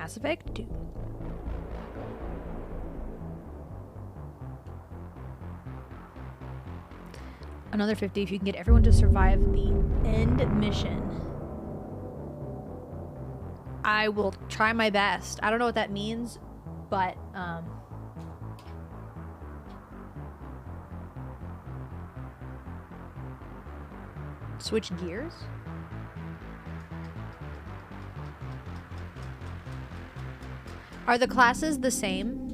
Mass Effect 2. Another 50 if you can get everyone to survive the end mission. I will try my best. I don't know what that means, but switch gears? Are the classes the same?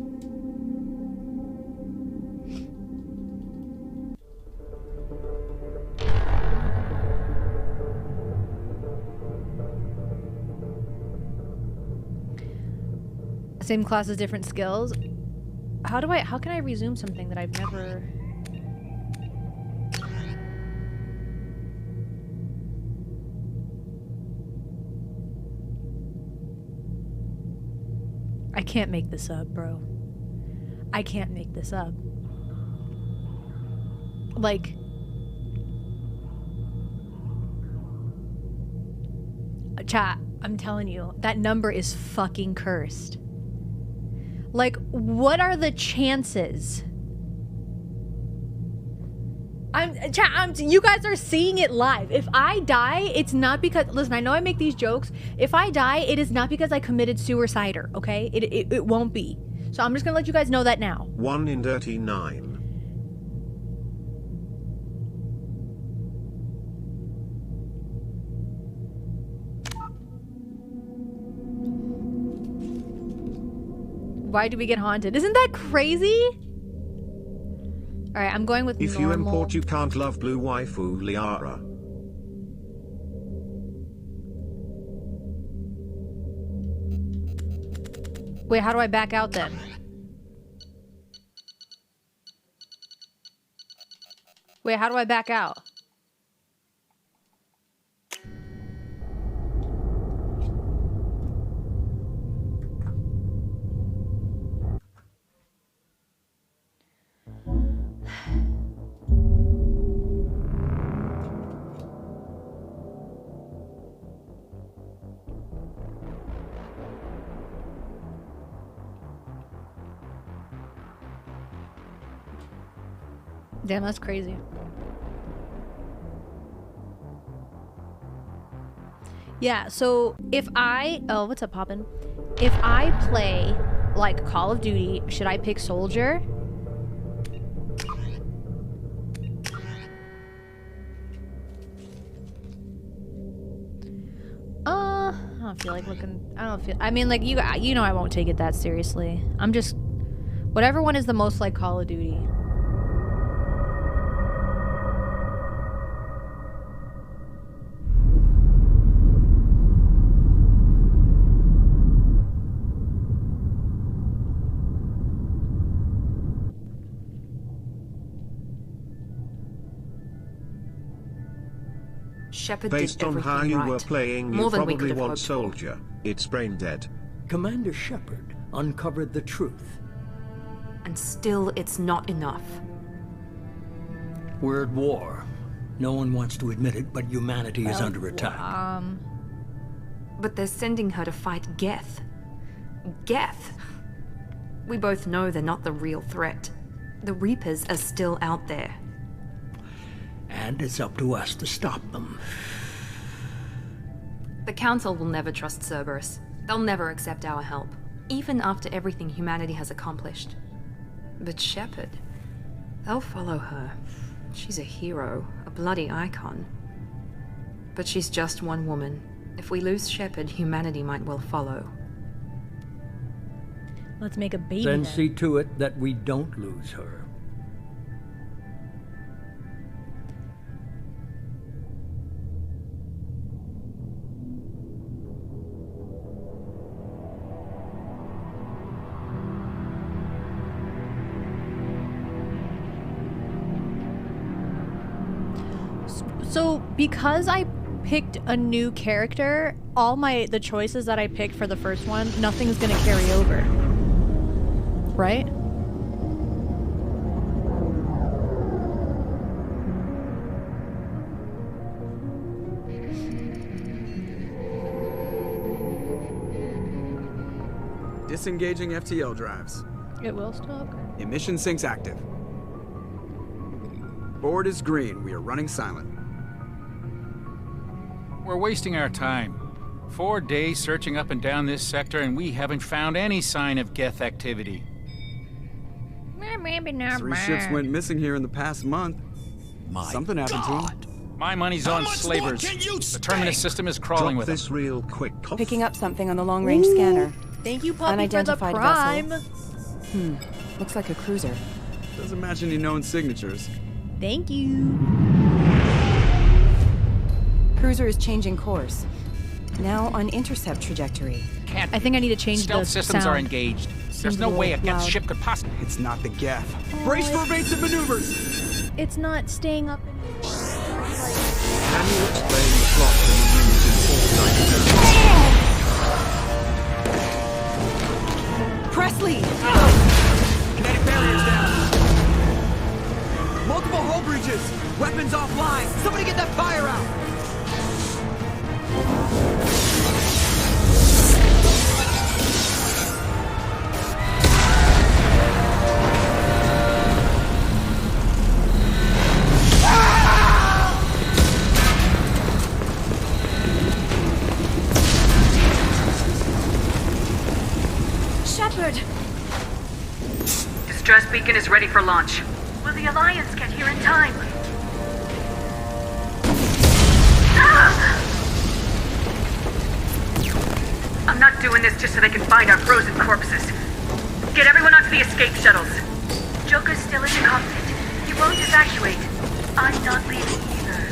Same classes, different skills? How can I resume something that I've never... I can't make this up, bro. I can't make this up. Like... Chat, I'm telling you, that number is fucking cursed. Like, what are the chances? You guys are seeing it live. If I die, it's not because... Listen, I know I make these jokes. If I die, it is not because I committed suicide, okay? It won't be. So I'm just gonna let you guys know that now. 1 in 39. Why do we get haunted? Isn't that crazy? Alright, I'm going with If normal. you import, you can't love blue waifu Liara. Wait, how do I back out then? Wait, how do I back out? Damn, that's crazy. Yeah, so if I... Oh, what's up, Poppin'? If I play, like, Call of Duty, should I pick Soldier? I don't feel like looking... I mean, like, you know I won't take it that seriously. I'm just... Whatever one is the most like Call of Duty. Shepard Based did on how everything you right. were playing, you More than we probably could have want hoped for. Soldier. It's brain dead. Commander Shepard uncovered the truth. And still, it's not enough. We're at war. No one wants to admit it, but humanity is under attack. But they're sending her to fight Geth. Geth! We both know they're not the real threat. The Reapers are still out there. And it's up to us to stop them. The Council will never trust Cerberus. They'll never accept our help, even after everything humanity has accomplished. But Shepard, they'll follow her. She's a hero, a bloody icon. But she's just one woman. If we lose Shepard, humanity might well follow. Let's make a baby Then see to it that we don't lose her. So, because I picked a new character, all the choices that I picked for the first one, nothing's gonna carry over. Right? Disengaging FTL drives. It will stop. Emission sinks active. Board is green. We are running silent. We're wasting our time. 4 days searching up and down this sector, and we haven't found any sign of Geth activity. 3 ships went missing here in the past month. Something happened to them. My money's on slavers. The terminus system is crawling Drop with them. this real quick. Picking up something on the long-range scanner. Thank you, Puppy, Unidentified for the prime. vessel. Looks like a cruiser. Doesn't match any known signatures. Thank you. Cruiser is changing course. Now on intercept trajectory. Can't I think I need to change the Stealth systems sound. are engaged. There's Seems no a way a little Geth loud. ship could possibly... It's not the Geth. Brace for evasive maneuvers! It's not staying up anymore. Can you explain the plot and the news in Fortnite? Presley! Kinetic barriers down. Multiple hull breaches. Weapons offline. Somebody get that fire out. Shepard! Distress beacon is ready for launch. Will the Alliance get here in time? Ah! I'm not doing this just so they can find our frozen corpses. Get everyone onto the escape shuttles. Joker's still in the cockpit. He won't evacuate. I'm not leaving either.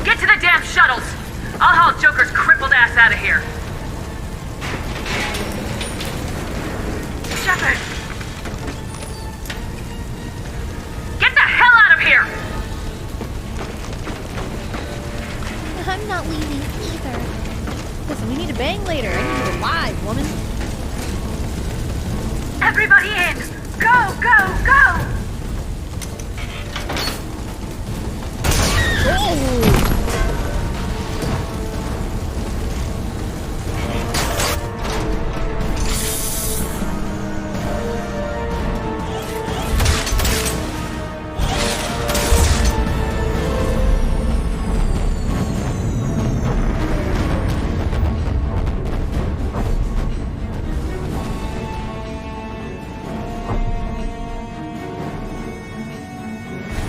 Get to the damn shuttles! I'll haul Joker's crippled ass out of here. Shepard! Get the hell out of here! I'm not leaving either. Listen, we need to bang later. I need you alive, woman. Everybody in! Go, go, go! Oh!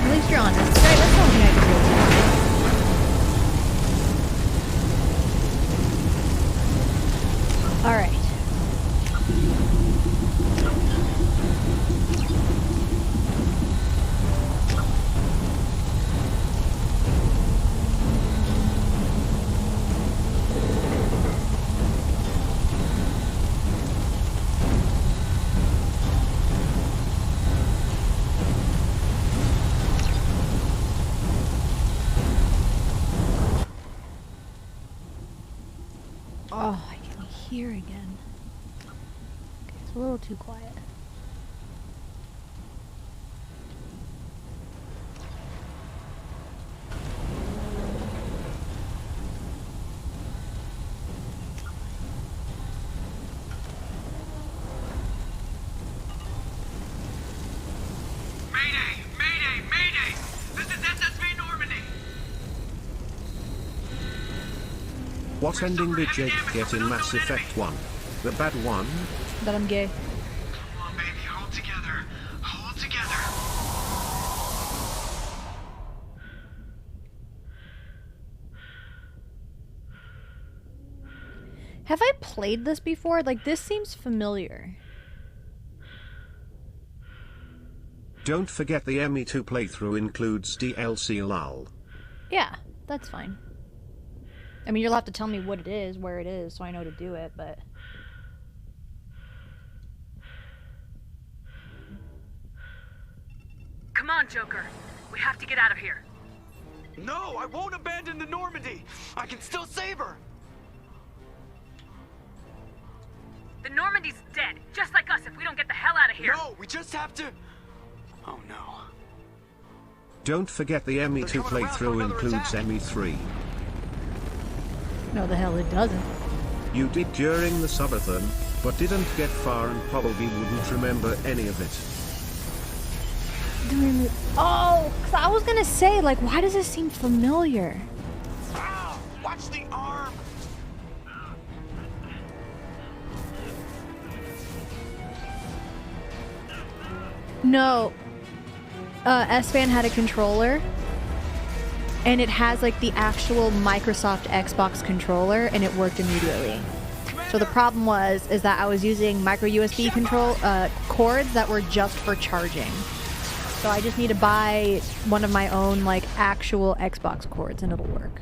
At least you're honest. Right, that's the only thing I can do. Alright. Oh, I can hear again. Okay, it's a little too quiet. Mayday! Mayday! Mayday! This is SSV Normandy! What ending did Jake get in Mass Effect 1? The bad one? That I'm gay. Come on, baby, hold together. Hold together. Have I played this before? Like, this seems familiar. Don't forget the ME2 playthrough includes DLC lol. Yeah, that's fine. I mean, you'll have to tell me what it is, where it is, so I know to do it, but... Come on, Joker. We have to get out of here. No, I won't abandon the Normandy. I can still save her. The Normandy's dead, just like us if we don't get the hell out of here. No, we just have to... Oh no. Don't forget the ME2 They're coming around for playthrough another includes attack. ME3. No, the hell it doesn't. You did during the subathon, but didn't get far and probably wouldn't remember any of it. Oh, 'cause I was gonna say, like, why does this seem familiar? Ow! Watch the arm! No. S-Fan had a controller, and it has like the actual Microsoft Xbox controller, and it worked immediately. So the problem is that I was using micro USB cords that were just for charging. So I just need to buy one of my own like actual Xbox cords, and it'll work.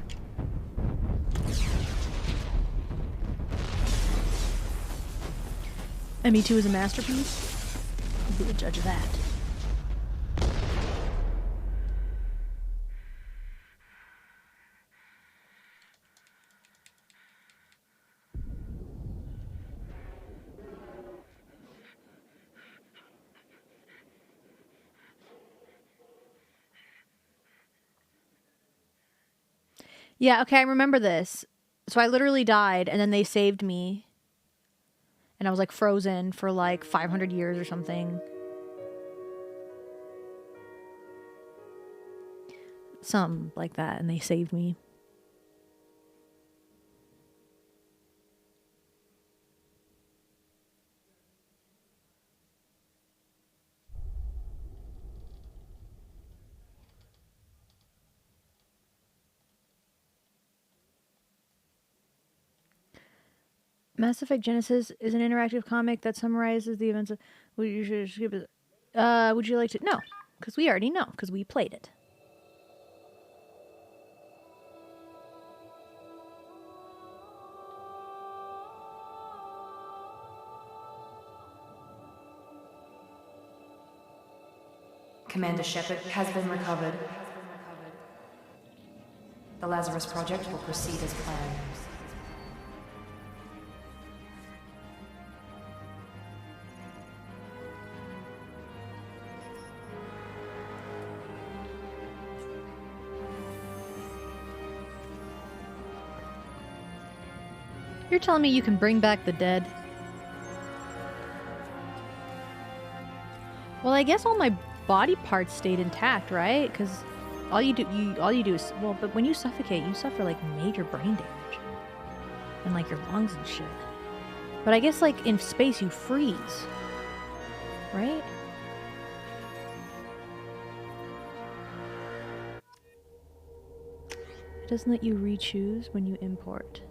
ME2 is a masterpiece. I'll be the judge of that. Yeah, okay, I remember this. So I literally died, and then they saved me. And I was like frozen for like 500 years or something. Something like that, and they saved me. Mass Effect Genesis is an interactive comic that summarizes the events of... Would you skip it? Would you like to... No, because we already know, because we played it. Commander Shepard has been recovered. The Lazarus Project will proceed as planned. You're telling me you can bring back the dead? Well, I guess all my body parts stayed intact, right? Because all you do is, well, but when you suffocate, you suffer like major brain damage and like your lungs and shit. But I guess like in space you freeze, right? It doesn't let you re-choose when you import.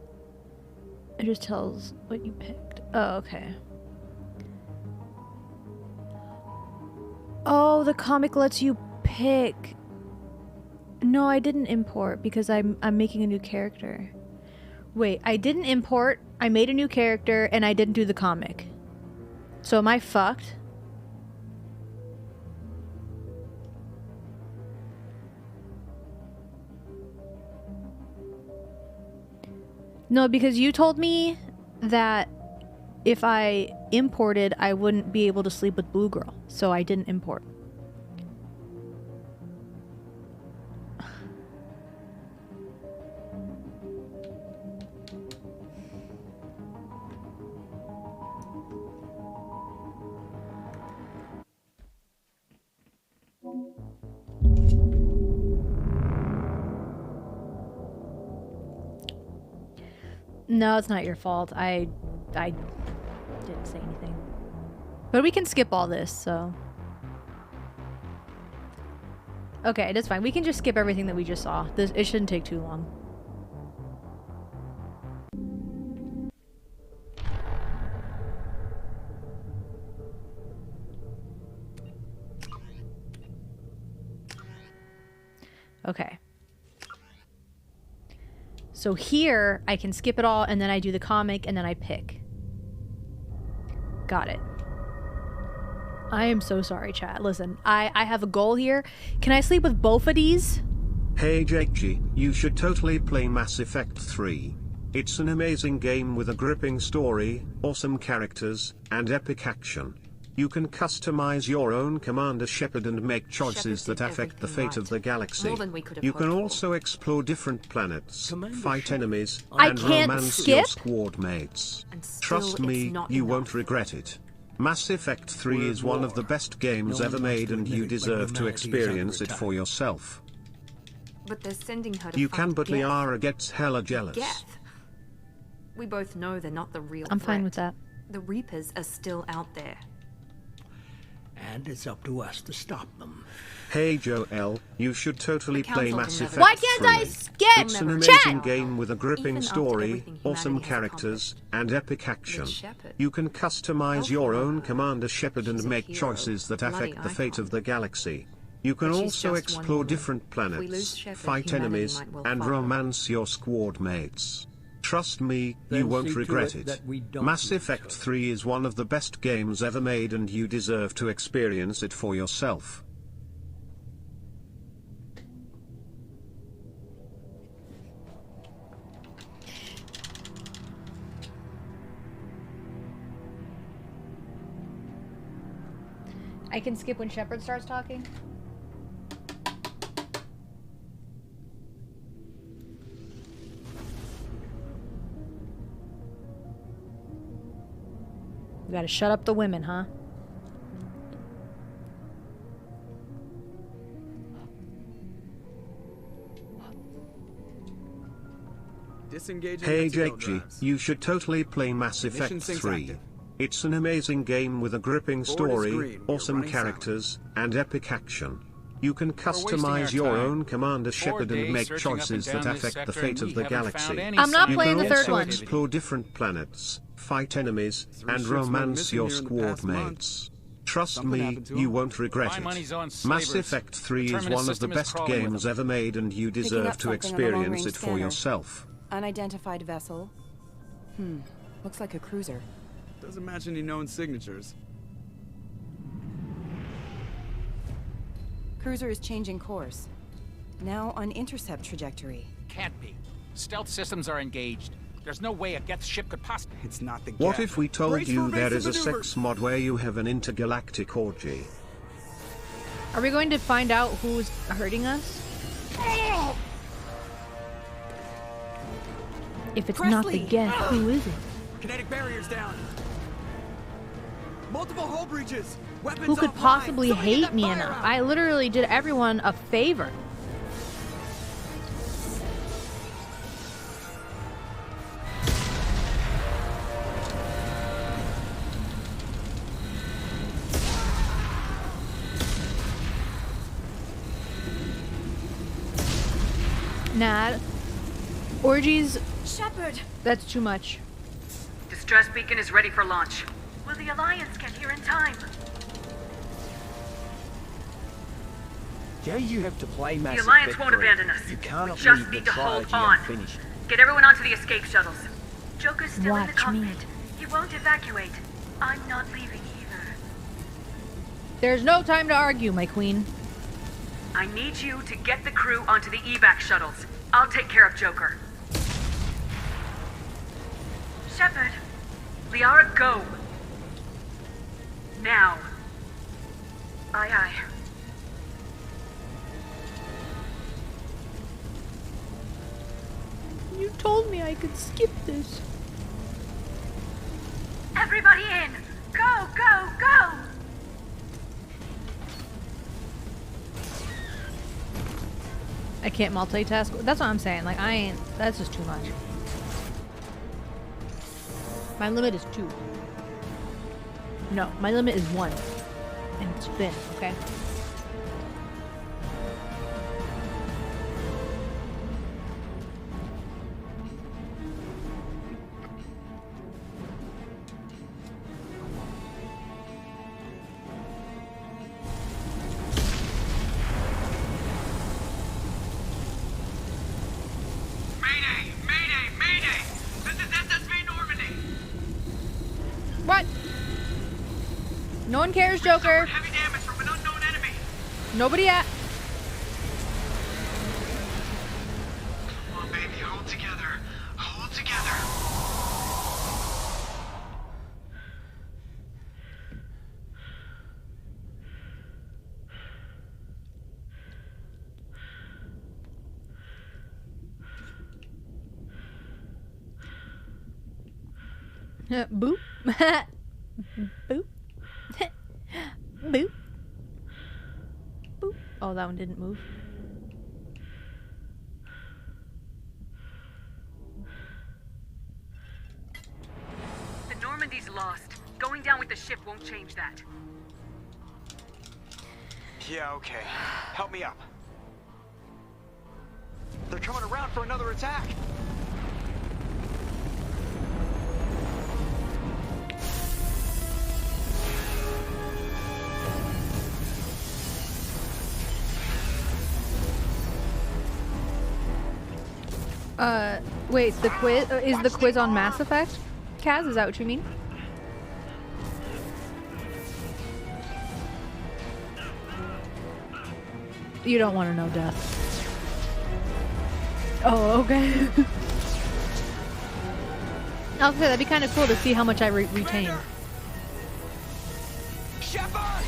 It just tells what you picked. Oh, okay. Oh, the comic lets you pick. No, I didn't import because I'm making a new character. Wait, I didn't import, I made a new character, and I didn't do the comic. So am I fucked? No, because you told me that if I imported, I wouldn't be able to sleep with Blue Girl, so I didn't import. No, it's not your fault. I didn't say anything. But we can skip all this, so... Okay, that's fine. We can just skip everything that we just saw. It shouldn't take too long. Okay. So here, I can skip it all, and then I do the comic, and then I pick. Got it. I am so sorry, chat. Listen, I have a goal here. Can I sleep with both of these? Hey Jaycgee, you should totally play Mass Effect 3. It's an amazing game with a gripping story, awesome characters, and epic action. You can customize your own Commander Shepard and make choices Shepard that did affect the everything fate of right. the galaxy. More than we could have You can hoped for. also explore different planets, Commander fight Shepard. enemies, I and can't romance your skip? squad mates. And still Trust it's me, not you enough. won't regret it. Mass Effect 3 Word is one of war. the best games No ever one wants made to and admit you it, but deserve to humanity is experience under it for yourself. But they're sending her to You can, fight but Geth. Liara gets hella jealous. Geth. We both know they're not the real I'm fine threat. with that. The Reapers are still out there. And it's up to us to stop them. Hey Joel, you should totally The play Council Mass can Effect never- Why can't 3. I skip? It's an Never amazing chat. game with a gripping Even after story, everything awesome humanity has characters, and epic action. Shepard. You can customize your own Commander Shepard and She's a make hero. choices that affect Bloody the fate icon. of the galaxy. You can But she's also just one explore woman. different If we lose planets, Shepard, fight humanity enemies, might well and follow. romance your squad mates. Trust me, you Then won't see to regret it it. that we don't Mass lose Effect her. 3 is one of the best games ever made and you deserve to experience it for yourself. I can skip when Shepard starts talking. You gotta shut up the women, huh? Disengaging Hey anti-air Jaycgee, drives. you should totally play Mass Mission Effect syncs 3. active. It's an amazing game with a gripping Board is story, green. We're awesome running characters, and epic action. You can wasting customize our your time. own Commander 4 Shepard and days make searching up and choices down that this affect the sector, fate and of the we haven't galaxy. found any I'm not sign of playing the You third can also one. explore different planets, fight enemies, Three and ships went romance missing your here in the squad past month. mates. Trust Something me, happened to you them. won't regret My it. money's on Mass slavers. Effect 3 The is terminus one of the system is best crawling with games them. ever made and you Picking deserve up to something on the experience long-range it for scanner. yourself. Unidentified vessel. Looks like a cruiser. Doesn't match any known signatures. Cruiser is changing course. Now on intercept trajectory. Can't be. Stealth systems are engaged. There's no way a Geth ship could possibly... It's not the What gap. if we told Brace you for there is evasive a maneuver. sex mod where you have an intergalactic orgy? Are we going to find out who's hurting us? If it's not the Presley! Geth, who is it? Kinetic barriers down. Multiple hull breaches. Weapons Who could offline. possibly Somebody get hate that me fire enough? out. I literally did everyone a favor. Nah. Orgies, Shepard! that's too much. Distress beacon is ready for launch. Will the Alliance get here in time? Jay, you have to play Mass The Alliance Effect won't 3. abandon us. You cannot We just leave need the to hold trilogy on. unfinished. Get everyone onto the escape shuttles. Joker's still in the Watch me. cockpit. He won't evacuate. I'm not leaving either. There's no time to argue, my queen. I need you to get the crew onto the evac shuttles. I'll take care of Joker. Shepard. Liara, go. Now. Aye, aye. You told me I could skip this. Everybody in! Go, go, go! I can't multitask. That's what I'm saying. Like, I ain't. That's just too much. My limit is 2. No, my limit is 1. And it's thin, okay? Mayday! Mayday! Mayday! This is SSV Normandy! What? No one cares, Joker. Heavy damage from an unknown enemy! Nobody at. Come on, baby, hold together. Hold together. Boop. Boop. Boop. Boop. Oh, that one didn't move. The Normandy's lost. Going down with the ship won't change that. Yeah, okay. Help me up. They're coming around for another attack. Wait, the quiz is the quiz on Mass Effect? Kaz, is that what you mean? You don't want to know death. Oh, okay. I was gonna say, that'd be kind of cool to see how much I retain. Shepard!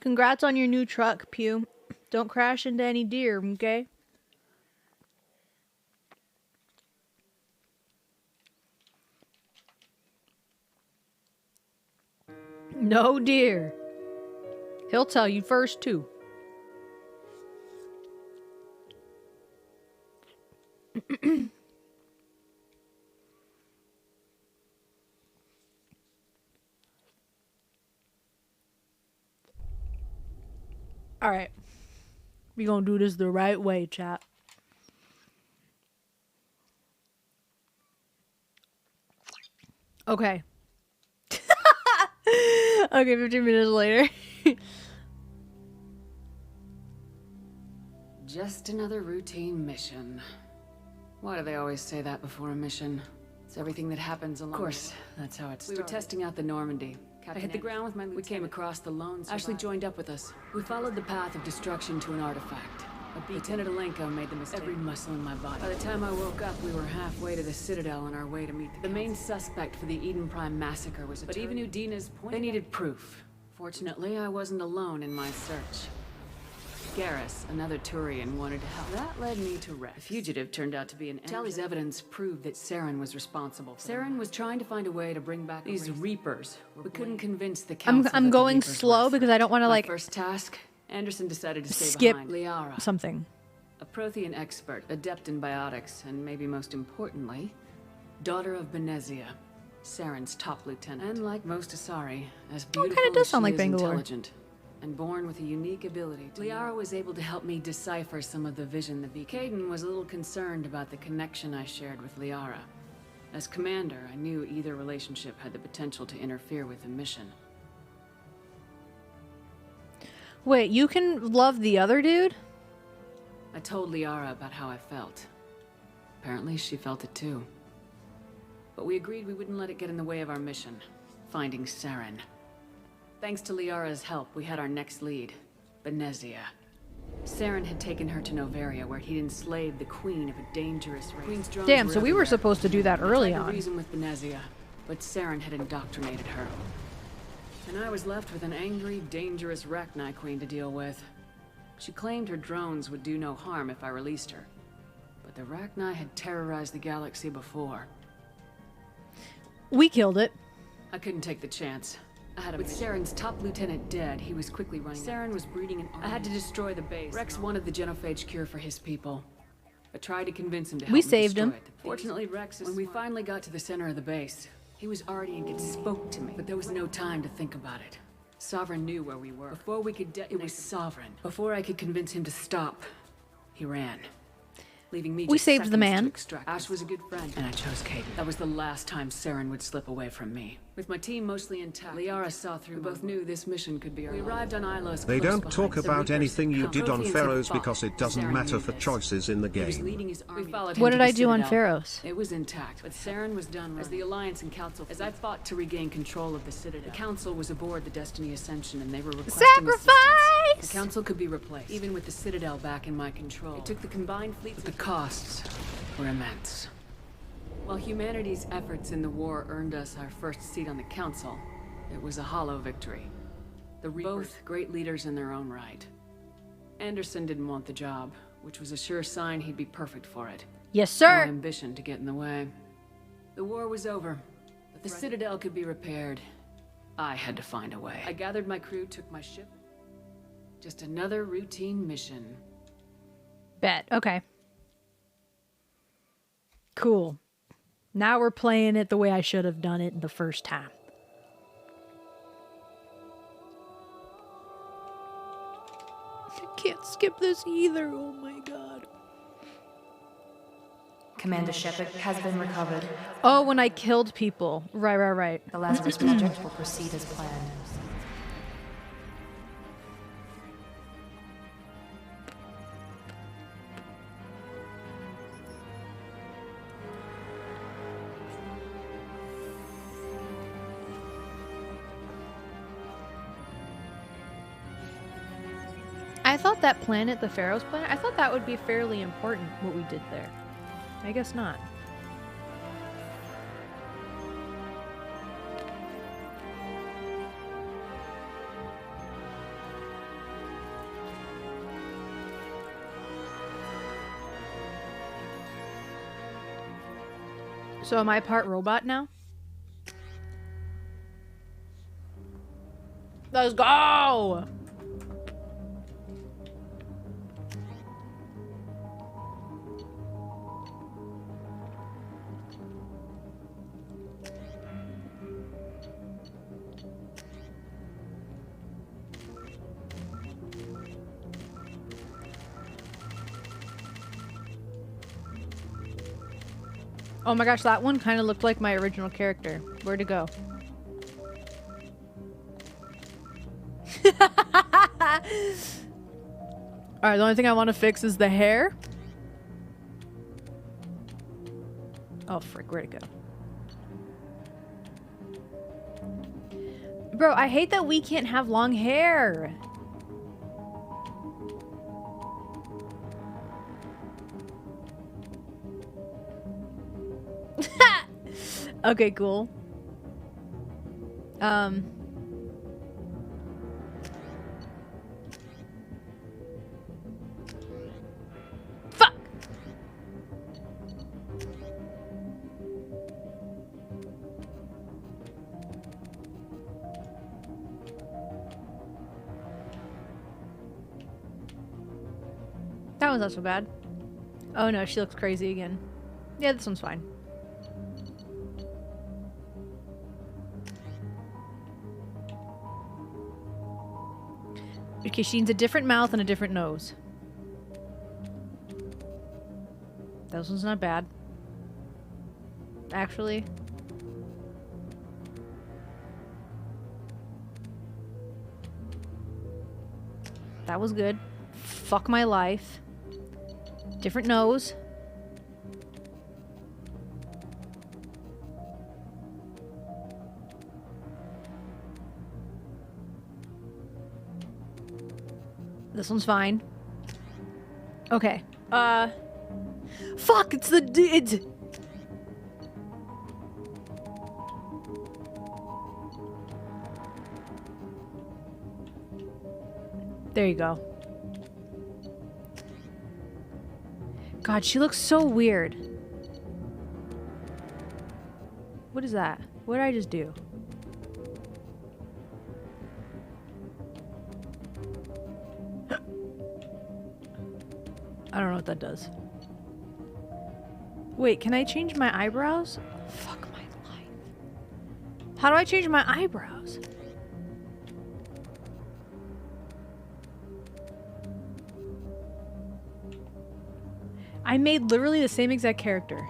Congrats on your new truck, Pew. Don't crash into any deer, okay? No deer. He'll tell you first, too. All right. We gonna do this the right way, chat. Okay. Okay, 15 minutes later. Just another routine mission. Why do they always say that before a mission? It's everything that happens along. Of course, that's how it started. We were testing out the Normandy. I hit the ground with my lieutenant. We came across the lone survivor. Ashley joined up with us. We followed the path of destruction to an artifact. Lieutenant Alenko made the mistake. Every muscle in my body. By the time I woke up, we were halfway to the Citadel on our way to meet the main suspect for the Eden Prime massacre was a But even Udina's point. They needed proof. Fortunately, I wasn't alone in my search. Garrus, another Turian, wanted to help. That led me to Rex. The fugitive turned out to be an Tally's evidence proved that Saren was responsible. Saren was trying to find a way to bring back these Reapers. We couldn't convince the council. I'm going slow because I don't want to like first task. Anderson decided to stay skip behind. Liara, something. A Prothean expert, adept in biotics, and maybe most importantly, daughter of Benezia, Saren's top lieutenant. And like most Asari, as beautiful kind of does as sound she like is Bangalore. intelligent, and born with a unique ability. Liara was able to help me decipher some of the vision the beacon. Caden was a little concerned about the connection I shared with Liara. As commander, I knew either relationship had the potential to interfere with the mission. Wait, you can love the other dude? I told Liara about how I felt. Apparently, she felt it too. But we agreed we wouldn't let it get in the way of our mission, finding Saren. Thanks to Liara's help, we had our next lead, Benezia. Saren had taken her to Novaria, where he'd enslaved the queen of a dangerous race. Damn, so we were supposed to do that early I tried to on. reason with Benezia, but Saren had indoctrinated her. And I was left with an angry, dangerous Rachni queen to deal with. She claimed her drones would do no harm if I released her. But the Rachni had terrorized the galaxy before. We killed it. I couldn't take the chance. With Saren's top lieutenant dead, he was quickly running. Saren was breeding an army. I had to destroy the base. Rex wanted the genophage cure for his people. I tried to convince him to help We me saved destroy him. it. Fortunately, Rex is when we finally got to the center of the base, he was already and spoke to me, but there was no time to think about it. Sovereign knew where we were. Before we could detonate, it was Sovereign. Before I could convince him to stop, he ran. Leaving me We just saved the seconds to man. extract Ash was a good friend, and I chose Caden. That was the last time Saren would slip away from me. With my team mostly intact, Liara saw through. We both knew this mission could be our. We arrived on Ilos. They close don't behind talk the about Reapers. anything you did on Protheans Pharaohs had fought. because it doesn't Saren matter knew for this. choices in the He was game. leading his army. We followed What him did to I the do on Citadel. Pharaohs? It was intact, but Saren was done as the Alliance and Council. As I fought to regain control of the Citadel, the Council was aboard the Destiny Ascension, and they were requesting assistance. Sacrifice! The Council could be replaced, even with the Citadel back in my control. It took the combined fleets, but the costs were immense. While humanity's efforts in the war earned us our first seat on the Council, it was a hollow victory. The Reapers, both great leaders in their own right. Anderson didn't want the job, which was a sure sign he'd be perfect for it. Yes, No sir. ambition to get in the way. The war was over, but the Citadel could be repaired. I had to find a way. I gathered my crew, took my ship. Just another routine mission. Bet. Okay. Cool. Now we're playing it the way I should have done it the first time. I can't skip this either. Oh my god. Commander Shepard has been recovered. Oh, when I killed people. Right. The Lazarus Project will proceed as planned. I thought that planet, the Pharaoh's planet, I thought that would be fairly important, what we did there. I guess not. So am I part robot now? Let's go! Oh my gosh, that one kind of looked like my original character. Where'd it go? Alright, the only thing I want to fix is the hair. Oh, frick, where'd it go? Bro, I hate that we can't have long hair. Okay, cool. Fuck! That one's not so bad. Oh no, she looks crazy again. Yeah, this one's fine. Okay, she needs a different mouth and a different nose. This one's not bad. Actually. That was good. Fuck my life. Different nose. This one's fine. Okay. Fuck, it's the it's There you go. God, she looks so weird. What is that? What did I just do? I don't know what that does. Wait, can I change my eyebrows? Fuck my life. How do I change my eyebrows? I made literally the same exact character.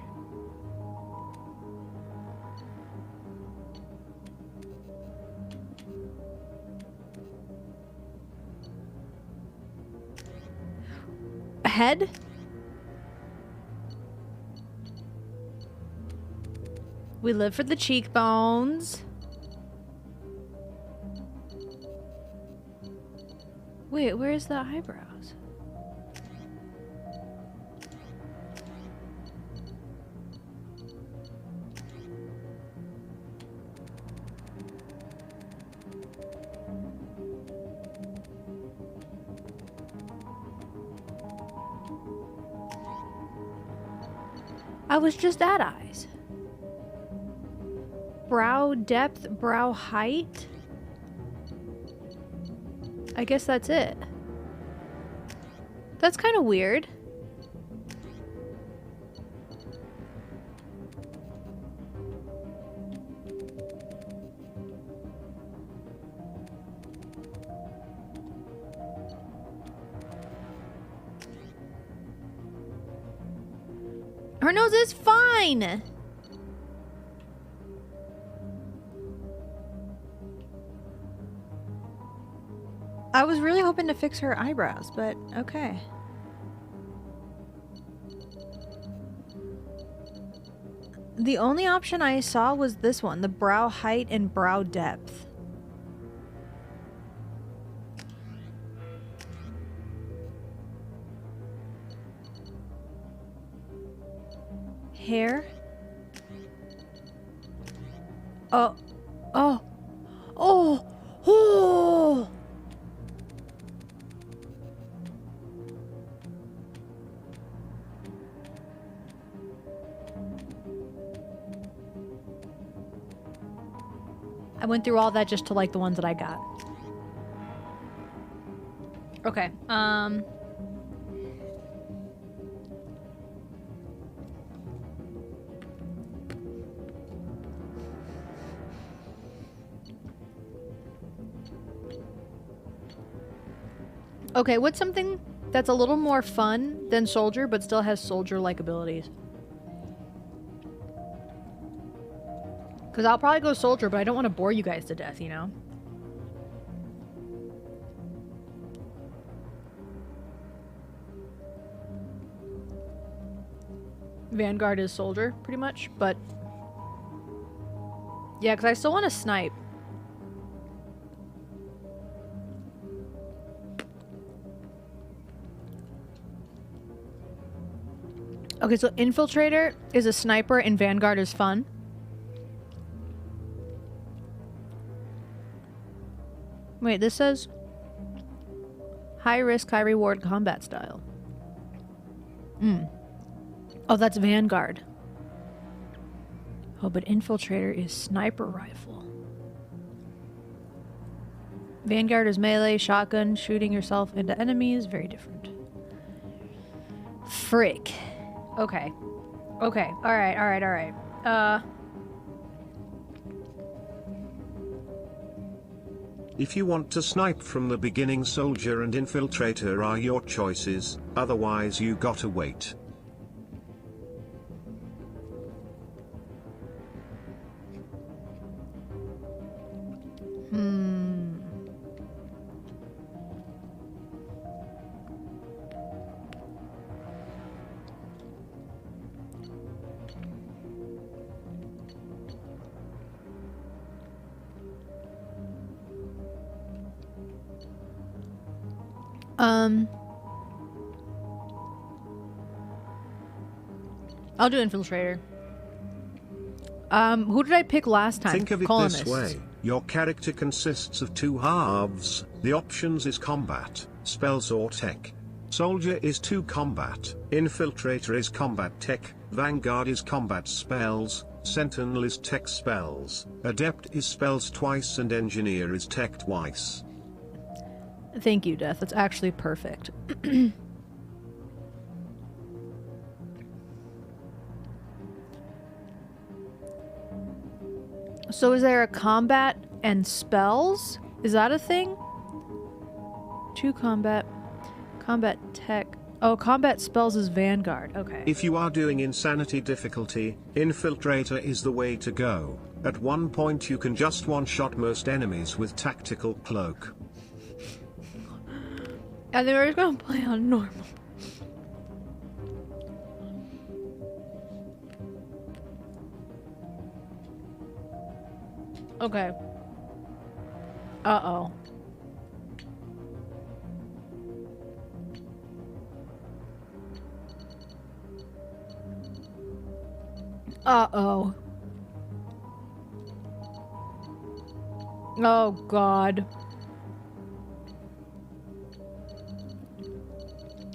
head? We live for the cheekbones. Wait, where's the eyebrows? I was just at eyes. Brow depth, brow height. I guess that's it. That's kind of weird. Her nose is fine. I was really hoping to fix her eyebrows, but okay. The only option I saw was this one, the brow height and brow depth. Hair. Oh. Oh. Oh. Oh. I went through all that just to like the ones that I got. Okay. Okay, what's something that's a little more fun than Soldier, but still has Soldier-like abilities? Because I'll probably go Soldier, but I don't want to bore you guys to death, you know? Vanguard is Soldier, pretty much, but... yeah, because I still want to snipe. Okay, so Infiltrator is a sniper and Vanguard is fun. Wait, this says high risk, high reward combat style. Oh, that's Vanguard. Oh, but Infiltrator is sniper rifle. Vanguard is melee, shotgun, shooting yourself into enemies. Very different. Frick. Okay. Okay. Alright, alright, alright. If you want to snipe from the beginning, Soldier and Infiltrator are your choices, otherwise you gotta wait. I'll do Infiltrator. Who did I pick last time? Think of it Columnist. this way. Your character consists of two halves. The options is combat, spells or tech. Soldier is 2 combat, Infiltrator is combat tech, Vanguard is combat spells, Sentinel is tech spells, Adept is spells twice and Engineer is tech twice. Thank you, Death. That's actually perfect. So is there a combat and spells? Is that a thing? 2 combat. Combat tech. Oh, combat spells is Vanguard. Okay. If you are doing insanity difficulty, Infiltrator is the way to go. At one point you can just one-shot most enemies with tactical cloak. I think we're just gonna play on normal. Okay. Uh-oh. Uh-oh. Oh, God.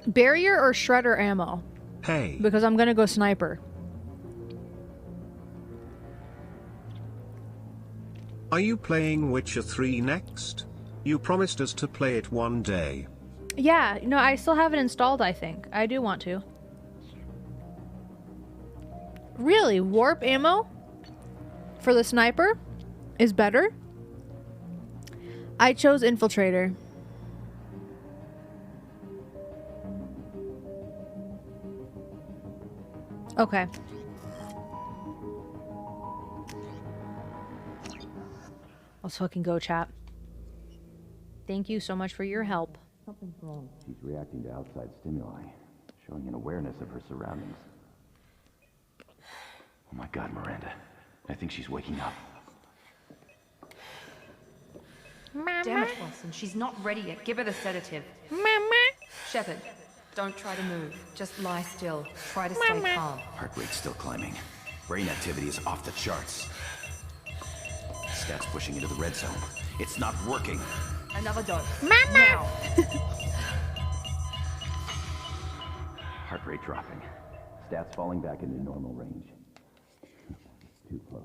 Barrier or shredder ammo? Hey. Because I'm gonna go sniper. Are you playing Witcher 3 next? You promised us to play it one day. Yeah, no, I still have it installed, I think. I do want to. Really? Warp ammo? For the sniper? Is better? I chose Infiltrator. Okay. Let's fucking go, chat. Thank you so much for your help. Something's wrong. She's reacting to outside stimuli, showing an awareness of her surroundings. Oh my God, Miranda. I think she's waking up. Mama. Damn it, Watson. She's not ready yet. Give her the sedative. Mama. Shepard, don't try to move. Just lie still. Try to stay calm. Heart rate's still climbing. Brain activity is off the charts. Stats pushing into the red zone. It's not working. Another dose. Mama. Now. Heart rate dropping. Stats falling back into normal range. Too close.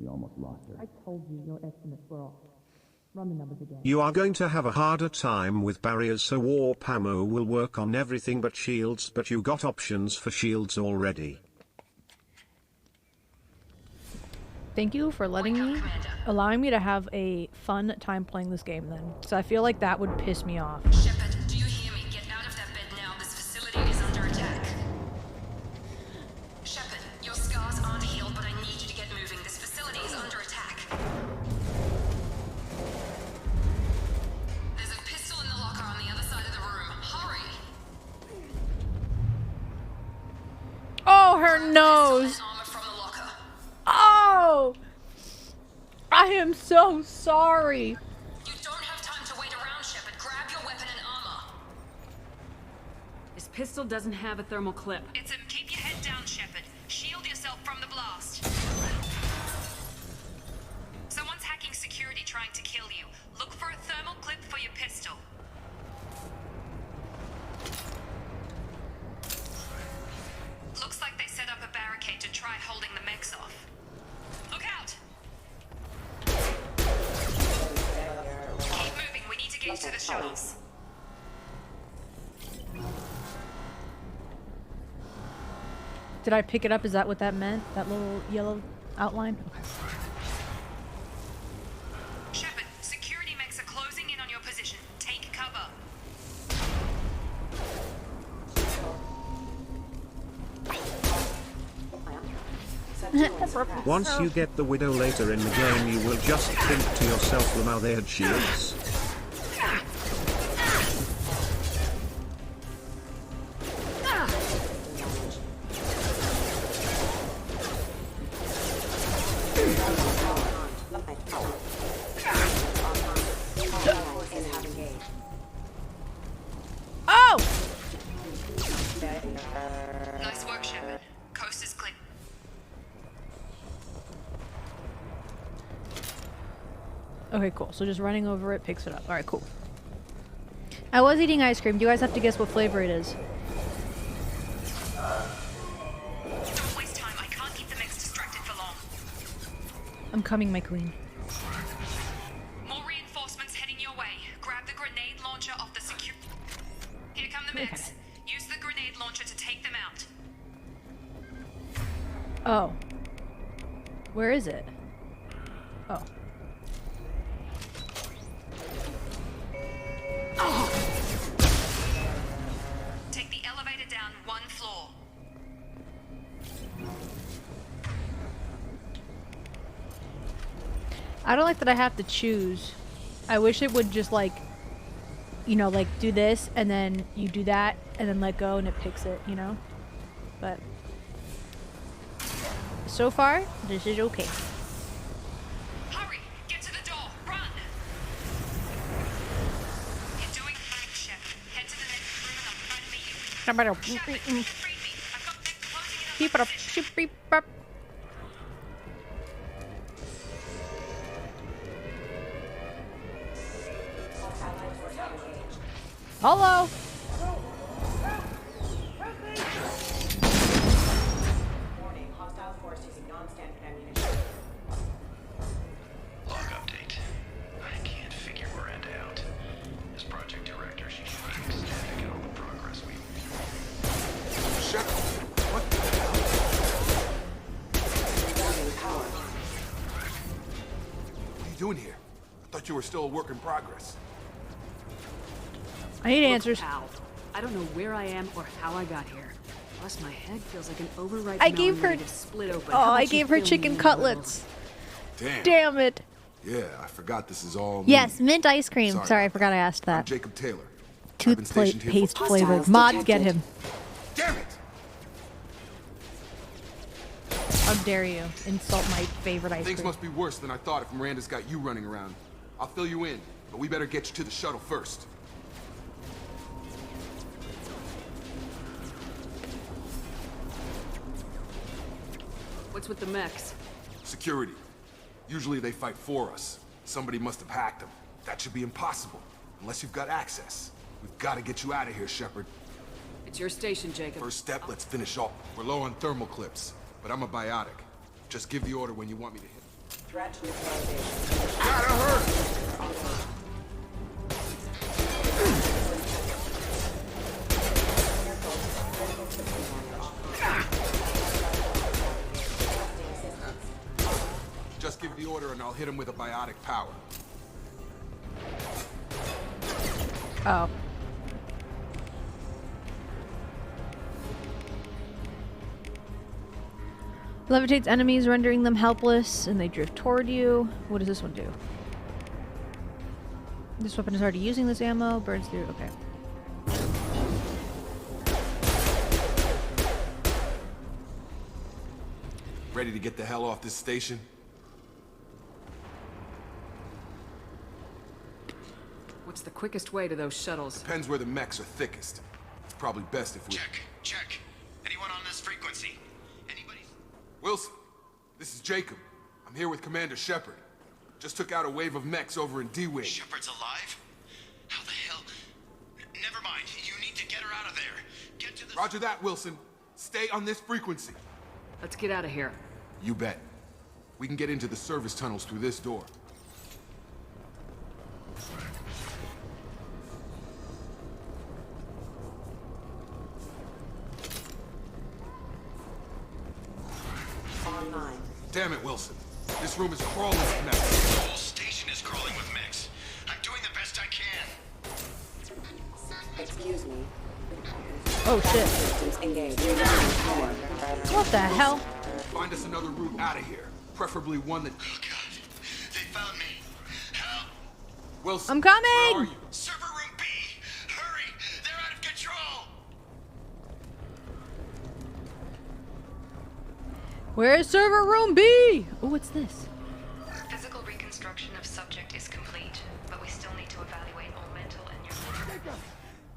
We almost lost her. I told you your estimates were off. Run the numbers again. You are going to have a harder time with barriers, so warp ammo will work on everything but shields, but you got options for shields already. Thank you for allowing me to have a fun time playing this game then. So I feel like that would piss me off. Shepard, do you hear me? Get out of that bed now. This facility is under attack. Shepard, your scars aren't healed, but I need you to get moving. This facility is under attack. There's a pistol in the locker on the other side of the room. Hurry! Oh, her nose! Oh! I am so sorry. You don't have time to wait around, Shepard. Grab your weapon and armor. This pistol doesn't have a thermal clip. Keep your head down, Shepard. Shield yourself from the blast. Someone's hacking security trying to kill you. Look for a thermal clip for your pistol. Looks like they set up a barricade to try holding the mechs off. Look out! Keep moving, we need to get to the shuttles. Did I pick it up? Is that what that meant? That little yellow outline? Okay. Shepard, security mechs are closing in on your position. Take cover. Once you get the Widow later in the game, you will just think to yourself, well, now they had shields. Oh! Nice work, Shepard. Coast is clear. Okay, cool. So just running over it picks it up. Alright, cool. I was eating ice cream. Do you guys have to guess what flavor it is? Don't waste time. I can't keep the mechs distracted for long. I'm coming, my queen. More reinforcements heading your way. Grab the grenade launcher off the secure. Here come the mechs. Use the grenade launcher to take them out. Oh. Where is it? Oh. Take the elevator down one floor. I don't like that I have to choose. I wish it would just like, you know, like do this and then you do that and then let go and it picks it, you know? But so far, this is okay. Hurry! Hello. Log update. I can't figure Miranda out. As project director, she should be ecstatic at all the progress we... Shut up! What the hell? What are you doing here? I thought you were still a work in progress. I need answers. Pal, I don't know where I am or how I got here. Plus, my head feels like an overripe I gave her. split open. Oh, I gave her chicken cutlets. Damn it. Yeah, I forgot this is all. Yes, mint ice cream. Sorry. Sorry, I forgot I asked I'm that. Jacob Taylor. I've been stationed here Toothpaste for- flavored. Mods, get him. Damn it! How dare you insult my favorite ice Things cream? must be worse than I thought if Miranda's got you running around. I'll fill you in, but we better get you to the shuttle first. What's with the mechs? Security. Usually they fight for us. Somebody must have hacked them. That should be impossible, unless you've got access. We've got to get you out of here, Shepard. It's your station, Jacob. First step, let's finish off. We're low on thermal clips, but I'm a biotic. Just give the order when you want me to hit. Threat neutralization. Gotta hurt! Just give the order and I'll hit him with a biotic power. Oh. Levitates enemies, rendering them helpless, and they drift toward you. What does this one do? This weapon is already using this ammo. Burns through. Okay. Ready to get the hell off this station? What's the quickest way to those shuttles? Depends where the mechs are thickest. It's probably best if we... Check. Anyone on this frequency? Anybody? Wilson, this is Jacob. I'm here with Commander Shepard. Just took out a wave of mechs over in D-Wing. Shepard's alive? How the hell? Never mind. You need to get her out of there. Get to the... Roger that, Wilson. Stay on this frequency. Let's get out of here. You bet. We can get into the service tunnels through this door. Online. Damn it, Wilson. This room is crawling with mechs. The whole station is crawling with mechs. I'm doing the best I can. Excuse me. Oh shit. Systems engaged. What the hell? Find us another route out of here. Preferably one that... Oh god. They found me. Help! Wilson, I'm coming! where are you? Server room B! Hurry! They're out of control! Where's server room B? Oh, what's this? Physical reconstruction of subject is complete, but we still need to evaluate all mental and neurological.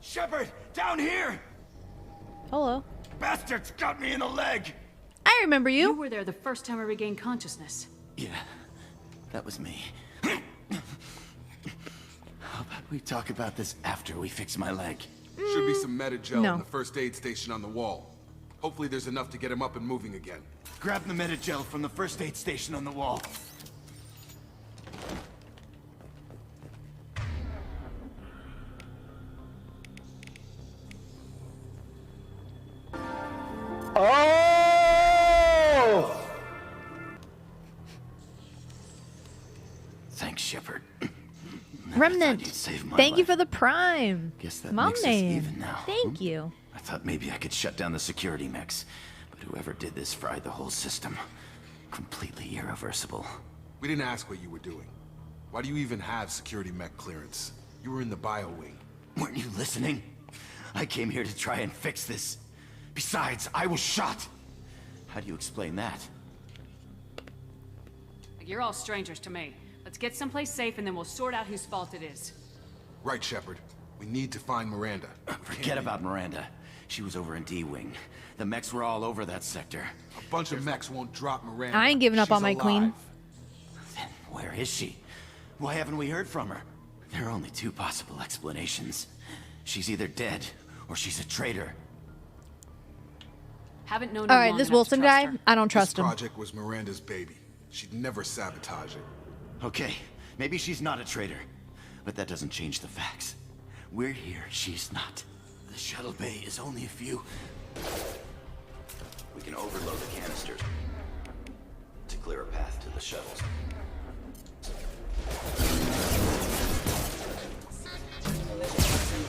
Shepard! Down here! Hello. Bastards got me in the leg! I remember you. You were there the first time I regained consciousness. Yeah, that was me. How about we talk about this after we fix my leg? Should be some Metagel no. in the first aid station on the wall. Hopefully there's enough to get him up and moving again. Grab the Metagel from the first aid station on the wall. Oh! Thanks, Shepard. Remnant. Thank you for the prime. Guess that Mom makes us name. even now. Thank you. I thought maybe I could shut down the security mechs, but whoever did this fried the whole system. Completely irreversible. We didn't ask what you were doing. Why do you even have security mech clearance? You were in the bio wing. Weren't you listening? I came here to try and fix this. Besides, I was shot. How do you explain that? You're all strangers to me. Let's get someplace safe and then we'll sort out whose fault it is. Right, Shepard. We need to find Miranda. Forget about Miranda. She was over in D-Wing. The mechs were all over that sector. A bunch of mechs won't drop Miranda. I ain't giving up She's on my alive. queen. Then where is she? Why haven't we heard from her? There are only two possible explanations. She's either dead, or she's a traitor. Haven't known All her right, long this enough to Wilson trust guy, her. I don't trust This him. project was Miranda's baby. She'd never sabotage it. Okay, maybe she's not a traitor, but that doesn't change the facts. We're here, she's not. The shuttle bay is only a few. We can overload the canisters to clear a path to the shuttles.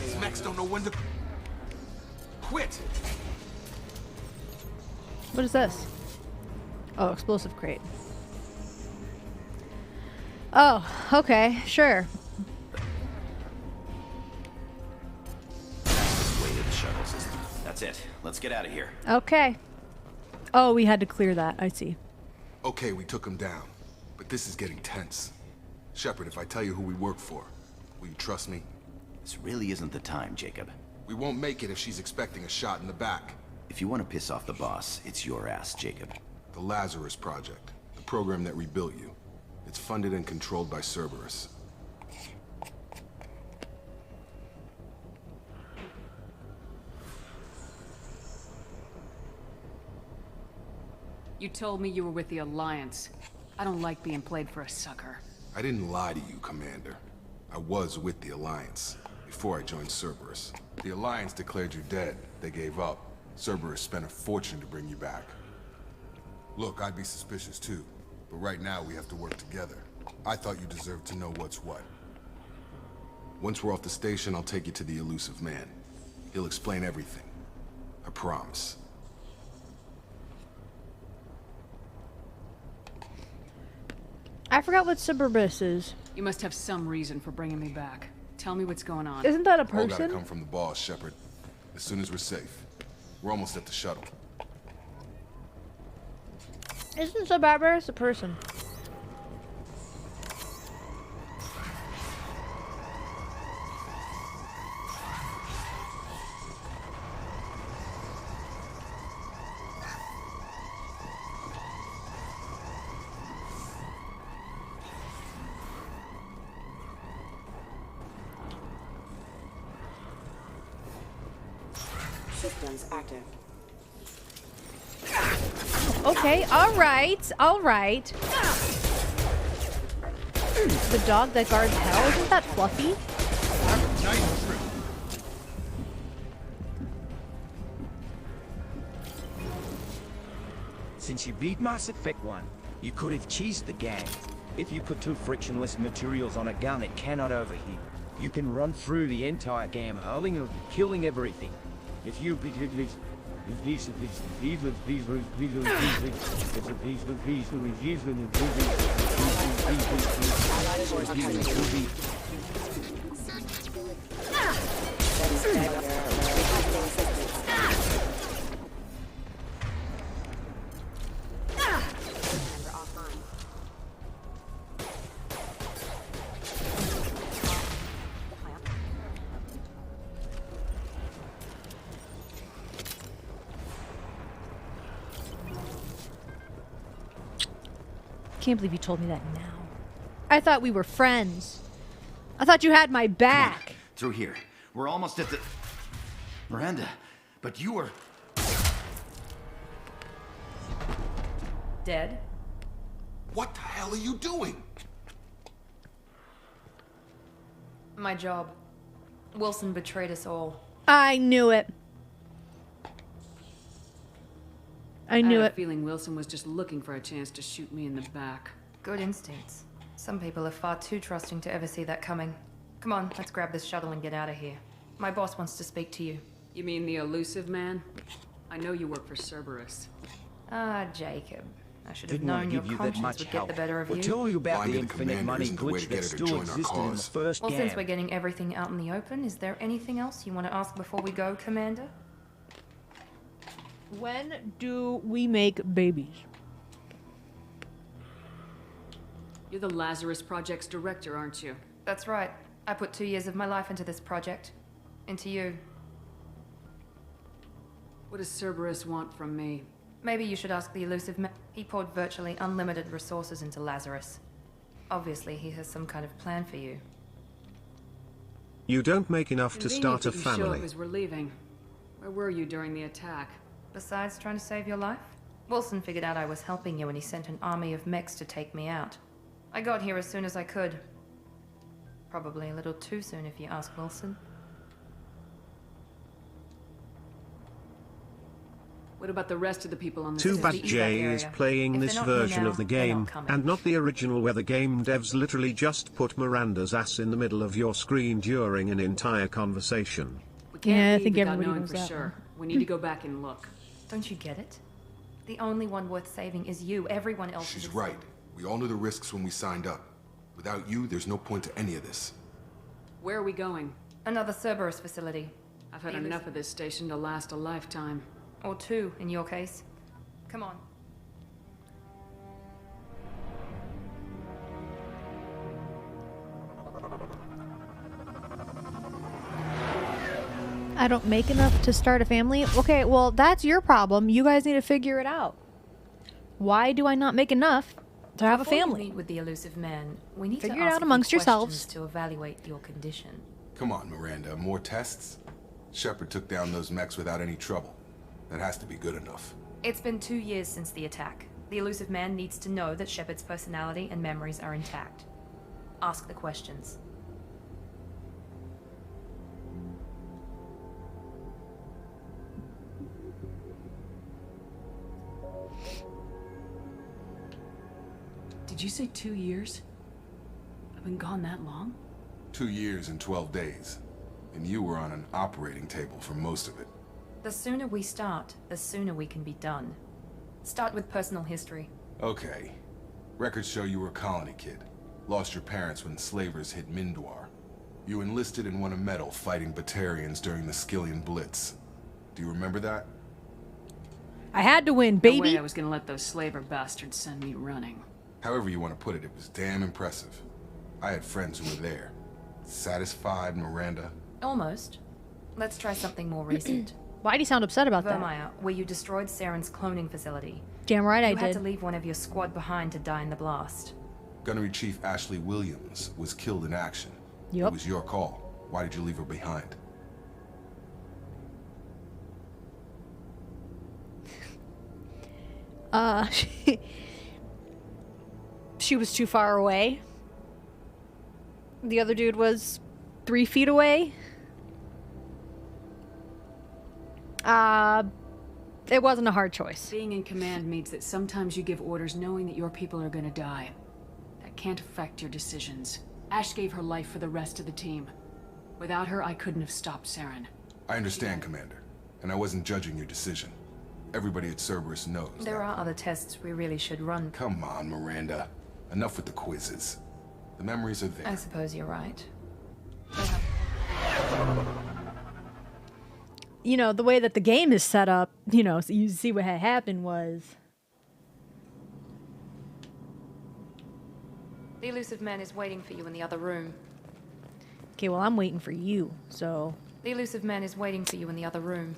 These mechs don't know when to quit. What is this? Oh, explosive crate. Oh, okay, sure. Way to the shuttle system. That's it. Let's get out of here. Okay. Oh, we had to clear that. I see. Okay, we took him down, but this is getting tense. Shepard, if I tell you who we work for, will you trust me? This really isn't the time, Jacob. We won't make it if she's expecting a shot in the back. If you want to piss off the boss, it's your ass, Jacob. The Lazarus Project, the program that rebuilt you. It's funded and controlled by Cerberus. You told me you were with the Alliance. I don't like being played for a sucker. I didn't lie to you, Commander. I was with the Alliance, before I joined Cerberus. The Alliance declared you dead. They gave up. Cerberus spent a fortune to bring you back. Look, I'd be suspicious too, but right now we have to work together. I thought you deserved to know what's what. Once we're off the station, I'll take you to the elusive man. He'll explain everything. I promise. I forgot what Cerberus is. You must have some reason for bringing me back. Tell me what's going on. Isn't that a All gotta person? come from the boss, Shepard. As soon as we're safe. We're almost at the shuttle. Isn't Cerberus a person? Systems active. Okay, alright, alright. The dog that guards hell, isn't that Fluffy? Since you beat Mass Effect 1, you could have cheesed the game. If you put two frictionless materials on a gun, it cannot overheat. You can run through the entire game, hurling and killing everything. If you Can't believe you told me that now. I thought we were friends. I thought you had my back. Through here. We're almost at the... Miranda, but you were... Dead? What the hell are you doing? My job. Wilson betrayed us all. I knew it. I knew I had it. a feeling Wilson was just looking for a chance to shoot me in the back. Good instincts. Some people are far too trusting to ever see that coming. Come on, let's grab this shuttle and get out of here. My boss wants to speak to you. You mean the elusive man? I know you work for Cerberus. Ah, Jacob. I should have didn't want known to your give you that conscience much would help. get the better of We'll you. tell you about the Finding the infinite commander money isn't the way glitch to get that her to still join our existed in the cause. first Well, game. since we're getting everything out in the open, is there anything else you want to ask before we go, Commander? When do we make babies? You're the Lazarus Project's director, aren't you? That's right. I put 2 years of my life into this project. Into you. What does Cerberus want from me? Maybe you should ask the elusive man. He poured virtually unlimited resources into Lazarus. Obviously, he has some kind of plan for you. You don't make enough to start a Convenient that you show family. up as we're leaving. Where were you during the attack? Besides trying to save your life? Wilson figured out I was helping you and he sent an army of mechs to take me out. I got here as soon as I could. Probably a little too soon if you ask Wilson. What about the rest of the people on the Too stage? bad Jay is playing this version of the game, and not the original where the game devs literally just put Miranda's ass in the middle of your screen during an entire conversation. We can't Yeah, I leave think without everybody knowing knows for that sure. one. We need to go back and look. Don't you get it? The only one worth saving is you. Everyone else She's is... right. We all knew the risks when we signed up. Without you, there's no point to any of this. Where are we going? Another Cerberus facility. I've had enough of this station to last a lifetime. Or two, in your case. Come on. I don't make enough to start a family? Okay, well, that's your problem. You guys need to figure it out. Why do I not make enough to have a Before you family? meet with the elusive man, we need Figure to it ask out a few amongst yourselves. questions to evaluate your condition. Come on, Miranda, more tests? Shepard took down those mechs without any trouble. That has to be good enough. It's been 2 years since the attack. The elusive man needs to know that Shepard's personality and memories are intact. Ask the questions. Did you say 2 years? I've been gone that long? 2 years and 12 days. And you were on an operating table for most of it. The sooner we start, the sooner we can be done. Start with personal history. Okay. Records show you were a colony kid. Lost your parents when slavers hit Mindwar. You enlisted and won a medal fighting Batarians during the Skillian Blitz. Do you remember that? I had to win, No baby. way I was gonna let those slaver bastards send me running. However you want to put it, it was damn impressive. I had friends who were there. Satisfied, Miranda? Almost. Let's try something more recent. Why'd he sound upset about that? Vermeer, where you destroyed Saren's cloning facility. Damn right I You had did. to leave one of your squad behind to die in the blast. Gunnery Chief Ashley Williams was killed in action. Yup. It was your call. Why did you leave her behind? She was too far away. The other dude was 3 feet away. It wasn't a hard choice. Being in command means that sometimes you give orders knowing that your people are gonna die. That can't affect your decisions. Ash gave her life for the rest of the team. Without her, I couldn't have stopped Saren. I understand, Commander. And I wasn't judging your decision. Everybody at Cerberus knows. There are other tests we really should run. Come on, Miranda. Enough with the quizzes. The memories are there. I suppose you're right. You know, the way that the game is set up, you know, so you see what had happened was... The elusive man is waiting for you in the other room. Okay, well, I'm waiting for you, so... The elusive man is waiting for you in the other room.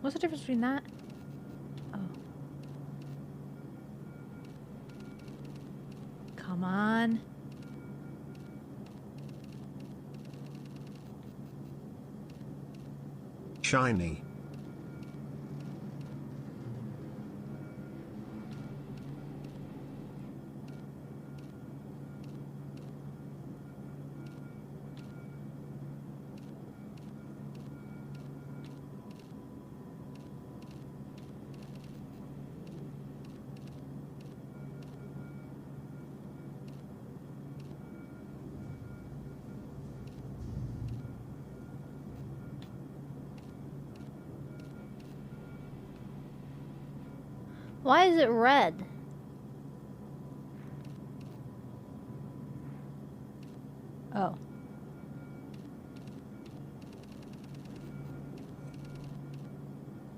What's the difference between that? Oh. Come on. Shiny. Why is it red? Oh.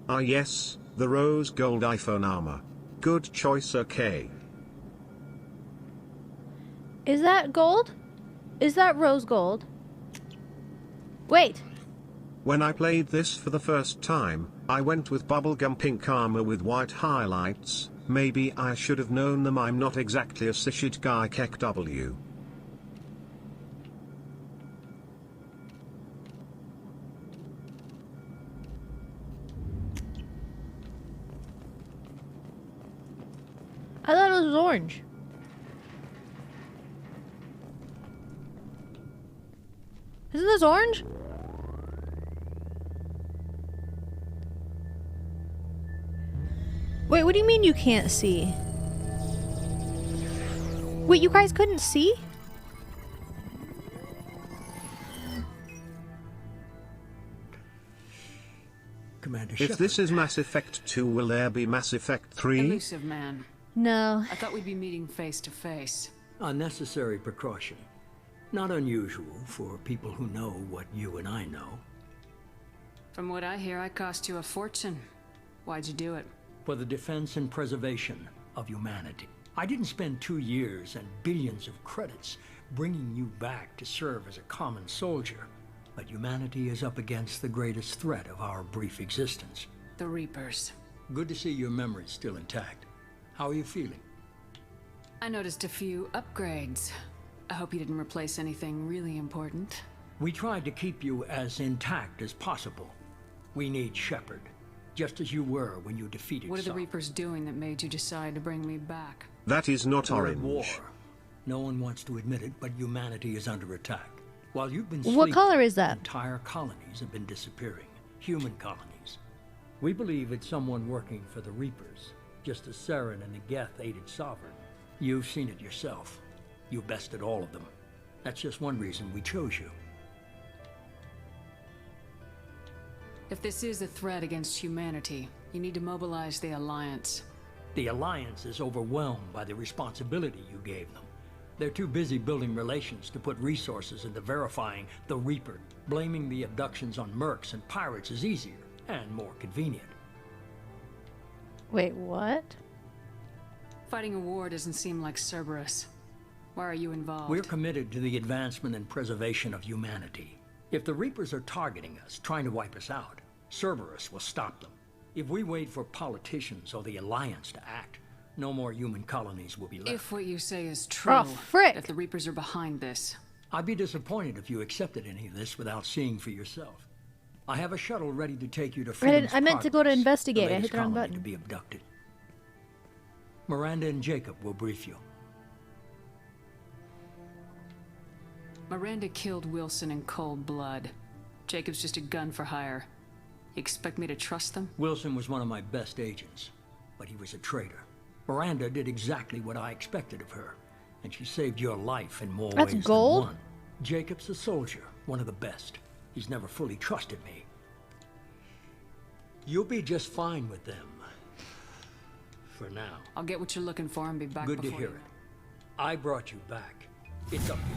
Ah yes, the rose gold iPhone armor. Good choice, okay. Is that gold? Is that rose gold? Wait. When I played this for the first time, I went with bubblegum pink armor with white highlights. Maybe I should have known them. I'm not exactly a Sishit guy. Kek W. I thought it was orange. Isn't this orange? Wait, what do you mean you can't see? Wait, you guys couldn't see? Commander If Shepard. this is Mass Effect 2, will there be Mass Effect 3? Elusive man. No. I thought we'd be meeting face to face. Unnecessary precaution. Not unusual for people who know what you and I know. From what I hear, I cost you a fortune. Why'd you do it? For the defense and preservation of humanity. I didn't spend 2 years and billions of credits bringing you back to serve as a common soldier. But humanity is up against the greatest threat of our brief existence. The Reapers. Good to see your memory's still intact. How are you feeling? I noticed a few upgrades. I hope you didn't replace anything really important. We tried to keep you as intact as possible. We need Shepard, just as you were when you defeated What are the Saul. Reapers doing that made you decide to bring me back? That is not We're orange. at war. No one wants to admit it, but humanity is under attack. While you've been What sleeping, color is that? entire colonies have been disappearing. Human colonies. We believe it's someone working for the Reapers, just as Saren and the Geth aided Sovereign. You've seen it yourself. You bested all of them. That's just one reason we chose you. If this is a threat against humanity, you need to mobilize the Alliance. The Alliance is overwhelmed by the responsibility you gave them. They're too busy building relations to put resources into verifying the Reaper. Blaming the abductions on mercs and pirates is easier and more convenient. Wait, what? Fighting a war doesn't seem like Cerberus. Why are you involved? We're committed to the advancement and preservation of humanity. If the Reapers are targeting us, trying to wipe us out, Cerberus will stop them. If we wait for politicians or the Alliance to act, no more human colonies will be left. If what you say is true, Oh, frick. if the Reapers are behind this, I'd be disappointed if you accepted any of this without seeing for yourself. I have a shuttle ready to take you to Freedom's I meant to go to Progress, investigate. the I hit latest the wrong colony button. to be abducted. Miranda and Jacob will brief you. Miranda killed Wilson in cold blood. Jacob's just a gun for hire. You expect me to trust them? Wilson was one of my best agents, but he was a traitor. Miranda did exactly what I expected of her, and she saved your life in more That's ways gold? than one. Jacob's a soldier, one of the best. He's never fully trusted me. You'll be just fine with them. For now. I'll get what you're looking for and be back Good to before hear you. it. I brought you back. It's up to you.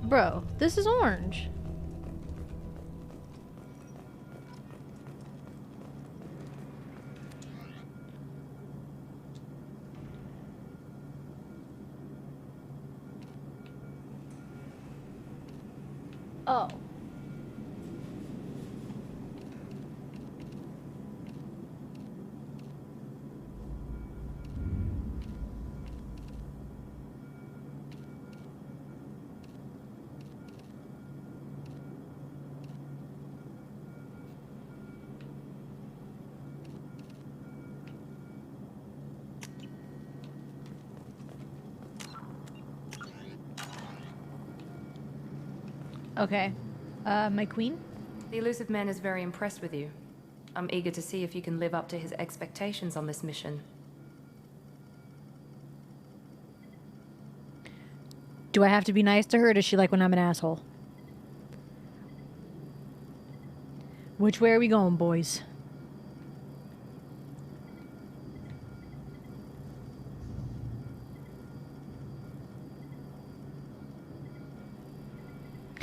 Bro, this is orange. Oh. Okay. My queen? The elusive man is very impressed with you. I'm eager to see if you can live up to his expectations on this mission. Do I have to be nice to her, or does she like when I'm an asshole? Which way are we going, boys?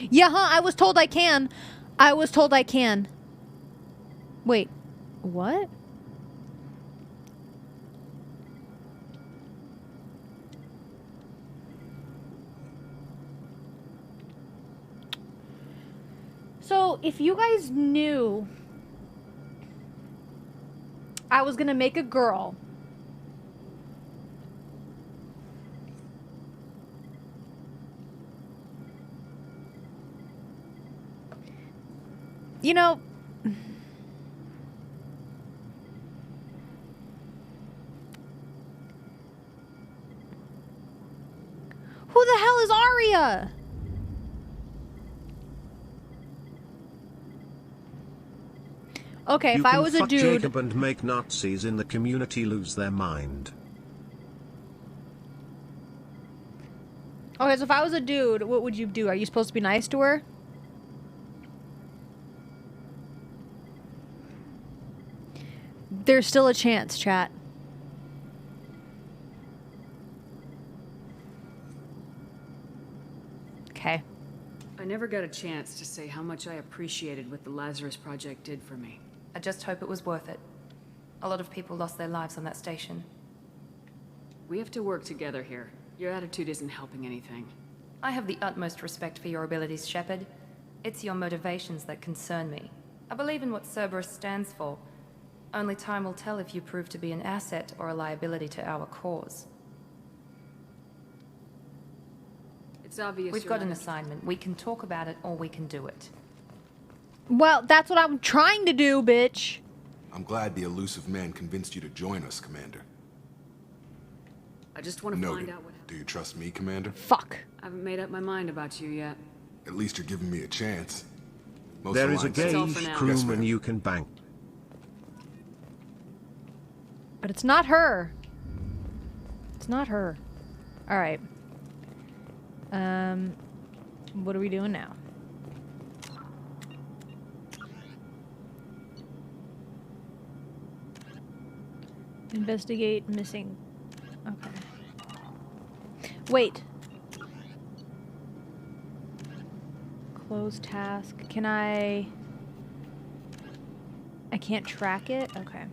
Yeah, huh? I was told I can. I was told I can. Wait. What? So, if you guys knew I was gonna make a girl, you know, who the hell is Arya? Okay, if I was a dude... Jacob and make Nazis in the community lose their mind. Okay, so if I was a dude, what would you do? Are you supposed to be nice to her? There's still a chance, chat. Okay. I never got a chance to say how much I appreciated what the Lazarus Project did for me. I just hope it was worth it. A lot of people lost their lives on that station. We have to work together here. Your attitude isn't helping anything. I have the utmost respect for your abilities, Shepard. It's your motivations that concern me. I believe in what Cerberus stands for. Only time will tell if you prove to be an asset or a liability to our cause. It's obvious We've got an assignment. We can talk about it or we can do it. Well, that's what I'm trying to do, bitch. I'm glad the elusive man convinced you to join us, Commander. I just want to find out what... Do you trust me, Commander? Fuck. I haven't made up my mind about you yet. At least you're giving me a chance. There is a gauge crewman you can bank. But it's not her. It's not her. Alright. What are we doing now? Investigate missing. Okay. Wait. Close task. Can I can't track it? Okay.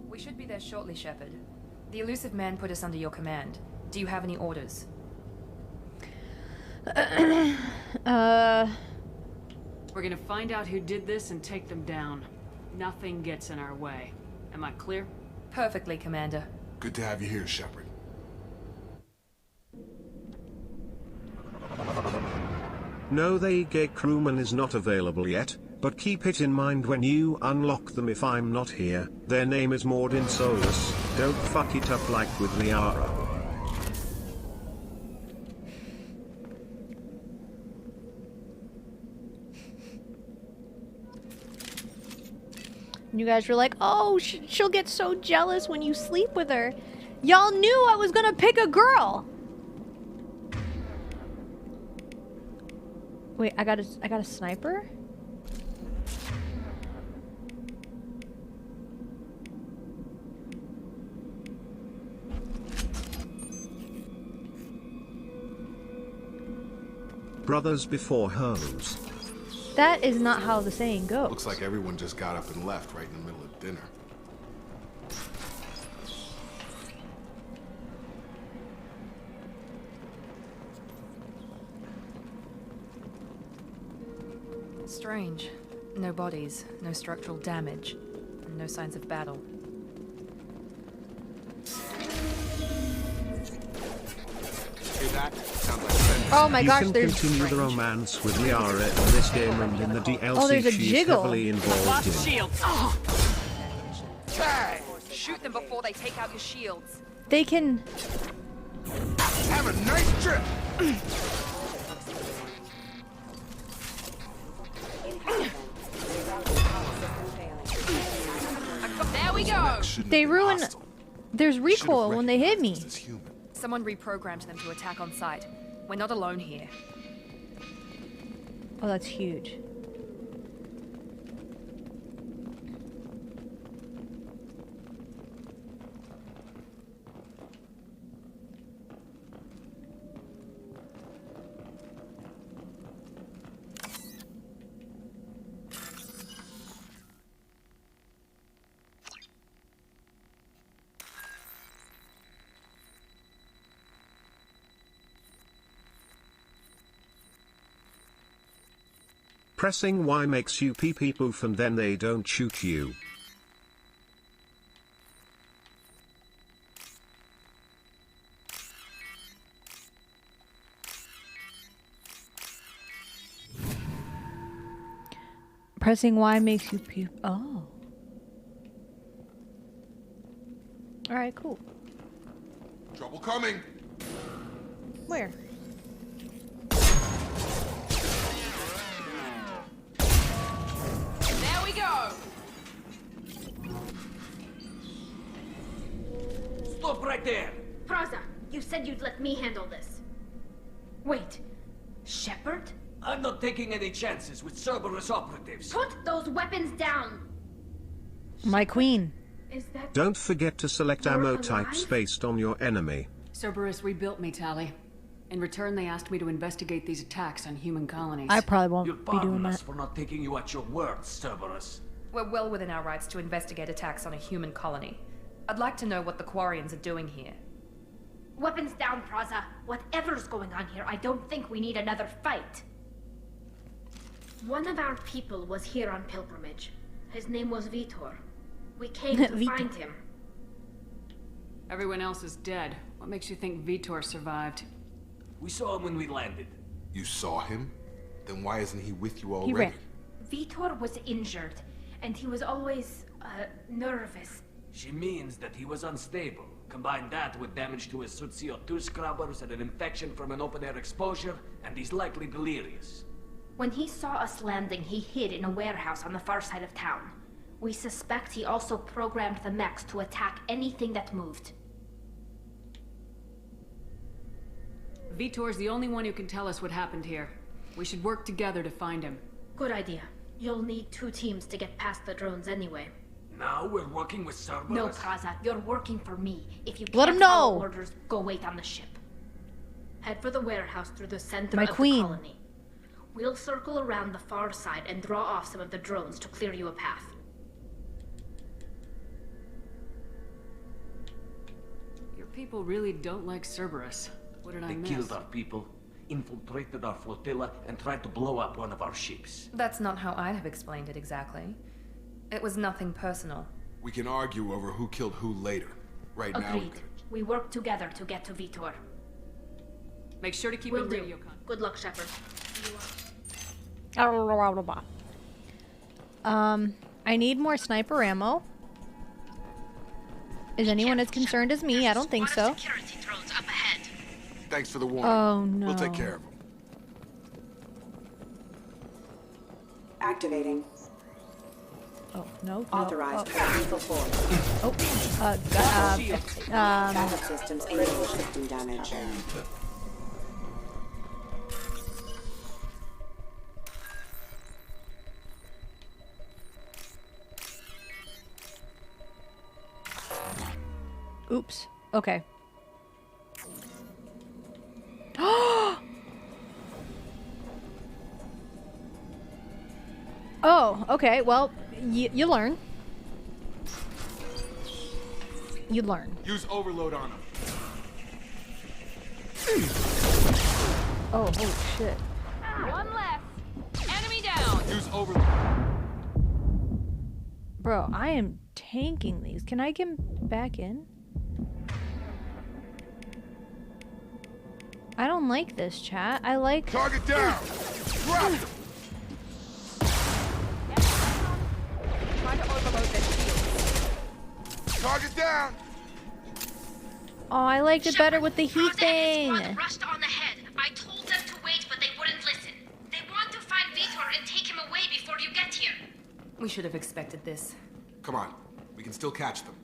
We should be there shortly, Shepard. The elusive man put us under your command. Do you have any orders? We're gonna find out who did this and take them down. Nothing gets in our way. Am I clear? Perfectly, Commander. Good to have you here, Shepard. No, the gate crewman is not available yet, but keep it in mind when you unlock them if I'm not here. Their name is Mordin Solus. Don't fuck it up like with Liara. You guys were like, oh, she'll get so jealous when you sleep with her. Y'all knew I was gonna pick a girl. Wait, I got a sniper? Brothers before hoes. That is not how the saying goes. Looks like everyone just got up and left right in the middle of dinner. Strange. No bodies, no structural damage, and no signs of battle. Oh my gosh, you can continue the romance with Liara in this game and in the DLC oh, there's a she's jiggle. heavily involved in. Shields. Shoot them before they take out your shields. They can... Have a nice trip! There we go! They ruin... There's recoil when they hit me. Someone reprogrammed them to attack on sight. We're not alone here. Oh, that's huge. Pressing Y makes you pee poof and then they don't shoot you. Pressing Y makes you pee. Oh. Alright, cool. Trouble coming. Where? There we go! Stop right there! Praza, you said you'd let me handle this. Wait, Shepard? I'm not taking any chances with Cerberus operatives. Put those weapons down! My queen. Is that... Don't forget to select ammo types based on your enemy. Cerberus rebuilt me, Tali. In return, they asked me to investigate these attacks on human colonies. I probably won't You're be doing pardon that. us for not taking you at your word, Cerberus. We're well within our rights to investigate attacks on a human colony. I'd like to know what the Quarians are doing here. Weapons down, Praza. Whatever's going on here, I don't think we need another fight. One of our people was here on pilgrimage. His name was Vitor. We came to find him. Everyone else is dead. What makes you think Vitor survived? We saw him when we landed. You saw him? Then why isn't he with you He already? ran. Vitor was injured, and he was always, nervous. She means that he was unstable. Combine that with damage to his suit CO2 scrubbers and an infection from an open-air exposure, and he's likely delirious. When he saw us landing, he hid in a warehouse on the far side of town. We suspect he also programmed the mechs to attack anything that moved. Vitor's the only one who can tell us what happened here. We should work together to find him. Good idea. You'll need 2 teams to get past the drones anyway. Now we're working with Cerberus? No, Praza, you're working for me. If you Let can't him follow know. orders, go wait on the ship. Head for the warehouse through the center My of queen. the colony. We'll circle around the far side and draw off some of the drones to clear you a path. Your people really don't like Cerberus. What did I They miss? killed our people, infiltrated our flotilla, and tried to blow up one of our ships. That's not how I'd have explained it exactly. It was nothing personal. We can argue over who killed who later. Right now, Agreed. We work together to get to Vitor. Make sure to keep Will in do. radio contact. Good luck, Shepard. I need more sniper ammo. Is anyone as concerned as me? I don't think so. Thanks for the warning. Oh, no. We'll take care of him. Activating. Oh, no. Authorized. Oh, Lethal force. Backup systems critical system damage. Oops. Okay. Oh, okay. Well, you learn. You learn. Use overload on him. Oh, holy shit. One less. Enemy down. Use overload. Bro, I am tanking these. Can I get back in? I don't like this, chat. I like... Target down! Drop! Try to overload their shields. Target down! Oh, I liked it better with the heat thing. Rushed on ahead. I told them to wait, but they wouldn't listen. They want to find Vitor and take him away before you get here. We should have expected this. Come on. We can still catch them.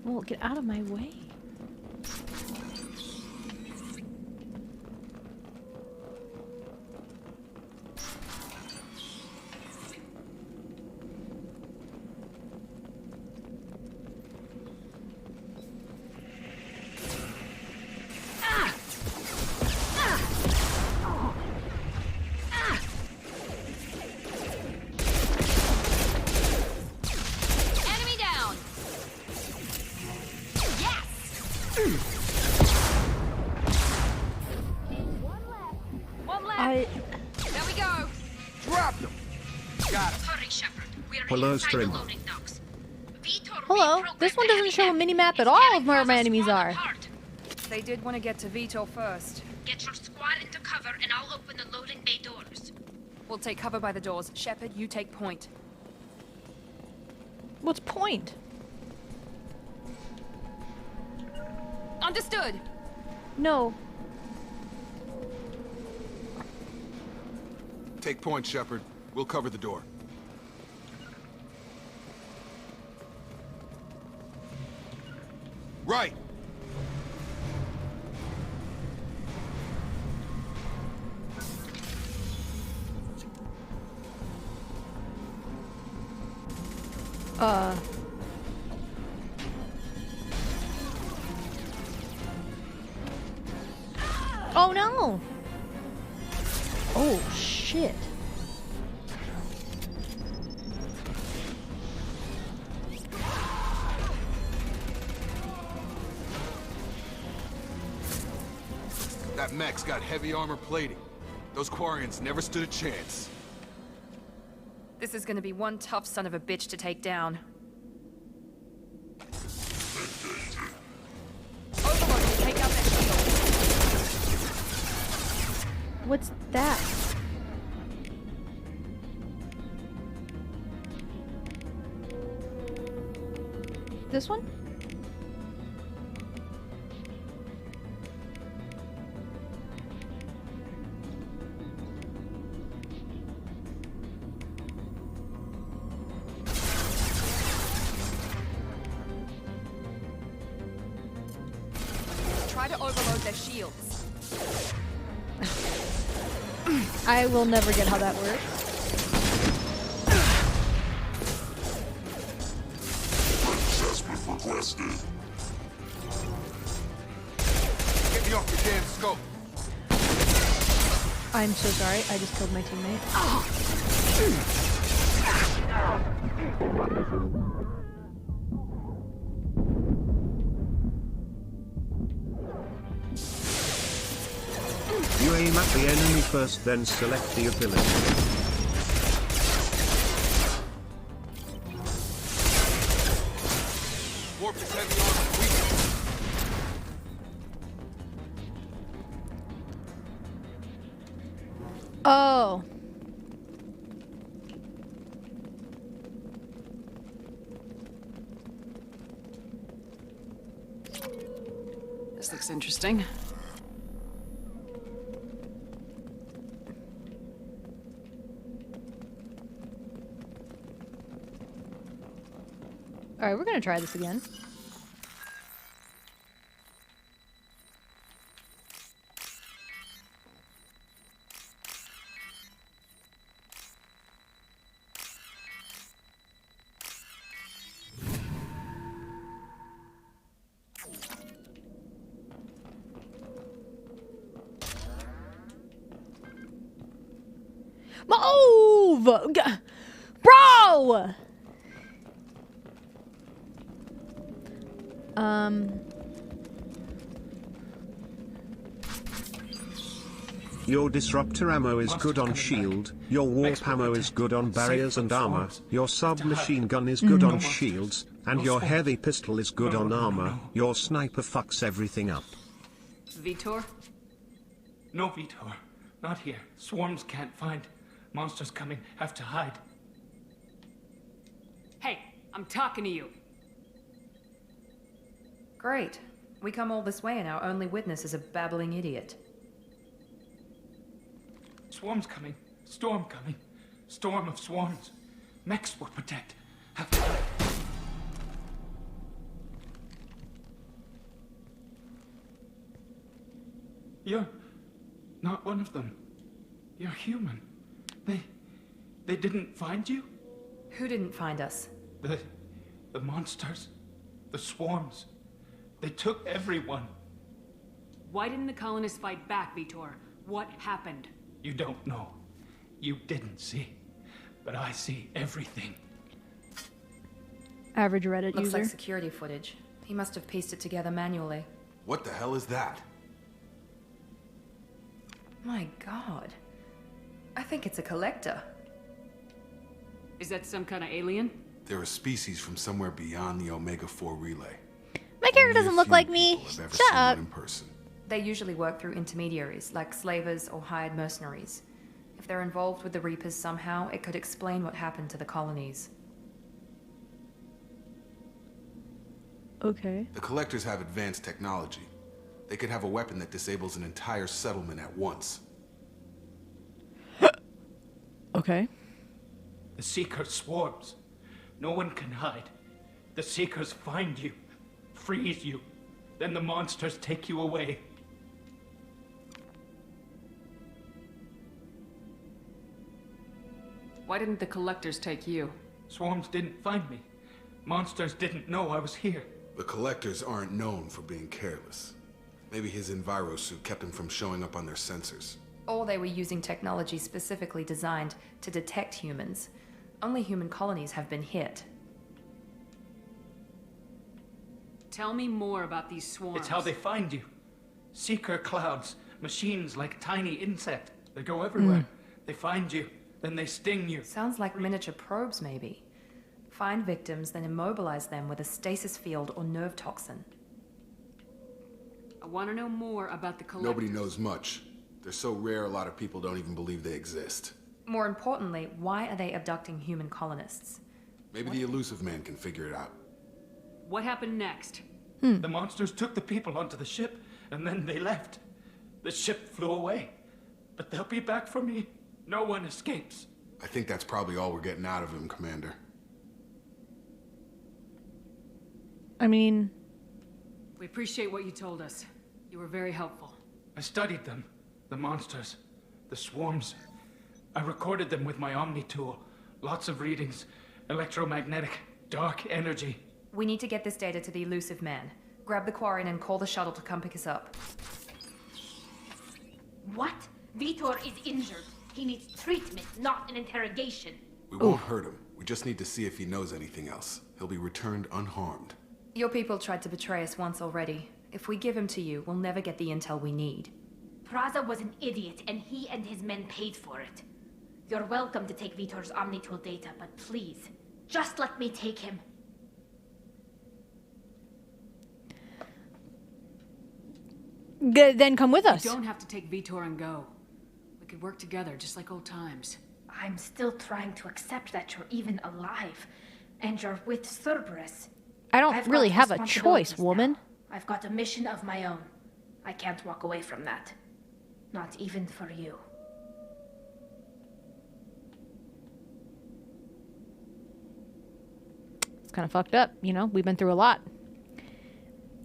Well, get out of my way. Got it. Hurry, Shepard. We're Hello, inside the streamer. loading docks. Hello. This one doesn't show a mini-map at all of where my enemies are. They did want to get to Vitor first. Get your squad into cover and I'll open the loading bay doors. We'll take cover by the doors. Shepard, you take point. What's point? Understood. No. Take point, Shepard. We'll cover the door. Right. Oh no! Oh shit. That mech's got heavy armor plating. Those Quarians never stood a chance. This is gonna be one tough son of a bitch to take down. Overlord will take out their shield. What's that? This one? Try to overload their shields. I will never get how that works. Assessment requested. Get me off the damn scope. I'm so sorry, I just killed my teammate. You aim at the enemy first, then select the ability. Warp is heavy armor. Weak. Oh. This looks interesting. Alright, we're gonna try this again. Move! Bro! Your disruptor ammo is good on shield, your warp ammo is good on barriers and armor, your submachine gun is good on shields, and your heavy pistol is good on armor, your sniper fucks everything up. Vitor? No, Vitor. Not here. Swarms can't find. Monsters coming. Have to hide. Hey, I'm talking to you. Great. We come all this way and our only witness is a babbling idiot. Swarms coming. Storm coming. Storm of swarms. Mechs will protect. Have to hide. You're not one of them. You're human. They didn't find you? Who didn't find us? The monsters. The swarms. They took everyone. Why didn't the colonists fight back, Vitor? What happened? You don't know. You didn't see. But I see everything. Average Reddit Looks user. like security footage. He must have pieced it together manually. What the hell is that? My god. I think it's a collector. Is that some kind of alien? They're a species from somewhere beyond the Omega-4 relay. My character doesn't look like me. Shut up. In person. They usually work through intermediaries, like slavers or hired mercenaries. If they're involved with the Reapers somehow, it could explain what happened to the colonies. Okay. The Collectors have advanced technology. They could have a weapon that disables an entire settlement at once. Okay. The Seeker swarms. No one can hide. The Seekers find you, freeze you, then the monsters take you away. Why didn't the Collectors take you? Swarms didn't find me. Monsters didn't know I was here. The Collectors aren't known for being careless. Maybe his Enviro suit kept him from showing up on their sensors. Or they were using technology specifically designed to detect humans. Only human colonies have been hit. Tell me more about these swarms. It's how they find you. Seeker clouds, machines like tiny insect. They go everywhere. They find you, then they sting you. Sounds like miniature probes, maybe. Find victims, then immobilize them with a stasis field or nerve toxin. I want to know more about the Collectors. Nobody knows much. They're so rare, a lot of people don't even believe they exist. More importantly, why are they abducting human colonists? Maybe the Elusive Man can figure it out. What happened next? The monsters took the people onto the ship, and then they left. The ship flew away. But they'll be back for me. No one escapes. I think that's probably all we're getting out of him, Commander. I mean... We appreciate what you told us. You were very helpful. I studied them. The monsters. The swarms. I recorded them with my Omni tool. Lots of readings. Electromagnetic. Dark energy. We need to get this data to the Elusive Man. Grab the Quarian and call the shuttle to come pick us up. What? Vitor is injured. He needs treatment, not an interrogation. We won't hurt him. We just need to see if he knows anything else. He'll be returned unharmed. Your people tried to betray us once already. If we give him to you, we'll never get the intel we need. Praza was an idiot, and he and his men paid for it. You're welcome to take Vitor's Omnitool data, but please, just let me take him. Then come with us. You don't have to take Vitor and go. We could work together, just like old times. I'm still trying to accept that you're even alive, and you're with Cerberus. I don't really have a choice, woman. Now. I've got a mission of my own. I can't walk away from that. Not even for you. It's kind of fucked up, you know? We've been through a lot.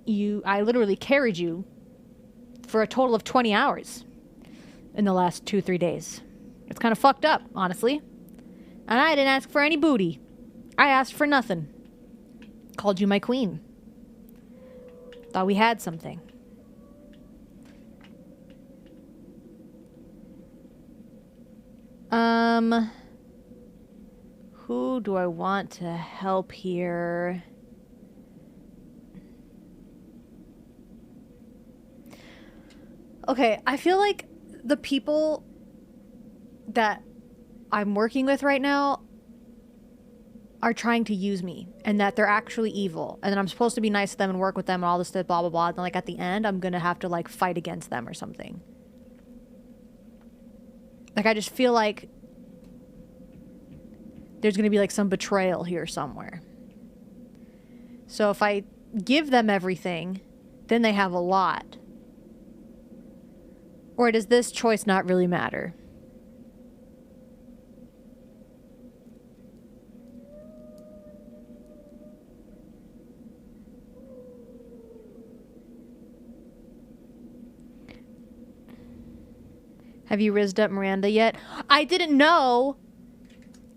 I literally carried you for a total of 20 hours in the last 2-3 days. It's kind of fucked up, honestly. And I didn't ask for any booty. I asked for nothing. Called you my queen. Thought we had something. Who do I want to help here? Okay, I feel like the people that I'm working with right now are trying to use me, and that they're actually evil, and then I'm supposed to be nice to them and work with them and all this stuff, blah blah blah, and then like at the end I'm gonna have to like fight against them or something. Like I just feel like there's gonna be like some betrayal here somewhere. So if I give them everything, then they have a lot. Or does this choice not really matter? Have you rizzed up Miranda yet? I didn't know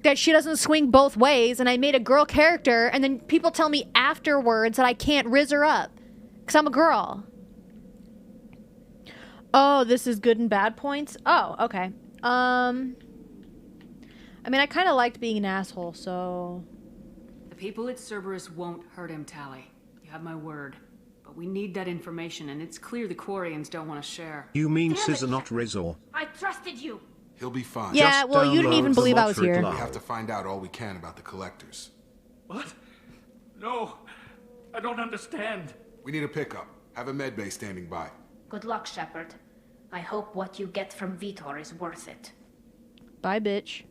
that she doesn't swing both ways, and I made a girl character, and then people tell me afterwards that I can't rizz her up because I'm a girl. Oh, this is good and bad points? Oh, okay. I mean, I kind of liked being an asshole, so... The people at Cerberus won't hurt him, Tally. You have my word. But we need that information, and it's clear the Quarians don't want to share. You mean Scissor, not Rizor? I trusted you. He'll be fine. Yeah, Just well, you didn't download even the believe I was Mottrid here. We Live. have to find out all we can about the collectors. What? No, I don't understand. We need a pickup. Have a med bay standing by. Good luck, Shepard. I hope what you get from Vitor is worth it. Bye, bitch.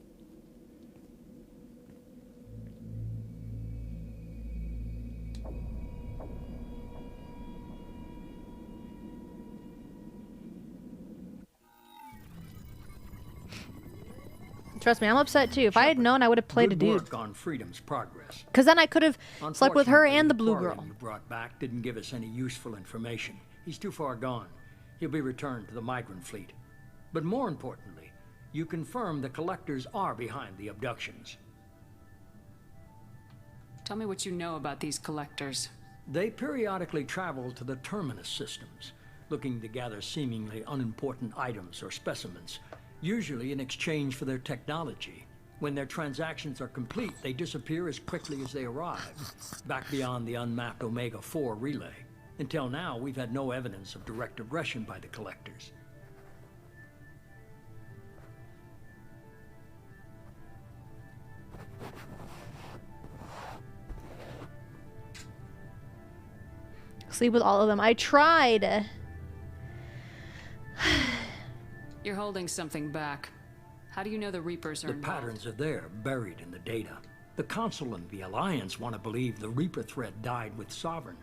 Trust me, I'm upset too. If I had known, I would have played a Good dude. work on Freedom's progress. Because then I could have slept with her and the blue Unfortunately, girl. you brought back didn't give us any useful information. He's too far gone. He'll be returned to the migrant fleet. But more importantly, you confirmed the collectors are behind the abductions. Tell me what you know about these collectors. They periodically travel to the terminus systems, looking to gather seemingly unimportant items or specimens, usually in exchange for their technology. When their transactions are complete, they disappear as quickly as they arrive, back beyond the unmapped Omega-4 relay. Until now, we've had no evidence of direct aggression by the collectors. Sleep with all of them. I tried. You're holding something back. How do you know the Reapers are The involved? patterns are there, buried in the data. The Council and the Alliance want to believe the Reaper threat died with Sovereign.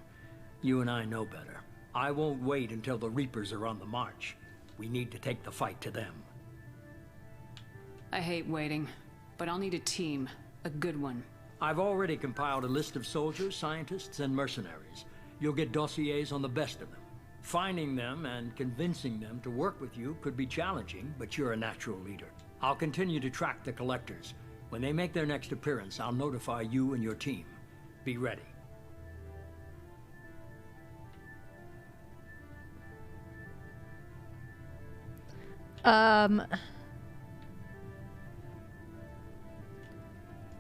You and I know better. I won't wait until the Reapers are on the march. We need to take the fight to them. I hate waiting, but I'll need a team. A good one. I've already compiled a list of soldiers, scientists, and mercenaries. You'll get dossiers on the best of them. Finding them and convincing them to work with you could be challenging, but you're a natural leader. I'll continue to track the collectors. When they make their next appearance, I'll notify you and your team. Be ready.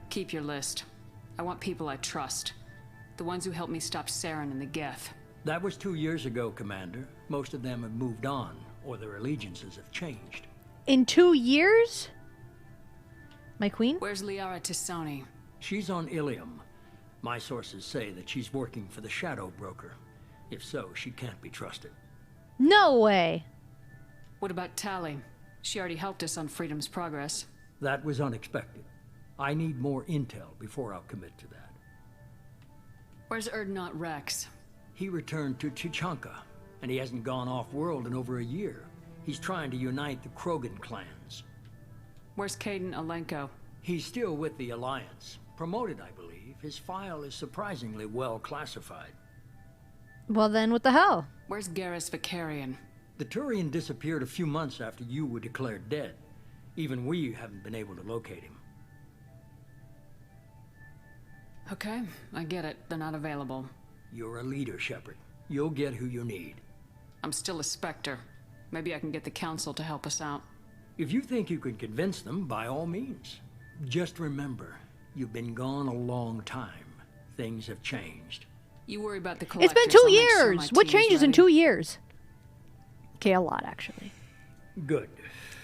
Keep your list. I want people I trust. The ones who helped me stop Saren and the Geth. That was 2 years ago, Commander. Most of them have moved on, or their allegiances have changed. In 2 years? My queen? Where's Liara Tisoni? She's on Ilium. My sources say that she's working for the Shadow Broker. If so, she can't be trusted. No way. What about Tali? She already helped us on Freedom's progress. That was unexpected. I need more intel before I'll commit to that. Where's Erdnot Rex? He returned to Chichanka, and he hasn't gone off-world in over a year. He's trying to unite the Krogan clans. Where's Caden Alenko? He's still with the Alliance. Promoted, I believe. His file is surprisingly well classified. Well then, what the hell? Where's Garrus Vicarian? The Turian disappeared a few months after you were declared dead. Even we haven't been able to locate him. Okay, I get it. They're not available. You're a leader, Shepard. You'll get who you need. I'm still a Spectre. Maybe I can get the Council to help us out. If you think you can convince them, by all means. Just remember, you've been gone a long time. Things have changed. You worry about the It's collectors. been 2 I'll make sure years. my What team's changes in ready. 2 years? Okay, a lot actually. Good.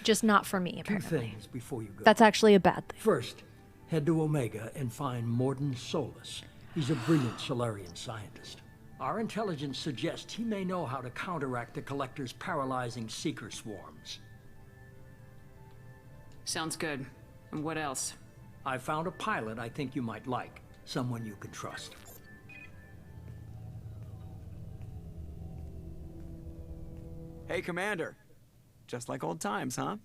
Just not for me, Two apparently. things before you go. That's actually a bad thing. First, head to Omega and find Morden Solus. He's a brilliant Solarian scientist. Our intelligence suggests he may know how to counteract the Collector's paralyzing seeker swarms. Sounds good. And what else? I found a pilot I think you might like. Someone you can trust. Hey, Commander. Just like old times, huh?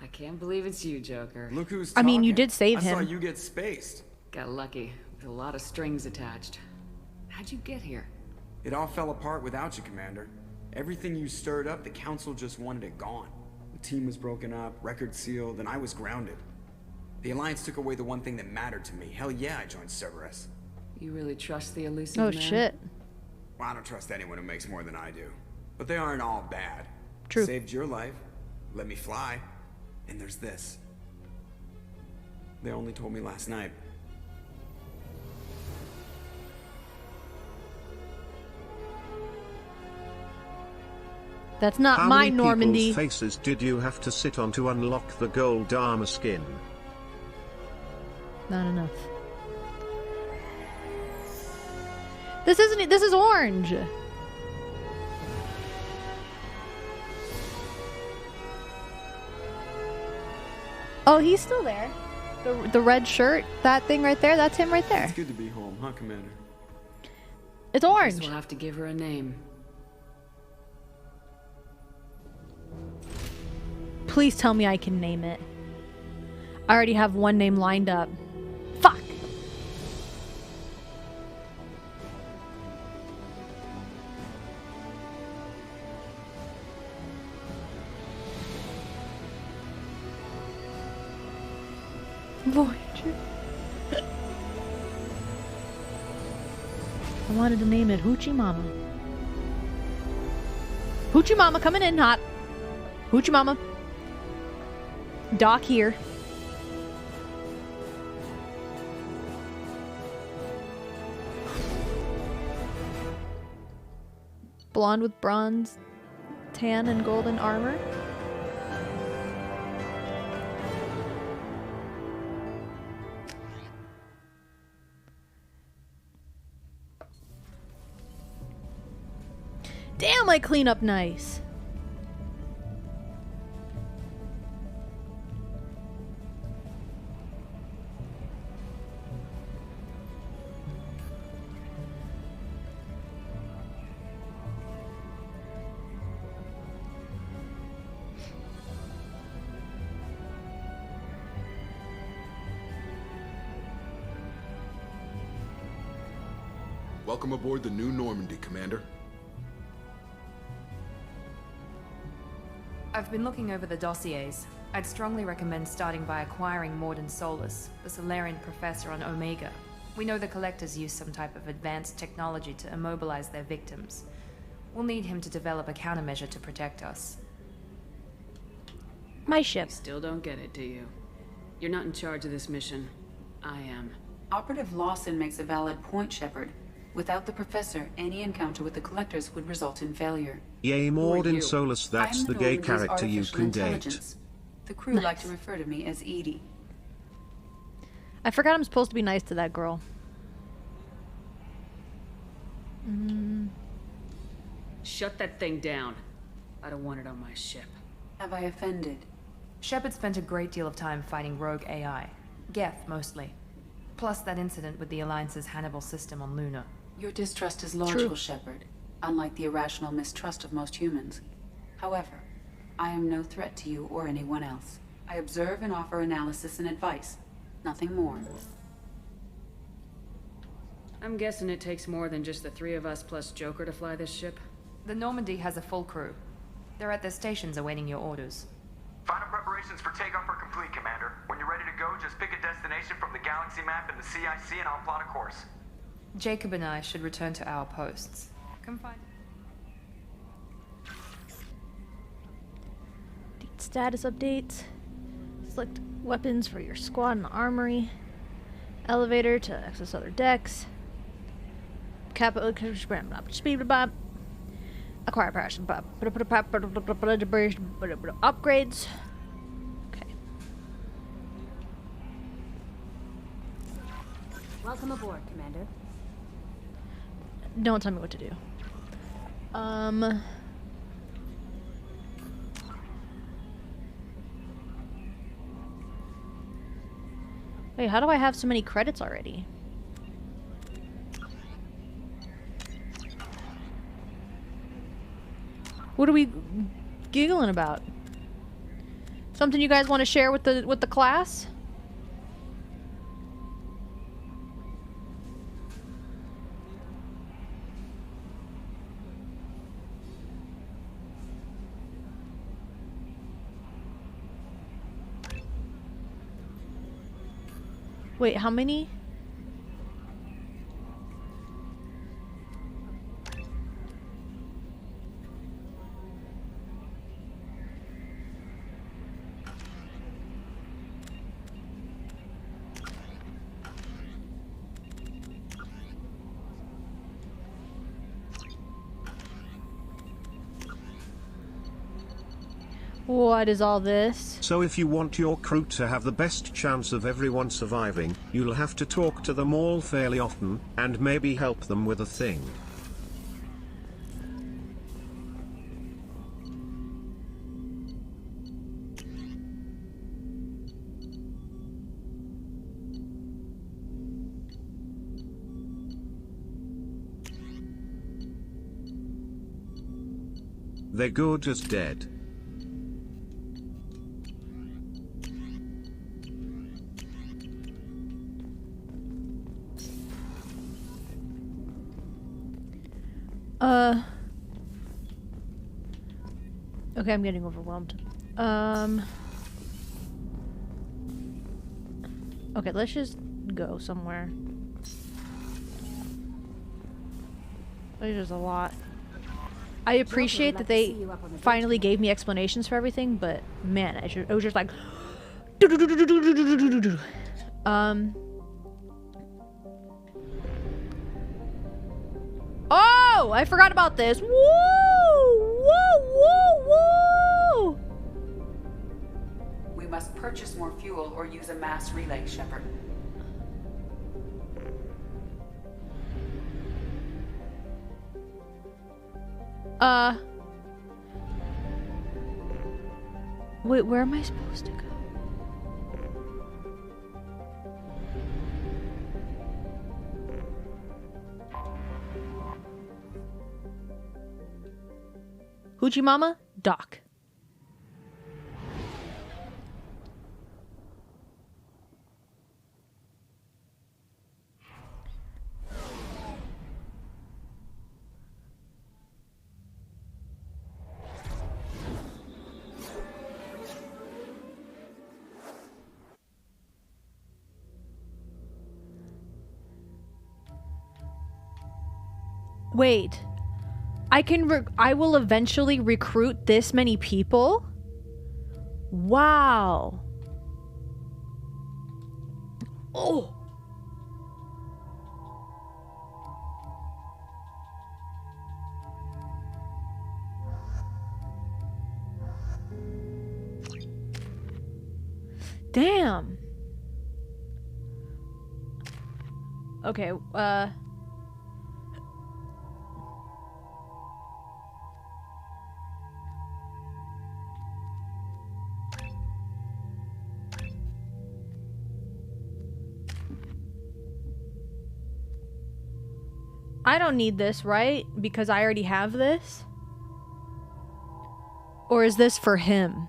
I can't believe it's you, Joker. Look who's I mean, you talking. did save I saw him. you get spaced. Got lucky, with a lot of strings attached. How'd you get here? It all fell apart without you, Commander. Everything you stirred up, the Council just wanted it gone. The team was broken up, record sealed, and I was grounded. The Alliance took away the one thing that mattered to me. Hell yeah, I joined Cerberus. You really trust the elusive Oh man? shit. Well, I don't trust anyone who makes more than I do. But they aren't all bad. True. Saved your life, let me fly, and there's this. They only told me last night. That's not How my many Normandy. people's faces did you have to sit on to unlock the gold armor skin? Not enough. This isn't it. This is orange. Oh, he's still there. The red shirt, that thing right there, that's him right there. It's good to be home, huh, Commander? It's orange. We'll have to give her a name. Please tell me I can name it. I already have one name lined up. Fuck! Voyager. I wanted to name it Hoochie Mama. Hoochie Mama coming in hot. Hoochie Mama. Doc here. Blonde with bronze, tan, and golden armor. Damn, I clean up nice. Welcome aboard the new Normandy, Commander. I've been looking over the dossiers. I'd strongly recommend starting by acquiring Morden Solus, the Solarian professor on Omega. We know the Collectors use some type of advanced technology to immobilize their victims. We'll need him to develop a countermeasure to protect us. My ship. You still don't get it, do you? You're not in charge of this mission. I am. Operative Lawson makes a valid point, Shepard. Without the Professor, any encounter with the Collectors would result in failure. Yay, Morden Solus, that's the gay character you can date. The crew like to refer to me as Edie. I forgot I'm supposed to be nice to that girl. Shut that thing down. I don't want it on my ship. Have I offended? Shepard spent a great deal of time fighting rogue AI. Geth, mostly. Plus that incident with the Alliance's Hannibal system on Luna. Your distrust is logical, Shepard, unlike the irrational mistrust of most humans. However, I am no threat to you or anyone else. I observe and offer analysis and advice. Nothing more. I'm guessing it takes more than just the three of us plus Joker to fly this ship. The Normandy has a full crew. They're at their stations awaiting your orders. Final preparations for takeoff are complete, Commander. When you're ready to go, just pick a destination from the galaxy map in the CIC and I'll plot a course. Jacob and I should return to our posts. Come find... Status updates. Select weapons for your squad and armory. Elevator to access other decks. Capital speed acquire powers. Upgrades. Okay. Welcome aboard, Commander. Don't tell me what to do. Wait, how do I have so many credits already? What are we giggling about? Something you guys want to share with the class? Wait, how many? What is all this? So if you want your crew to have the best chance of everyone surviving, you'll have to talk to them all fairly often, and maybe help them with a thing. They're good as dead. Okay, I'm getting overwhelmed. Okay, let's just go somewhere. There's just a lot. I appreciate that they finally gave me explanations for everything, but man, it was just like Oh, I forgot about this. Woo! Woo! Woo! Woo! We must purchase more fuel or use a mass relay, Shepard. Wait, where am I supposed to go? Hoochie Mama? Doc. Wait. I will eventually recruit this many people? Wow. Oh. Damn. Okay, I don't need this, right? Because I already have this? Or is this for him?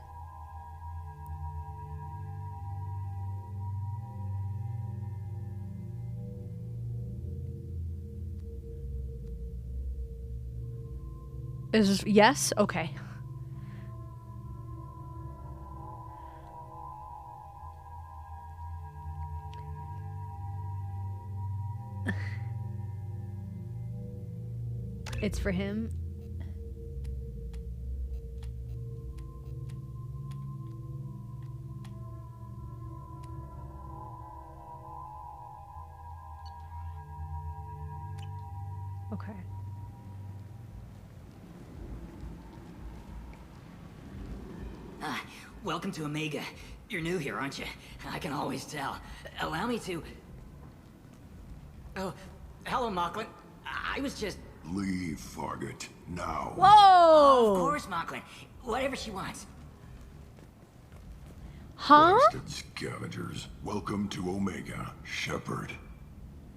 Is yes? Okay. It's for him. Okay. Welcome to Omega. You're new here, aren't you? I can always tell. Allow me to... Oh, hello, Mocklin. I was just... Leave, Fargate. Now. Whoa! Of course, Mocklin. Whatever she wants. Huh? Blasted scavengers. Welcome to Omega, Shepard.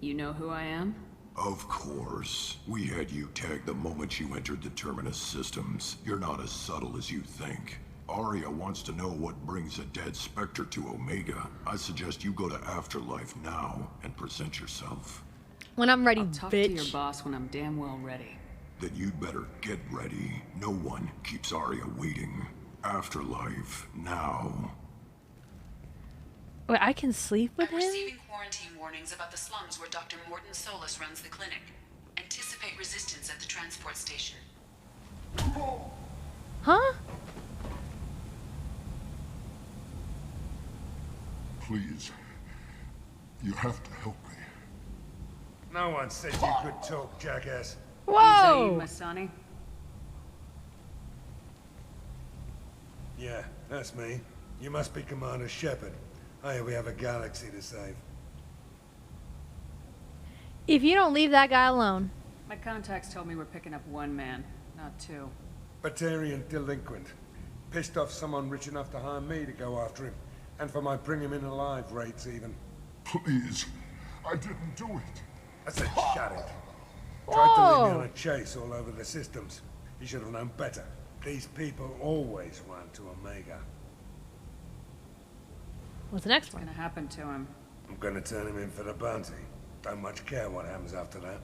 You know who I am? Of course. We had you tagged the moment you entered the Terminus systems. You're not as subtle as you think. Aria wants to know what brings a dead Spectre to Omega. I suggest you go to Afterlife now and present yourself. When I'm ready, I'll talk bitch. to your boss when I'm damn well ready. Then you'd better get ready. No one keeps Aria waiting. Afterlife now. Wait, I can sleep with him? I'm receiving quarantine warnings about the slums where Dr. Morton Solus runs the clinic. Anticipate resistance at the transport station. Huh? Please. You have to help me. No one said you could talk, jackass. Whoa! Masani? Yeah. That's me. You must be Commander Shepard. I hear we have a galaxy to save. If you don't leave that guy alone. My contacts told me we're picking up one man, not two. Batarian delinquent. Pissed off someone rich enough to hire me to go after him. And for my bring him in alive rates even. Please, I didn't do it. I said shut it. Tried to lead me on a chase all over the systems. He should have known better. These people always run to Omega. What's the next one? What's gonna happen to him? I'm gonna turn him in for the bounty. Don't much care what happens after that.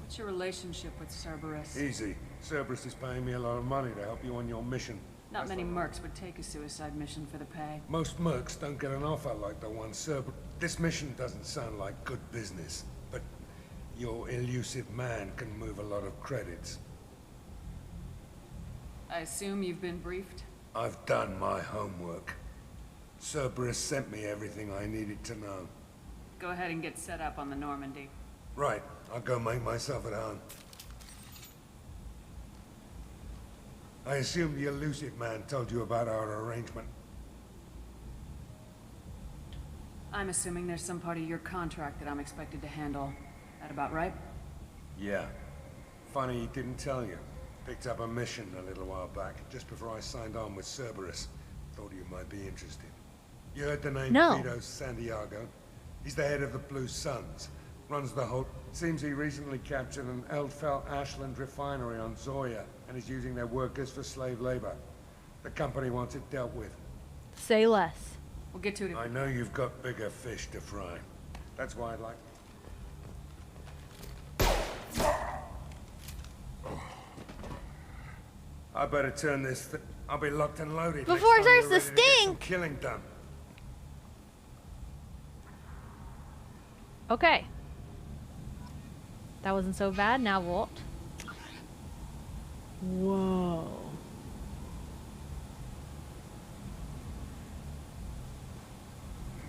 What's your relationship with Cerberus? Easy. Cerberus is paying me a lot of money to help you on your mission. Not many mercs would take a suicide mission for the pay. Most mercs don't get an offer like the one Cerberus... This mission doesn't sound like good business, but your elusive man can move a lot of credits. I assume you've been briefed? I've done my homework. Cerberus sent me everything I needed to know. Go ahead and get set up on the Normandy. Right. I'll go make myself at home. I assume the elusive man told you about our arrangement. I'm assuming there's some part of your contract that I'm expected to handle. That about right? Yeah. Funny he didn't tell you. Picked up a mission a little while back, just before I signed on with Cerberus. Thought you might be interested. You heard the name Vito Santiago? He's the head of the Blue Suns. Runs the whole... Seems he recently captured an Eldfell Ashland refinery on Zoya and is using their workers for slave labor. The company wants it dealt with. Say less. We'll get to it. I know you've got bigger fish to fry. That's why I'd like... I better turn this... I'll be locked and loaded. Before it starts to stink! Killing done. Okay. That wasn't so bad. Now what? Whoa.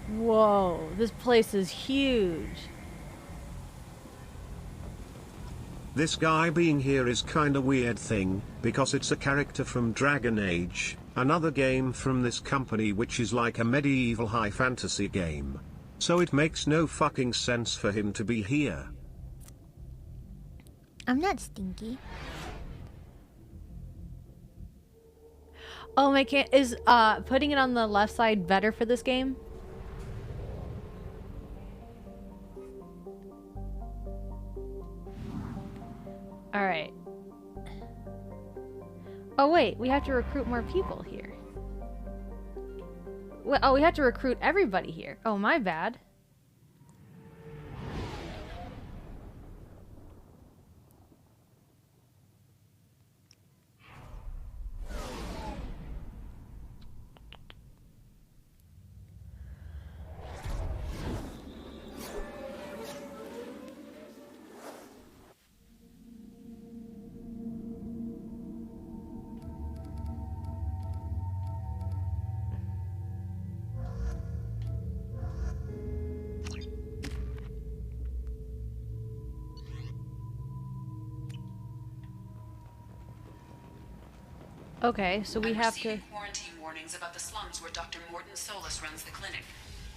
Whoa. This place is huge. This guy being here is kinda weird thing, because it's a character from Dragon Age, another game from this company which is like a medieval high fantasy game. So it makes no fucking sense for him to be here. I'm not stinky. Oh my god, is putting it on the left side better for this game? Alright. Oh wait, we have to recruit more people here. Well, oh, we have to recruit everybody here. Oh, my bad. Okay, so we have to... quarantine warnings about the slums where Dr. Morton Solus runs the clinic.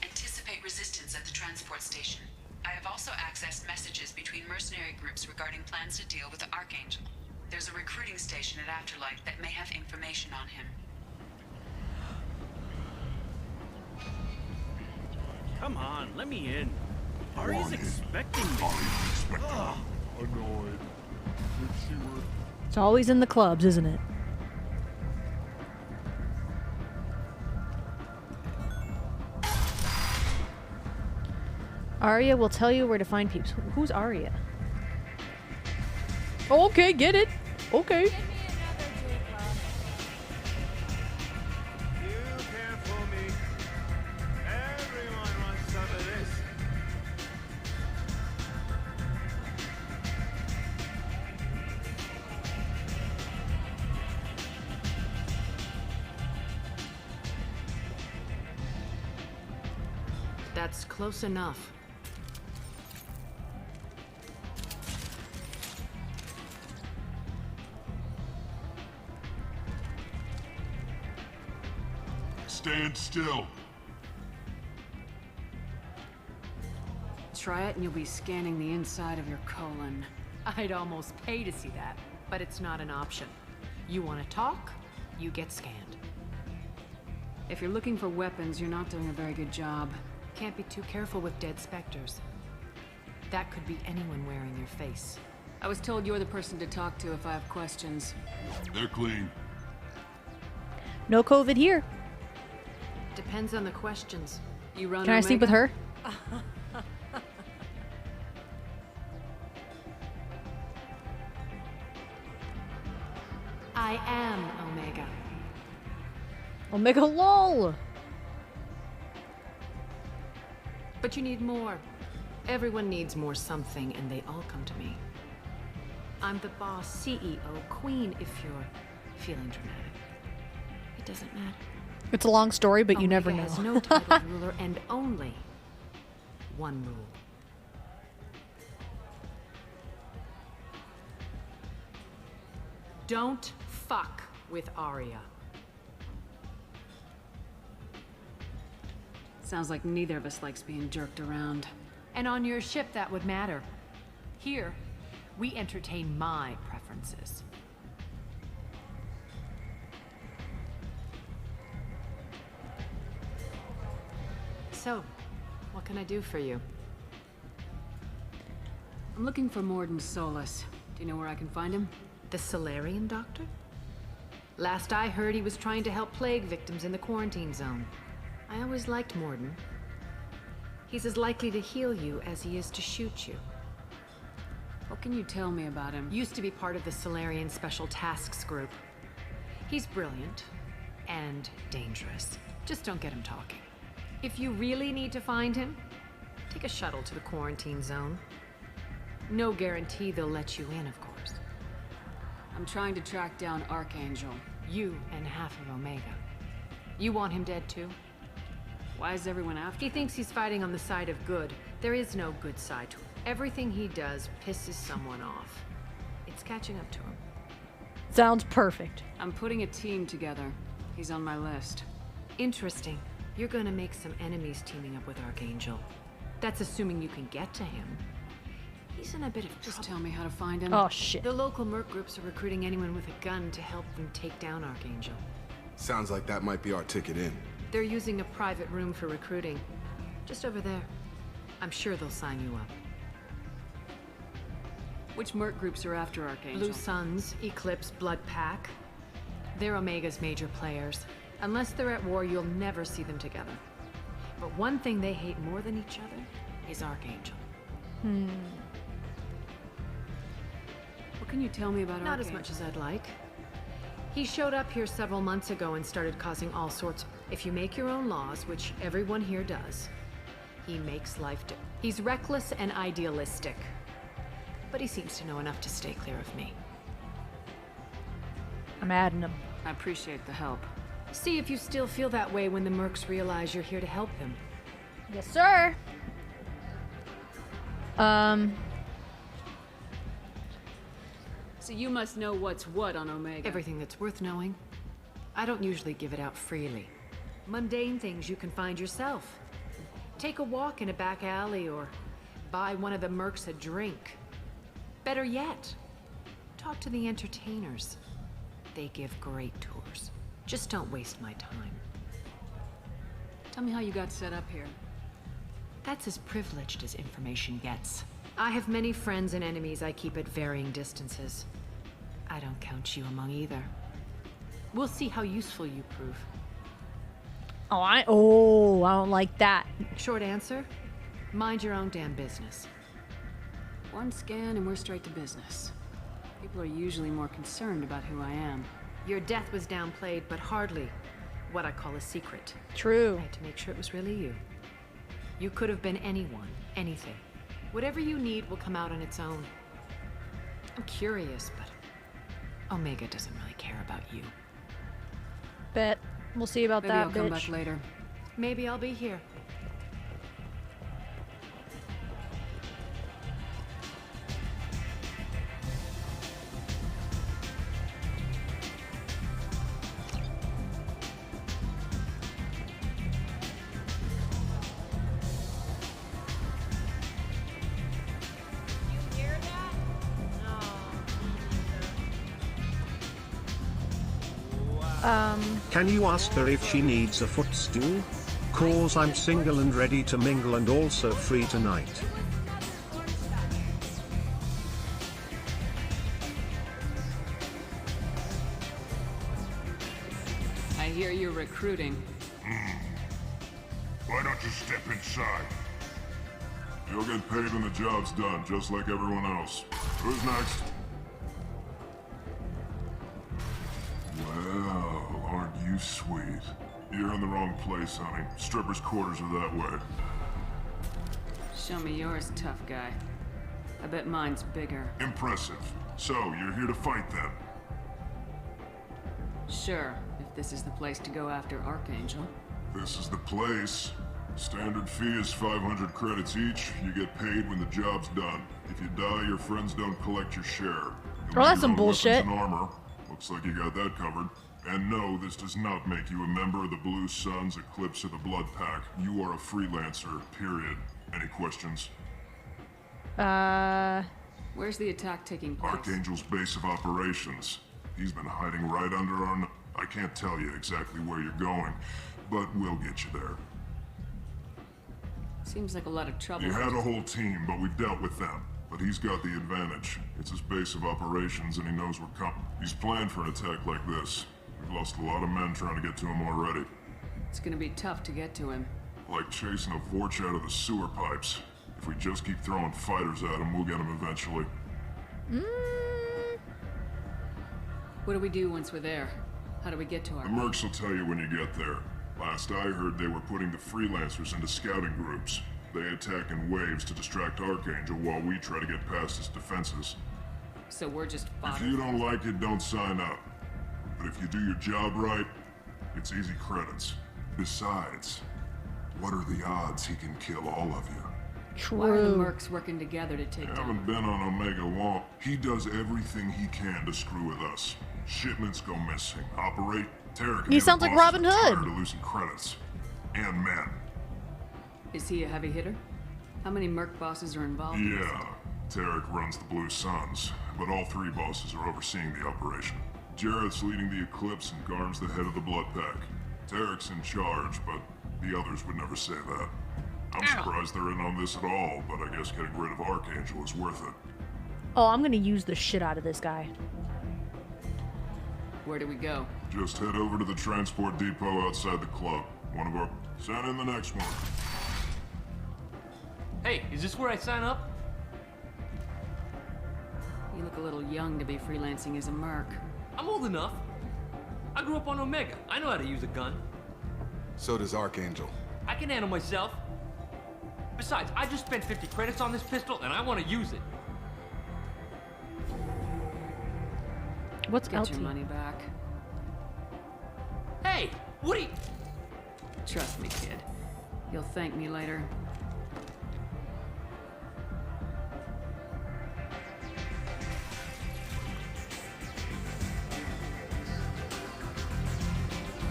Anticipate resistance at the transport station. I have also accessed messages between mercenary groups regarding plans to deal with the Archangel. There's a recruiting station at Afterlife that may have information on him. Come on, let me in. Ari's expecting me. Annoyed. It's always in the clubs, isn't it? Arya will tell you where to find peeps. Who's Arya? Okay, get it. Okay. That's close enough. Stand still. Try it and you'll be scanning the inside of your colon. I'd almost pay to see that, but it's not an option. You want to talk, you get scanned. If you're looking for weapons, you're not doing a very good job. Can't be too careful with dead specters. That could be anyone wearing your face. I was told you're the person to talk to if I have questions. They're clean. No COVID here. Depends on the questions. You run Can I sleep with her? I am Omega. Omega lol. But you need more. Everyone needs more something, and they all come to me. I'm the boss, CEO, queen, if you're feeling dramatic. It doesn't matter. It's a long story, but you never know. Omega has no titled ruler and only one rule. Don't fuck with Arya. Sounds like neither of us likes being jerked around. And on your ship, that would matter. Here, we entertain my preferences. So, what can I do for you? I'm looking for Morden Solus. Do you know where I can find him? The Solarian doctor? Last I heard, he was trying to help plague victims in the quarantine zone. I always liked Morden. He's as likely to heal you as he is to shoot you. What can you tell me about him? Used to be part of the Solarian Special Tasks Group. He's brilliant and dangerous. Just don't get him talking. If you really need to find him, take a shuttle to the quarantine zone. No guarantee they'll let you in, of course. I'm trying to track down Archangel. You and half of Omega. You want him dead too? Why is everyone after him? He thinks he's fighting on the side of good. There is no good side to him. Everything he does pisses someone off. It's catching up to him. Sounds perfect. I'm putting a team together. He's on my list. Interesting. You're gonna make some enemies teaming up with Archangel. That's assuming you can get to him. He's in a bit of trouble. Just tell me how to find him. Oh, shit. The local merc groups are recruiting anyone with a gun to help them take down Archangel. Sounds like that might be our ticket in. They're using a private room for recruiting. Just over there. I'm sure they'll sign you up. Which merc groups are after Archangel? Blue Suns, Eclipse, Blood Pack. They're Omega's major players. Unless they're at war, you'll never see them together. But one thing they hate more than each other is Archangel. What can you tell me about Archangel? Not as much as I'd like. He showed up here several months ago and started causing all sorts. If you make your own laws, which everyone here does, he makes life He's reckless and idealistic. But he seems to know enough to stay clear of me. I'm adding him. I appreciate the help. See if you still feel that way when the mercs realize you're here to help them. Yes, sir. So you must know what's what on Omega. Everything that's worth knowing. I don't usually give it out freely. Mundane things you can find yourself. Take a walk in a back alley or buy one of the mercs a drink. Better yet, talk to the entertainers. They give great tours. Just don't waste my time. Tell me how you got set up here. That's as privileged as information gets. I have many friends and enemies I keep at varying distances. I don't count you among either. We'll see how useful you prove. I don't like that. Short answer, mind your own damn business. One scan and we're straight to business. People are usually more concerned about who I am. Your death was downplayed, but hardly what I call a secret. True. I had to make sure it was really you. You could have been anyone, anything. Whatever you need will come out on its own. I'm curious, but Omega doesn't really care about you. Bet. We'll see about Maybe that, I'll come bitch. back later. Maybe I'll be here. Can you ask her if she needs a footstool? Cause I'm single and ready to mingle and also free tonight. I hear you're recruiting. Why don't you step inside? You'll get paid when the job's done, just like everyone else. Who's next? Well, aren't you sweet? You're in the wrong place, honey. Strippers' quarters are that way. Show me yours, tough guy. I bet mine's bigger. Impressive. So, you're here to fight then? Sure, if this is the place to go after Archangel. This is the place. Standard fee is 500 credits each. You get paid when the job's done. If you die, your friends don't collect your share. Oh, that's some bullshit. And armor. Looks like you got that covered. And no, this does not make you a member of the Blue Suns, Eclipse, or the Blood Pack. You are a freelancer, period. Any questions? Where's the attack taking place? Archangel's base of operations. He's been hiding right under our... I can't tell you exactly where you're going, but we'll get you there. Seems like a lot of trouble. You had a whole team, but we dealt with them. But he's got the advantage. It's his base of operations, and he knows we're coming. He's planned for an attack like this. We've lost a lot of men trying to get to him already. It's gonna be tough to get to him. Like chasing a Vorch out of the sewer pipes. If we just keep throwing fighters at him, we'll get him eventually. What do we do once we're there? How do we get to our... The mercs will tell you when you get there. Last I heard, they were putting the freelancers into scouting groups. They attack in waves to distract Archangel while we try to get past his defenses. So we're just fodder. If you don't like it, don't sign up. But if you do your job right, it's easy credits. Besides, what are the odds he can kill all of you? True. Why are the mercs working together to take down? Haven't been on Omega long. He does everything he can to screw with us. Shipments go missing. Operate. Tarek. He sounds like Robin Hood. Tired of losing credits and men. Is he a heavy hitter? How many merc bosses are involved? Yeah, Tarek runs the Blue Suns, but all three bosses are overseeing the operation. Jarrett's leading the Eclipse and Garm's the head of the Blood Pack. Tarek's in charge, but the others would never say that. I'm surprised they're in on this at all, but I guess getting rid of Archangel is worth it. Oh, I'm gonna use the shit out of this guy. Where do we go? Just head over to the transport depot outside the club. One of our... Send in the next one. Hey, is this where I sign up? You look a little young to be freelancing as a merc. I'm old enough. I grew up on Omega. I know how to use a gun. So does Archangel. I can handle myself. Besides, I just spent 50 credits on this pistol, and I want to use it. What's Get your money back. Hey, what are you... Trust me, kid. You'll thank me later.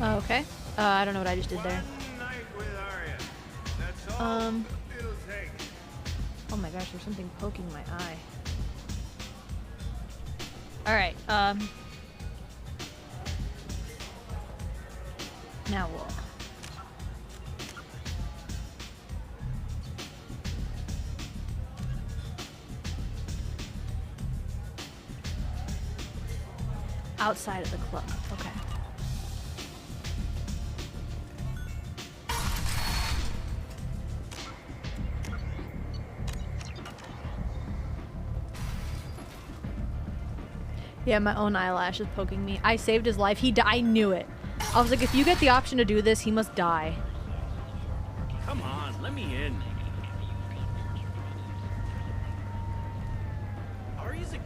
Okay. I don't know what I just did there. Oh my gosh, there's something poking my eye. Alright, now what? Outside of the club, okay. Yeah, my own eyelash is poking me. I saved his life. I knew it. I was like, if you get the option to do this, he must die. Come on, let me in. Ari's a...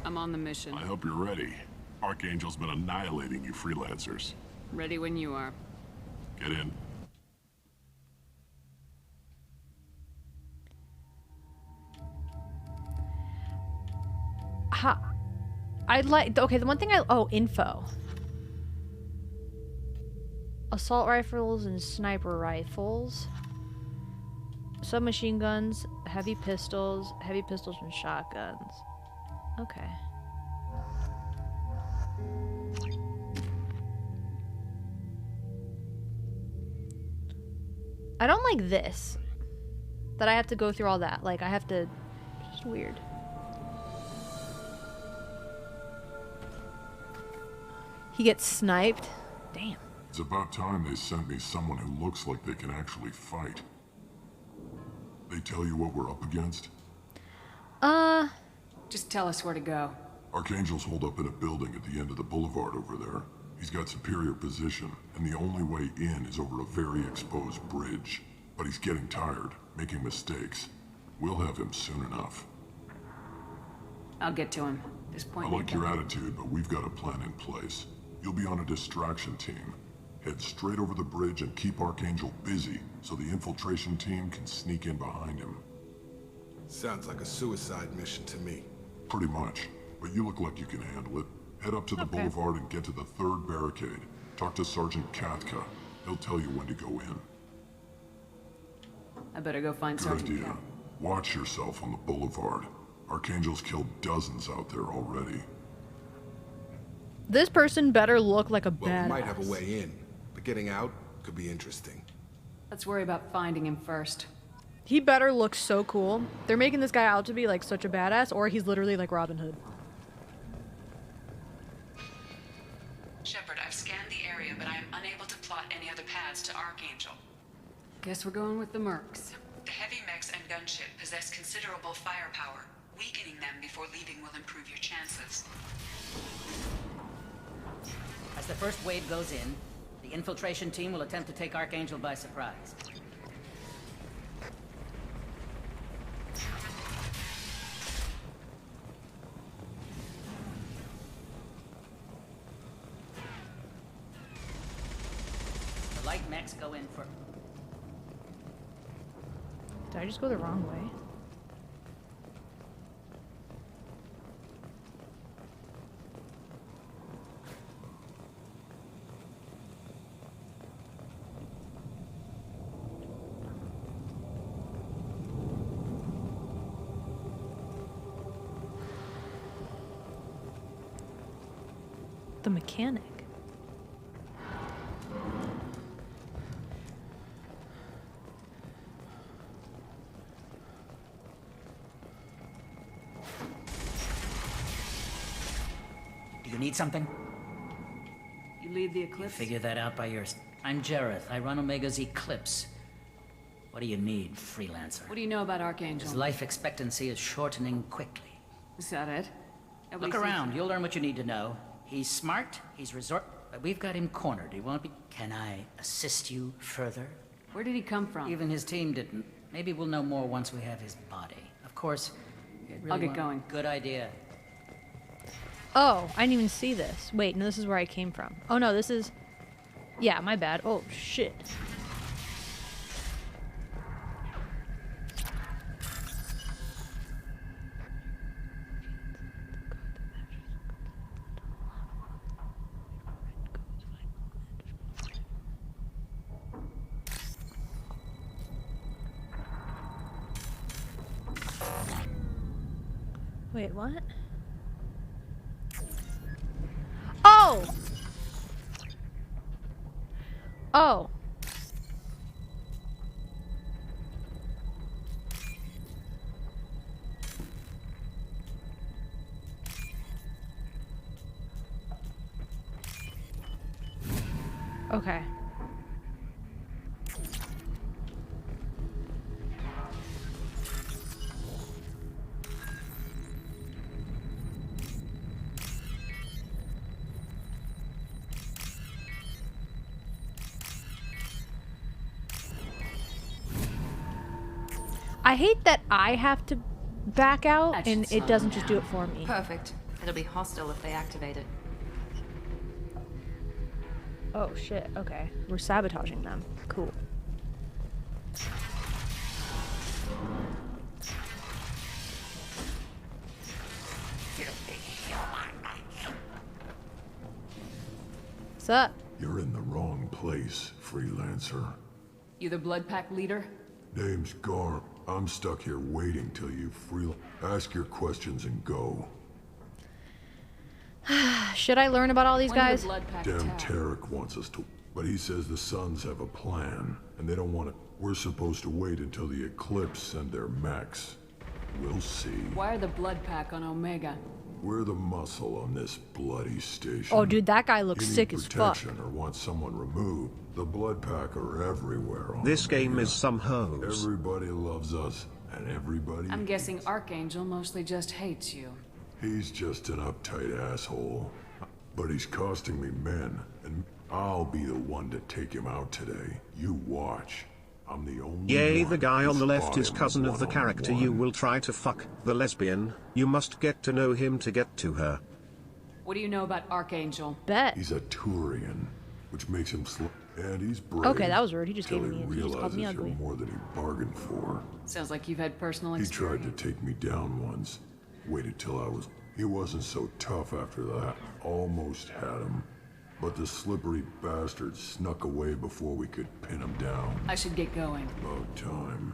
I'm on the mission. I hope you're ready. Archangel's been annihilating you freelancers. Ready when you are. Get in. I'd like... Okay, the one thing Oh, info. Assault rifles and sniper rifles. submachine guns, heavy pistols, and shotguns. Okay. I don't like this. That I have to go through all that. Like, I have to... It's just weird. He gets sniped. Damn. It's about time they sent me someone who looks like they can actually fight. They tell you what we're up against? Just tell us where to go. Archangel's holed up in a building at the end of the boulevard over there. He's got superior position, and the only way in is over a very exposed bridge. But he's getting tired, making mistakes. We'll have him soon enough. I'll get to him. At this point, I like your attitude, but we've got a plan in place. You'll be on a distraction team. Head straight over the bridge and keep Archangel busy, so the infiltration team can sneak in behind him. Sounds like a suicide mission to me. Pretty much, but you look like you can handle it. Head up to the boulevard and get to the 3rd barricade. Talk to Sergeant Katka. He'll tell you when to go in. I better go find Good Sergeant idea. Katka. Watch yourself on the boulevard. Archangel's killed dozens out there already. This person better look like a Well, badass. we might have a way in, but getting out could be interesting. Let's worry about finding him first. He better look so cool. They're making this guy out to be like such a badass, or he's literally like Robin Hood. Shepard, I've scanned the area, but I am unable to plot any other paths to Archangel. Guess we're going with the mercs. The heavy mechs and gunship possess considerable firepower. Weakening them before leaving will improve your chances. As the first wave goes in, the infiltration team will attempt to take Archangel by surprise. The light mechs go in for... Did I just go the wrong way? The mechanic. Do you need something? You lead the Eclipse? Figure that out by yours. I'm Jareth. I run Omega's Eclipse. What do you need, freelancer? What do you know about Archangel? His life expectancy is shortening quickly. Is that it? Look around. You'll learn what you need to know. He's smart. He's but we've got him cornered. He won't be... Can I assist you further? Where did he come from? Even his team didn't. Maybe we'll know more once we have his body. Of course, I'll get going. Good idea. Oh, I didn't even see this. Wait, no, this is where I came from. Oh no, this is... Yeah, my bad. Oh, shit. Wait, what? Oh! Oh. Okay. I hate that I have to back out and it doesn't just do it for me. Perfect. It'll be hostile if they activate it. Oh shit, okay. We're sabotaging them. Cool. What's up? You're in the wrong place, freelancer. You the Blood Pack leader? Name's Gar. I'm stuck here waiting till you ask your questions and go. Should I learn about all these guys? Damn Tarek wants us to, but he says the Suns have a plan, and they don't want it. We're supposed to wait until the Eclipse send their mechs. We'll see. Why are the Blood Pack on Omega? We're the muscle on this bloody station. Oh, dude, that guy looks You sick need as fuck. protection or want someone removed. The Blood Pack are everywhere. This game is some hoes. Everybody loves us, and everybody. I'm guessing Archangel mostly just hates you. He's just an uptight asshole. But he's costing me men, and I'll be the one to take him out today. You watch. I'm the only Yay, one the guy on the to left spot is him cousin of the character you will try to fuck, the lesbian. You must get to know him to get to her. What do you know about Archangel? Bet. He's a Turian, which makes him and he's brave. Okay, that was rude. He just till gave me. He just called me realizes ugly. you're more than he bargained for. Sounds like you've had personal He experience. tried to take me down once. Waited till I was. He wasn't so tough after that. Almost had him. But the slippery bastard snuck away before we could pin him down. I should get going. About time.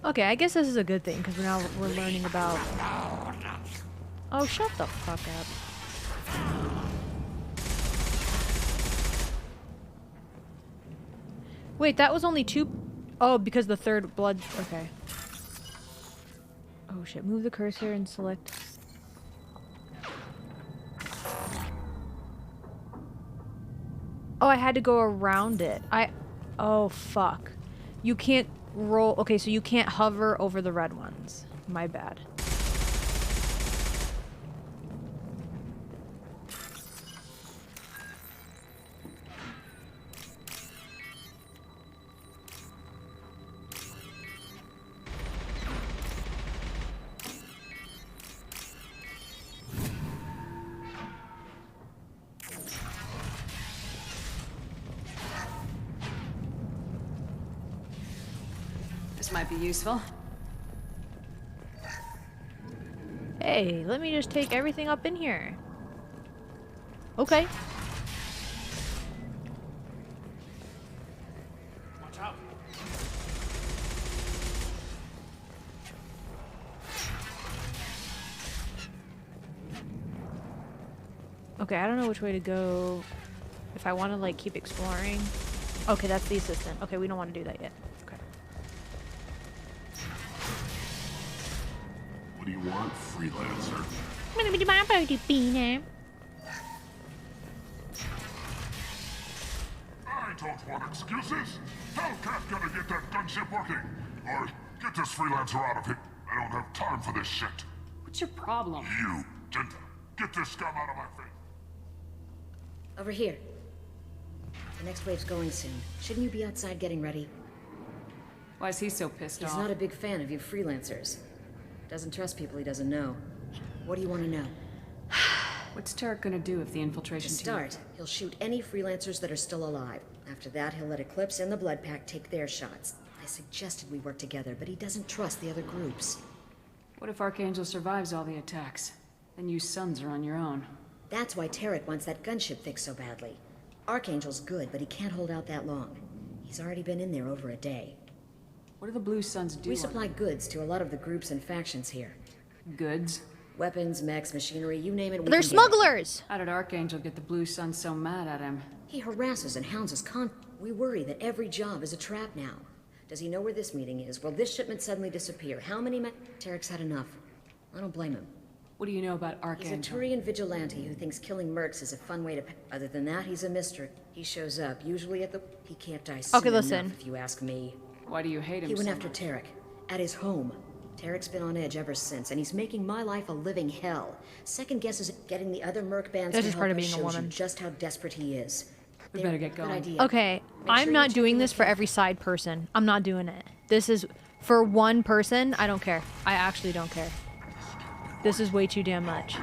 Okay, I guess this is a good thing because now we're learning about. Oh, shut the fuck up. Wait, that was only 2. Oh, because the third blood. Okay. Oh shit! Move the cursor and select. Oh, I had to go around it. Oh fuck. You can't roll. Okay, so you can't hover over the red ones. My bad. This might be useful. Hey, let me just take everything up in here. Okay. Watch out. Okay, I don't know which way to go. If I want to like keep exploring. Okay, that's the assistant. Okay, we don't want to do that yet. Okay. What do you want, freelancer? I don't want excuses. Hellcat gotta get that gunship working. Or get this freelancer out of here. I don't have time for this shit. What's your problem? You, get this scum out of my face. Over here. The next wave's going soon. Shouldn't you be outside getting ready? Why is he so pissed off? He's not a big fan of you freelancers. Doesn't trust people he doesn't know. What do you want to know? What's Tarek gonna do if the infiltration To start, he'll shoot any freelancers that are still alive. After that, he'll let Eclipse and the Blood Pack take their shots. I suggested we work together, but he doesn't trust the other groups. What if Archangel survives all the attacks? Then you Sons are on your own. That's why Tarek wants that gunship fixed so badly. Archangel's good, but he can't hold out that long. He's already been in there over a day. What do the Blue Suns do? We supply goods to a lot of the groups and factions here. Goods? Weapons, mechs, machinery, you name it. They're smugglers! How did Archangel get the Blue Suns so mad at him? He harasses and hounds us We worry that every job is a trap now. Does he know where this meeting is? Will this shipment suddenly disappear? How many Tarek's had enough. I don't blame him. What do you know about Archangel? He's a Turian vigilante who thinks killing mercs is a fun way to... Other than that, he's a mystery. He shows up, usually at the... He can't die soon enough, if you ask me. Why do you hate him He went so after much? Tarek. At his home. Tarek's been on edge ever since, and he's making my life a living hell. Second guesses at getting the other merc bands That's to just help part of us being a shows you woman. just how desperate he is. We better get Good going. idea. Okay, Make sure I'm you not check doing in this with for Kat. every side person. I'm not doing it. This is for one person. I don't care. I actually don't care. This is way too damn much.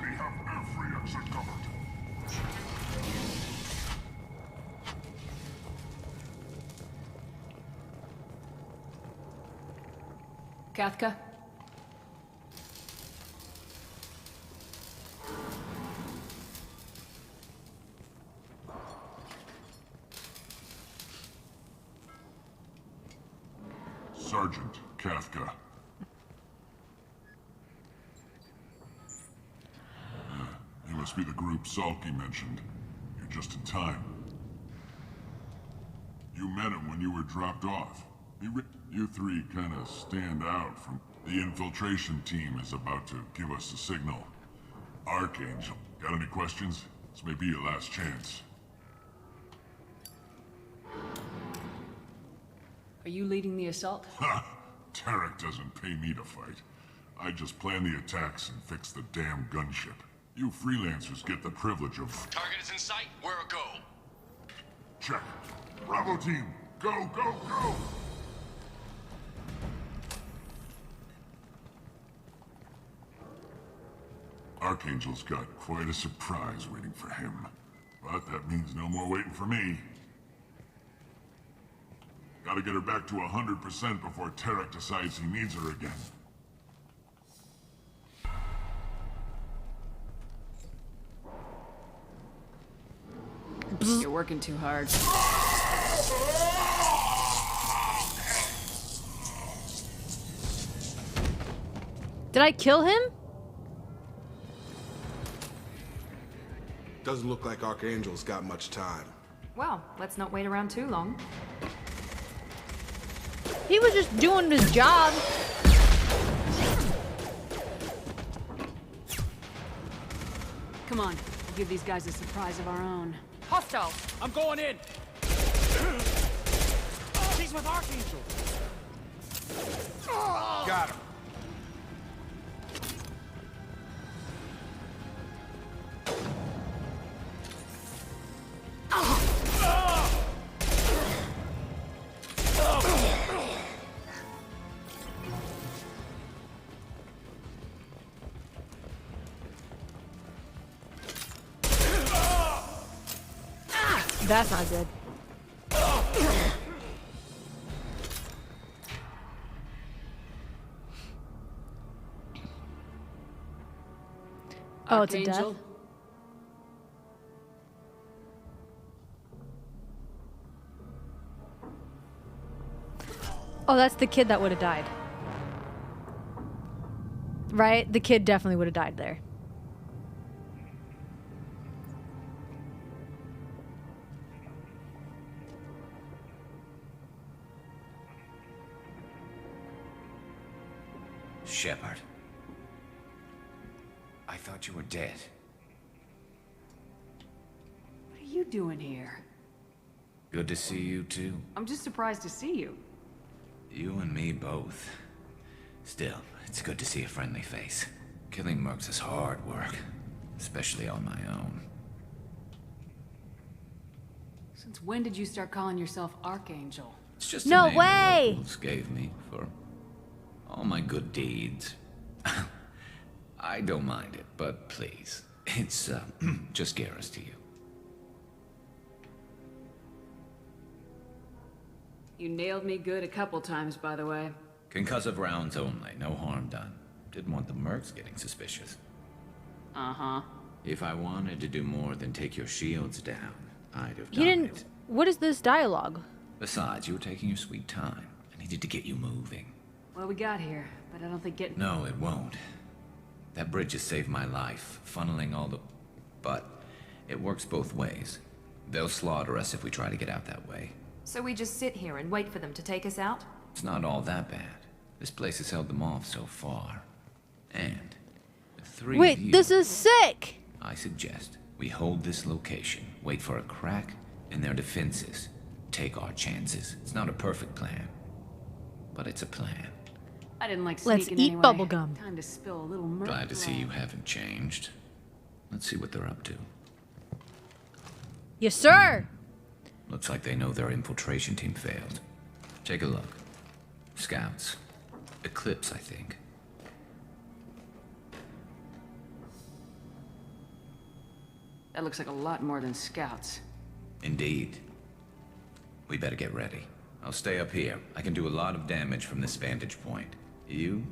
Kathka? Sergeant Kafka. You must be the group Salky mentioned. You're just in time. You met him when you were dropped off. You three kind of stand out from... The infiltration team is about to give us a signal. Archangel, got any questions? This may be your last chance. Are you leading the assault? Ha! Tarek doesn't pay me to fight. I just plan the attacks and fix the damn gunship. You freelancers get the privilege of... Target is in sight. Where a go? Check. Bravo team, go, go, go! Archangel's got quite a surprise waiting for him. But that means no more waiting for me. Gotta get her back to 100% before Tarek decides he needs her again. You're working too hard. Did I kill him? Doesn't look like Archangel's got much time. Well, let's not wait around too long. He was just doing his job. Come on, we'll give these guys a surprise of our own. Hostile! I'm going in! She's with Archangel! Got him. That's not good. Oh, it's a death? Archangel? Oh, that's the kid that would have died. Right? The kid definitely would have died there. Shepard. I thought you were dead. What are you doing here? Good to see you too. I'm just surprised to see you. You and me both. Still, it's good to see a friendly face. Killing mercs is hard work, especially on my own. Since when did you start calling yourself Archangel? It's just a No name way! the locals gave me for all my good deeds. I don't mind it, but please, it's just Garrus to you. You nailed me good a couple times, by the way. Concussive rounds only, no harm done. Didn't want the mercs getting suspicious. Uh-huh. If I wanted to do more than take your shields down, I'd have You done didn't... it. What is this dialogue? Besides, you were taking your sweet time. I needed to get you moving. Well, we got here, but I don't think getting... No, it won't. That bridge has saved my life, funneling all the... But it works both ways. They'll slaughter us if we try to get out that way. So we just sit here and wait for them to take us out? It's not all that bad. This place has held them off so far. And with three of Wait, you, this is sick! I suggest we hold this location, wait for a crack in their defenses, take our chances. It's not a perfect plan, but it's a plan. I didn't like Let's sneaking eat anyway. bubblegum. Time to spill a little murk. Glad to see you haven't changed. Let's see what they're up to. Yes, sir! Looks like they know their infiltration team failed. Take a look. Scouts. Eclipse, I think. That looks like a lot more than scouts. Indeed. We better get ready. I'll stay up here. I can do a lot of damage from this vantage point. You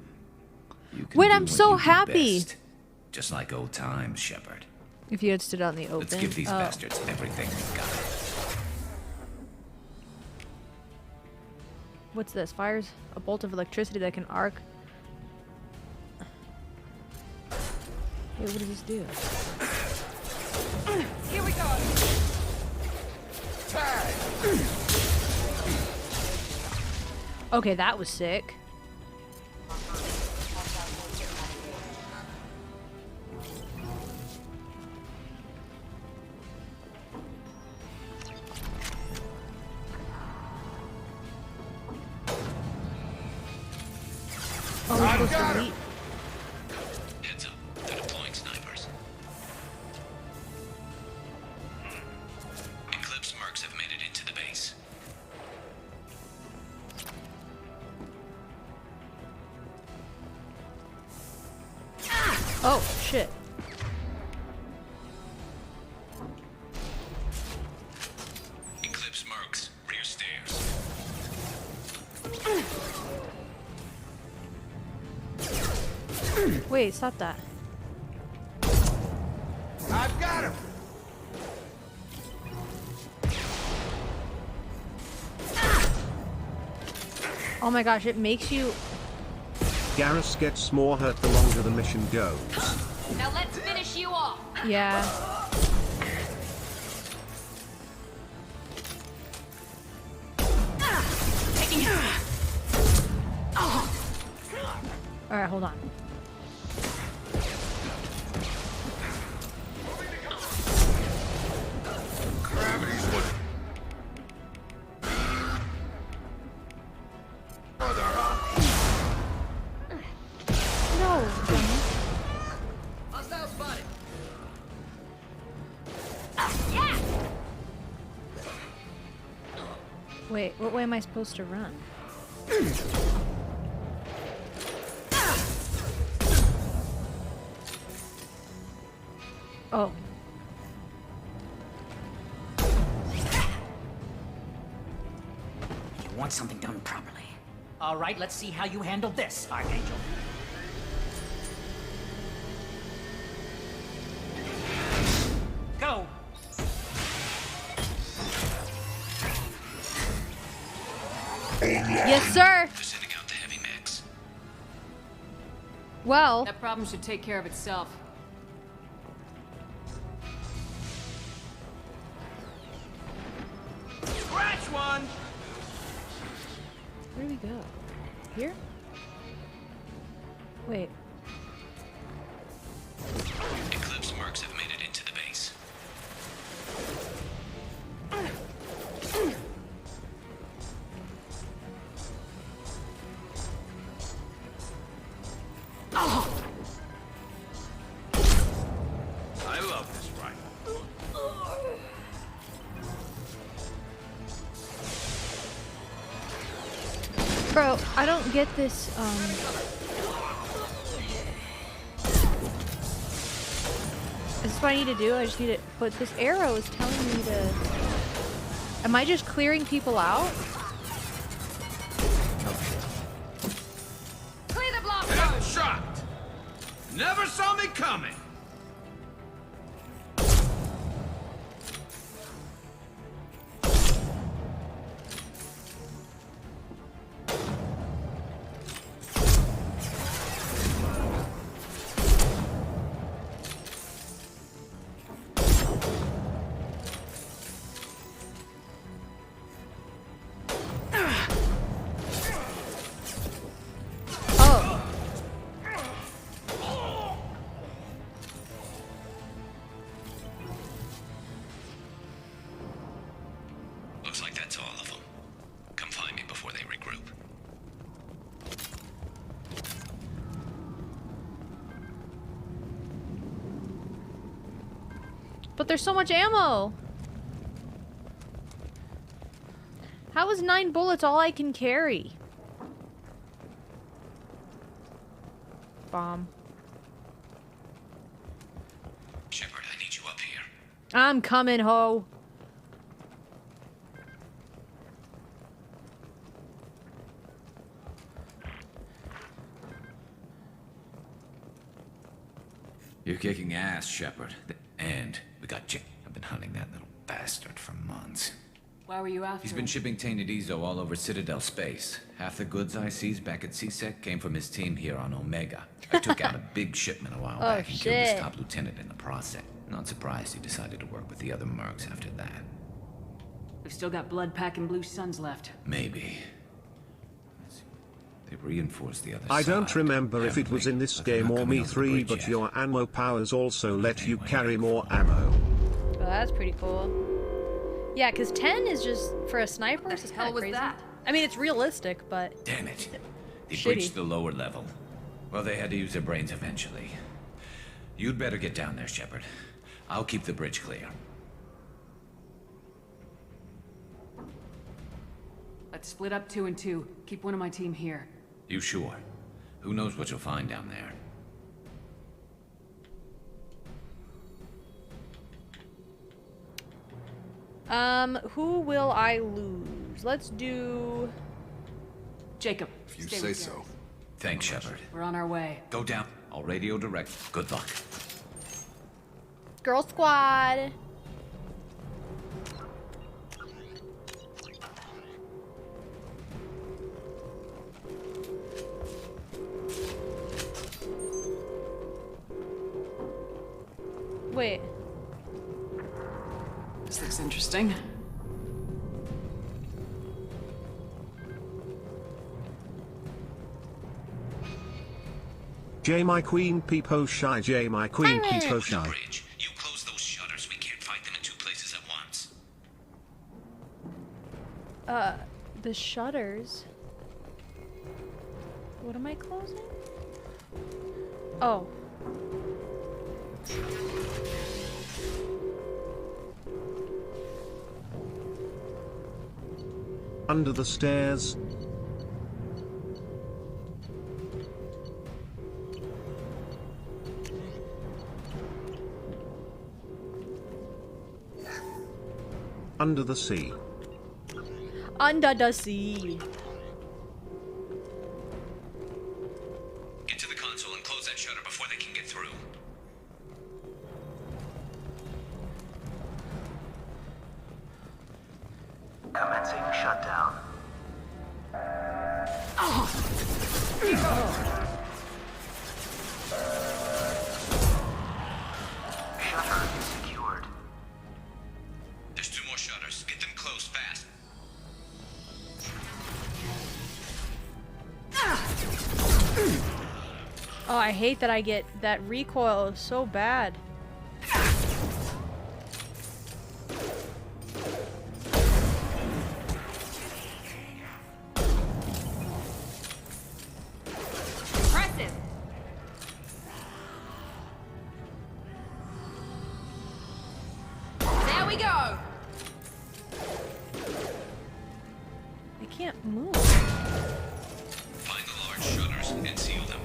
can Wait, do I'm what so you do happy. best. Just like old times, Shepard. If you had stood out in the open. Let's give these Oh. bastards everything we've got. What's this? Fires a bolt of electricity that can arc. Wait, what does this do? Here we go. Okay, that was sick. Oh, we're supposed to leap. Heads up, they're deploying snipers. Eclipse mercs have made it into the base. Oh, shit. Eclipse mercs, rear stairs. Wait, stop that. I've got him. Oh my gosh, it makes you... Garrus gets more hurt the longer the mission goes. Now let's finish you off. Yeah. Alright, hold on. Gravity's what. No. Hostile spotted. Wait, what way am I supposed to run? Oh. You want something done properly. All right, let's see how you handle this, Archangel. Go! Yes, sir! They're sending out the heavy mechs. Well... That problem should take care of itself. Scratch one. Where do we go? Here? Wait. Eclipse mercs have made it into the base. I love this rifle. Bro, I don't get this, Is this what I need to do? I just need to... But this arrow is telling me to... Am I just clearing people out? Clear the block. I'm shocked. Never saw me coming. Looks like that's all of them. Come find me before they regroup. But there's so much ammo! How is 9 bullets all I can carry? Bomb. Shepard, I need you up here. I'm coming, ho! You're kicking ass, Shepard. And we got Jay. I've been hunting that little bastard for months. Why were you after He's him? been shipping tainted Ezo all over Citadel space. Half the goods I seized back at CSEC came from his team here on Omega. I took out a big shipment a while back and killed his top lieutenant in the process. Not surprised he decided to work with the other mercs after that. We've still got blood packing blue suns left. Maybe. They reinforced the other I side. don't remember if it was in this game or Me 3, but your ammo powers also let you carry more ammo. Oh, that's pretty cool. Yeah, because 10 is just, for a sniper, it's kind of was crazy. that? I mean, it's realistic, but... Damn it. They Shitty. breached the lower level. Well, they had to use their brains eventually. You'd better get down there, Shepard. I'll keep the bridge clear. Let's split up 2 and 2. Keep one of my team here. You sure? Who knows what you'll find down there? Who will I lose? Let's do... Jacob, If you stay say with so. Garrus. Thanks, Shepard. We're on our way. Go down. I'll radio direct. Good luck. Girl Squad. Wait. This looks interesting. J my queen peepo shy, J my queen peepo shy. Bridge. You close those shutters. We can't fight them in 2 places at once. The shutters. What am I closing? Oh. Under the stairs. Under the sea. Under the sea. Get to the console and close that shutter before they can get through. Commencing shutdown. Shutter is secured. There's 2 more shutters. Get them closed fast. Oh, I hate that I get that recoil so bad. Impressive. There we go. I can't move. Find the large shutters and seal them.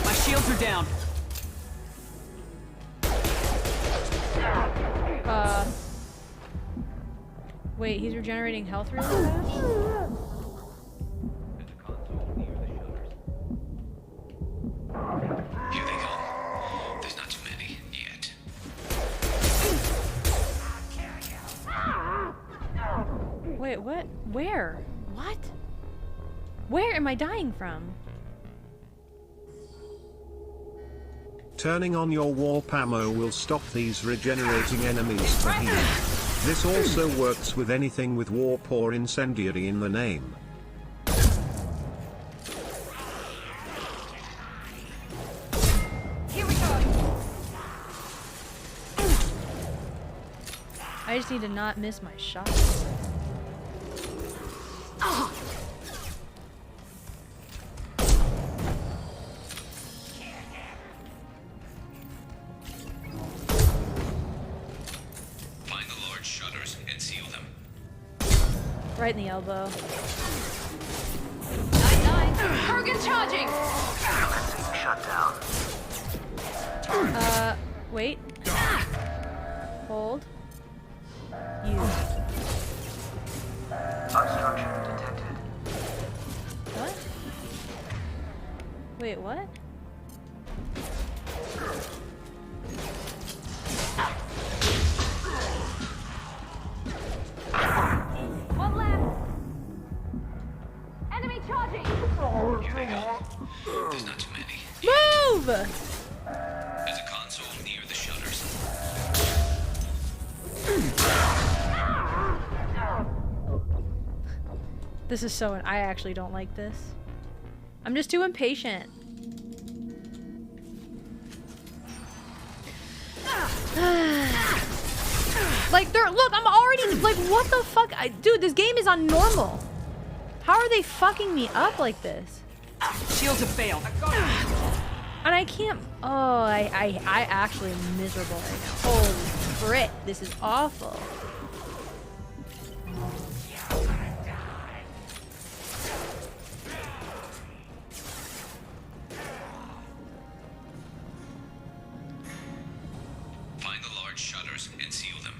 My shields are down. Wait, he's regenerating health really fast? Here they come. There's not too many yet. Wait, what? Where? What? Where am I dying from? Turning on your warp ammo will stop these regenerating enemies for healing. This also works with anything with warp or incendiary in the name. Here we go. I just need to not miss my shot. Find the large shutters and seal them. Right in the elbow. 9-9. Kurgan charging. Commencing shutdown. Wait. Hold. Use. Wait, what? One left. Enemy charging. Here they go. There's not too many. Move! There's a console near the shutters. This is so... I actually don't like this. I'm just too impatient. Like, they're... Look, I'm already... Like, what the fuck? Dude, this game is on normal. How are they fucking me up like this? Shields have failed. And I can't... Oh, I actually am miserable right now. Holy frick. This is awful. Find the large shutters and seal them.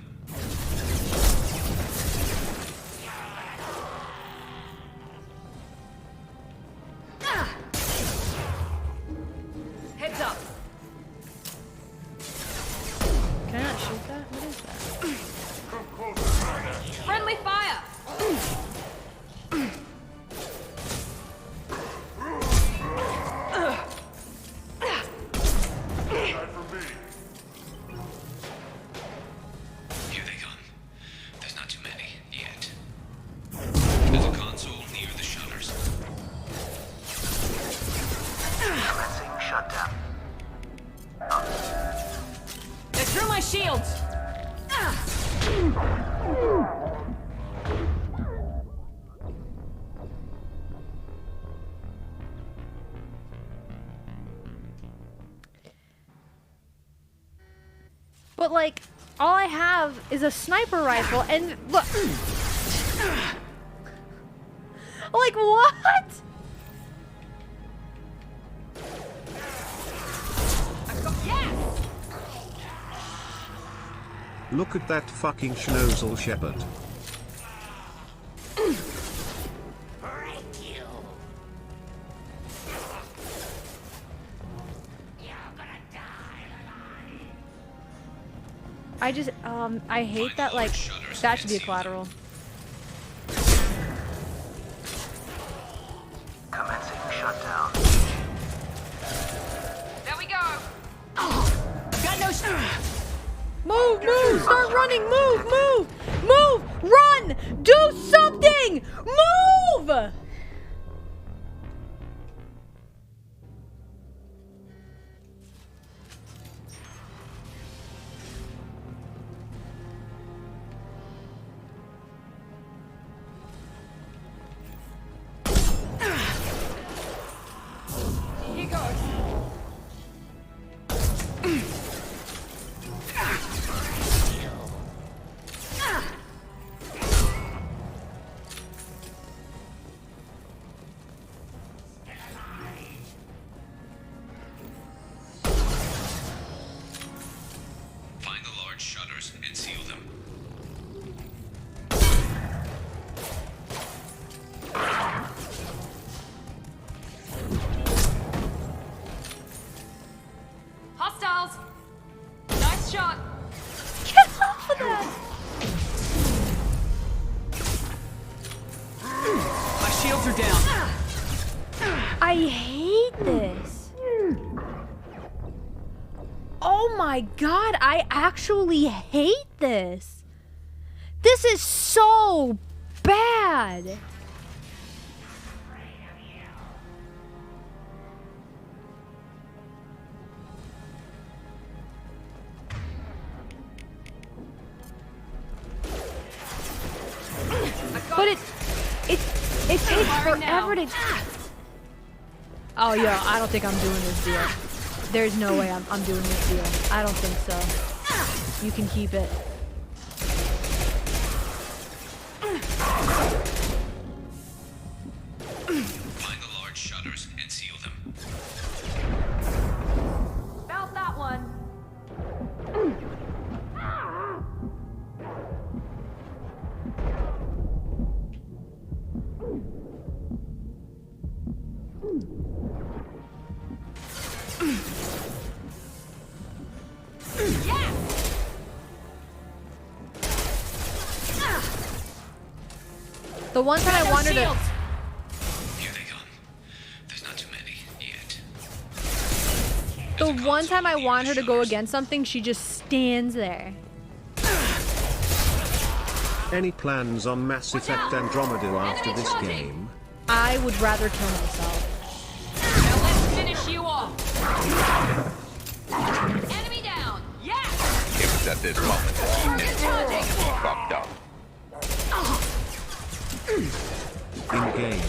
Heads up. Can I not shoot that? What is that? Friendly fire. Here they come. There's not too many yet. There's a console near the shutters. Commencing shutdown. They threw my shields. But, like, all I have is a sniper rifle, and look. Like, what? Look at that fucking schnozzle shepherd. I just, I hate that, like, that should be a collateral. Commencing shutdown. There we go. Got no Move, move, start running, move, move, move, run, do something, move! Here goes. Find the large shutters and seal them. Hostiles. Nice shot. Get off of that! My shields are down. I hate this. Oh my god, I actually hate this. This is so bad. But it takes forever to... Oh, yeah, I don't think I'm doing this deal. There's no way I'm doing this deal. I don't think so. You can keep it. Find the large shutters and seal them. Felt that one. The one time I wanted to. Here they come. There's not too many yet. The one time I want her to go against something, she just stands there. Any plans on Mass Effect Andromeda after this game? I would rather kill myself. Now let's finish you off. Enemy down. Yes. It was at this moment that he knew he fucked up. In game.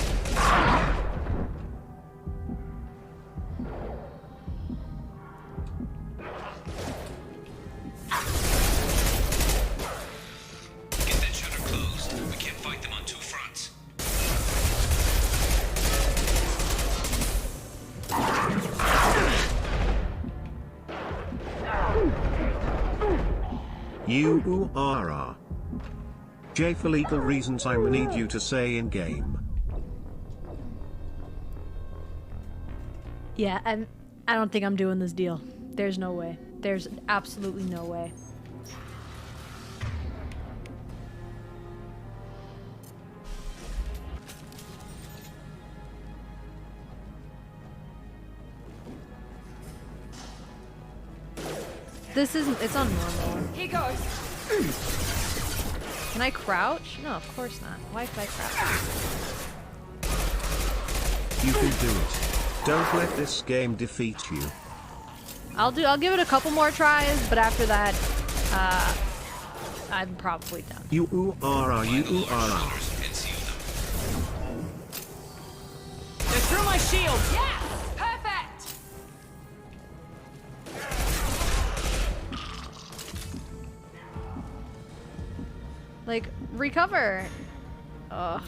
Get that shutter closed. We can't fight them on two fronts. You are. Jay, for legal reasons I will need you to say in game. Yeah, I don't think I'm doing this deal. There's no way. There's absolutely no way. This isn't, it's on normal. Here goes. Can I crouch? No, of course not. Why could I crouch? You can do it. Don't let this game defeat you. I'll give it a couple more tries, but after that, I'm probably done. You are. They're through my shield! Yes! Perfect! Like, recover. Ugh.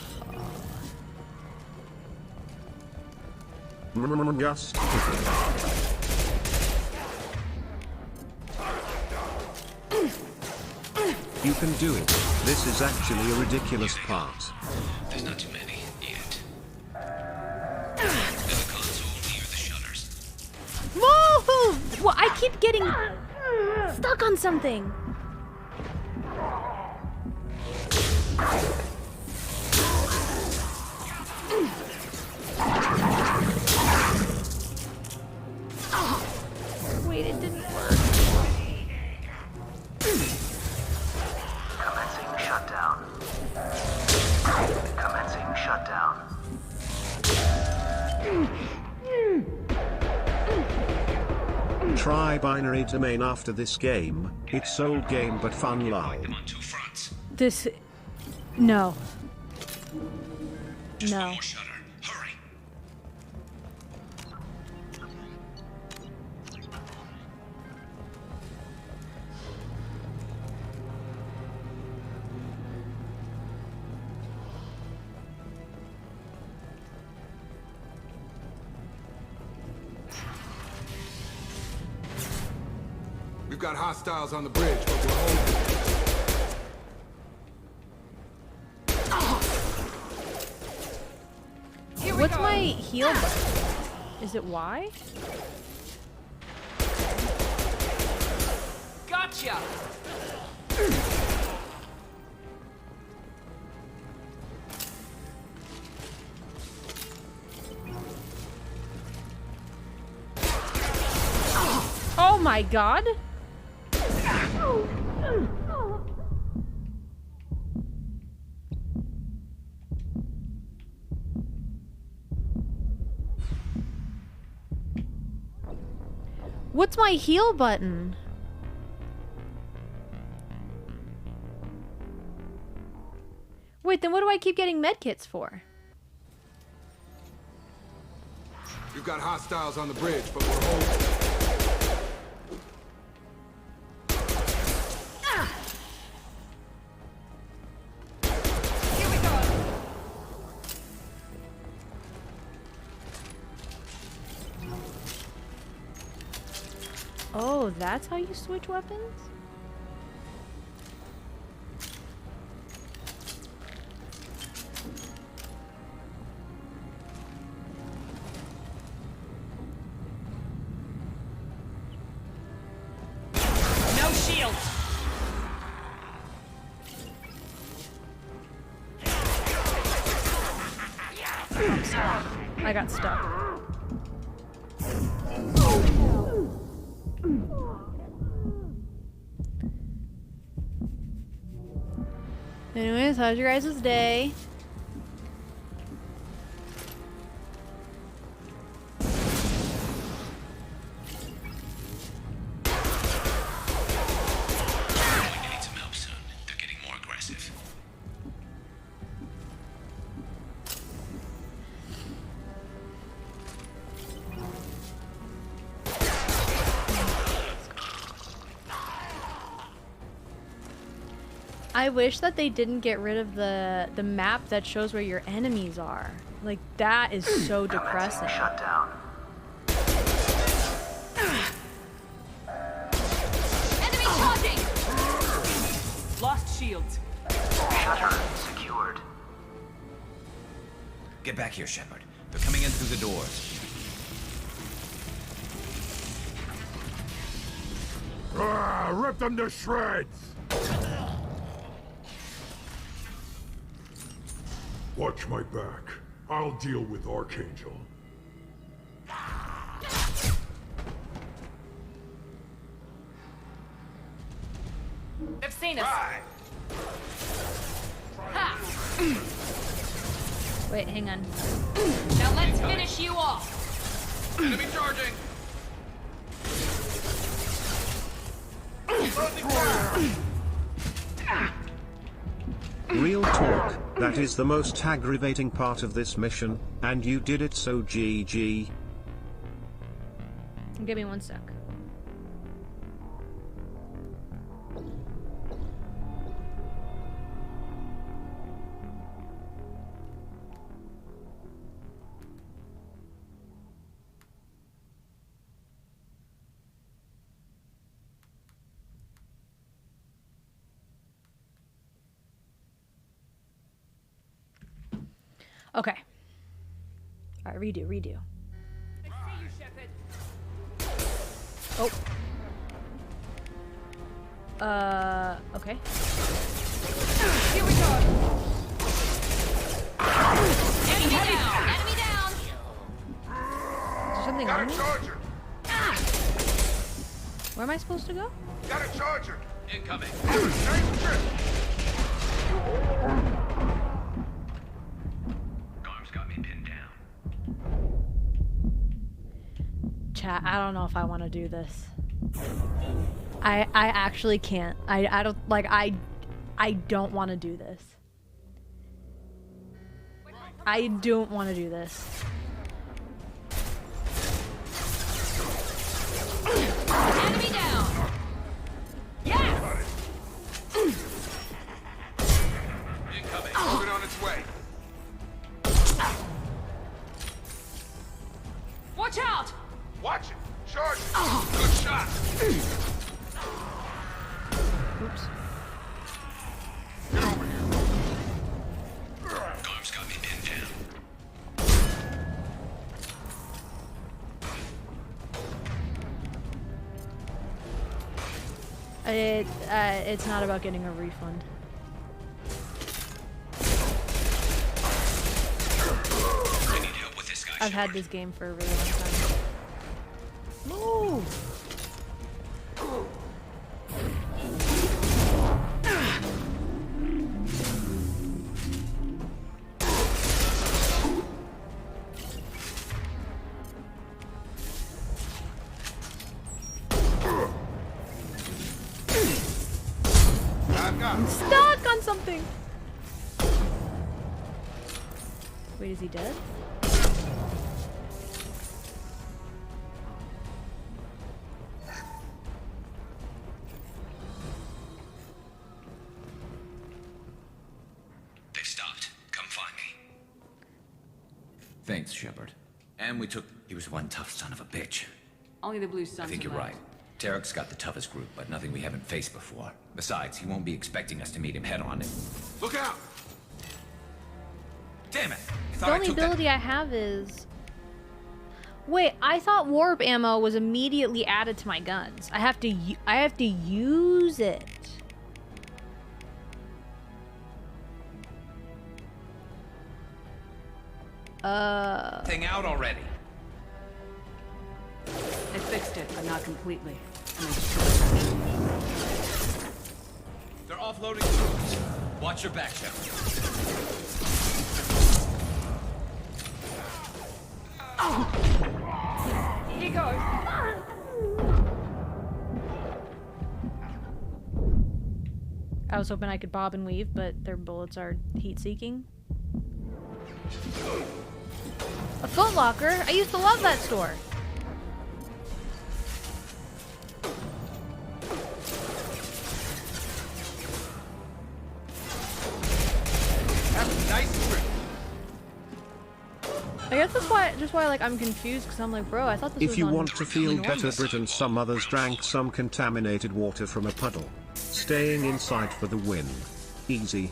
Just you can do it. This is actually a ridiculous part. There's not too many yet. There's a console near the shutters. Move! Well, I keep getting stuck on something. Wait, it didn't work. Commencing shutdown. Commencing shutdown. Try binary domain after this game. It's old game but fun lol. This... No. Just no. one more shutter. Hurry. We've got hostiles on the bridge, but we're holding. What's my heal button? Is it Y? Gotcha! Oh my god! What's my heal button? Wait, then what do I keep getting medkits for? We've got hostiles on the bridge, but we're holding. Oh, that's how you switch weapons? No shield! I'm stuck. I got stuck. Anyways, how's your guys' day? I wish that they didn't get rid of the map that shows where your enemies are. Like, that is so depressing. Shut down. Enemy charging! Lost shields. Shutter secured. Get back here, Shepard. They're coming in through the doors. Rip them to shreds! Watch my back. I'll deal with Archangel. They've seen us. Ha! Wait, hang on. Now let's finish you off. Enemy charging. Real talk, that is the most aggravating part of this mission, and you did it so GG. Give me one sec. Okay. All right, redo. Oh. Okay. Here we go. Enemy down! Enemy down! Is there something on me? Where am I supposed to go? Got a charger. Incoming. Got me pinned down. Chat, I don't know if I want to do this. I actually can't. I don't like I don't want to do this. I don't want to do this. Enemy down! Yes! Incoming. Moving on its way. Watch out! Watch it. Charge it. Good shot. Oops. Get over here. Garm's got me pinned down. It's not about getting a refund. I need help with this guy. I've had this game for a really long time. Move! I'm stuck on something! Wait, is he dead? They've stopped. Come find me. Thanks, Shepard. And we took... He was one tough son of a bitch. Only the blue suns I think are you're left. right. Tarek's got the toughest group, but nothing we haven't faced before. Besides, he won't be expecting us to meet him head-on. Look out! Damn it! The only ability I have is... Wait, I thought warp ammo was immediately added to my guns. I have to use it. Thing out already. They fixed it, but not completely. And they just They're offloading troops. Watch your back, Shepard. He goes. I was hoping I could bob and weave, but their bullets are heat-seeking. A Foot Locker? I used to love that store. That's a nice trip. I guess that's why, just why, like, I'm confused, because I'm like, bro, I thought this was If you on want to feel enormous. better, Britain, some others drank some contaminated water from a puddle. Staying inside for the win. Easy.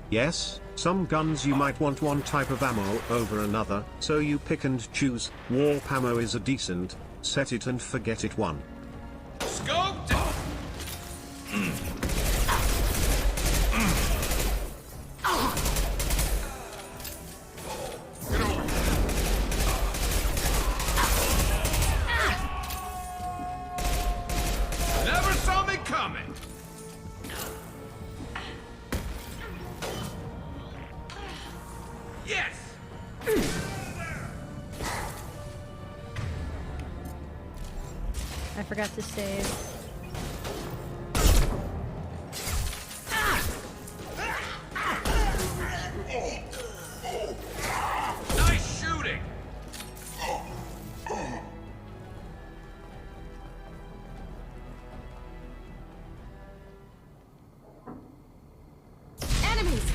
Yes, some guns you might want one type of ammo over another, so you pick and choose. Warp ammo is a decent, set it and forget it one. Scoped! Never saw me coming! Yes! I forgot to save. Nice shooting! Enemies!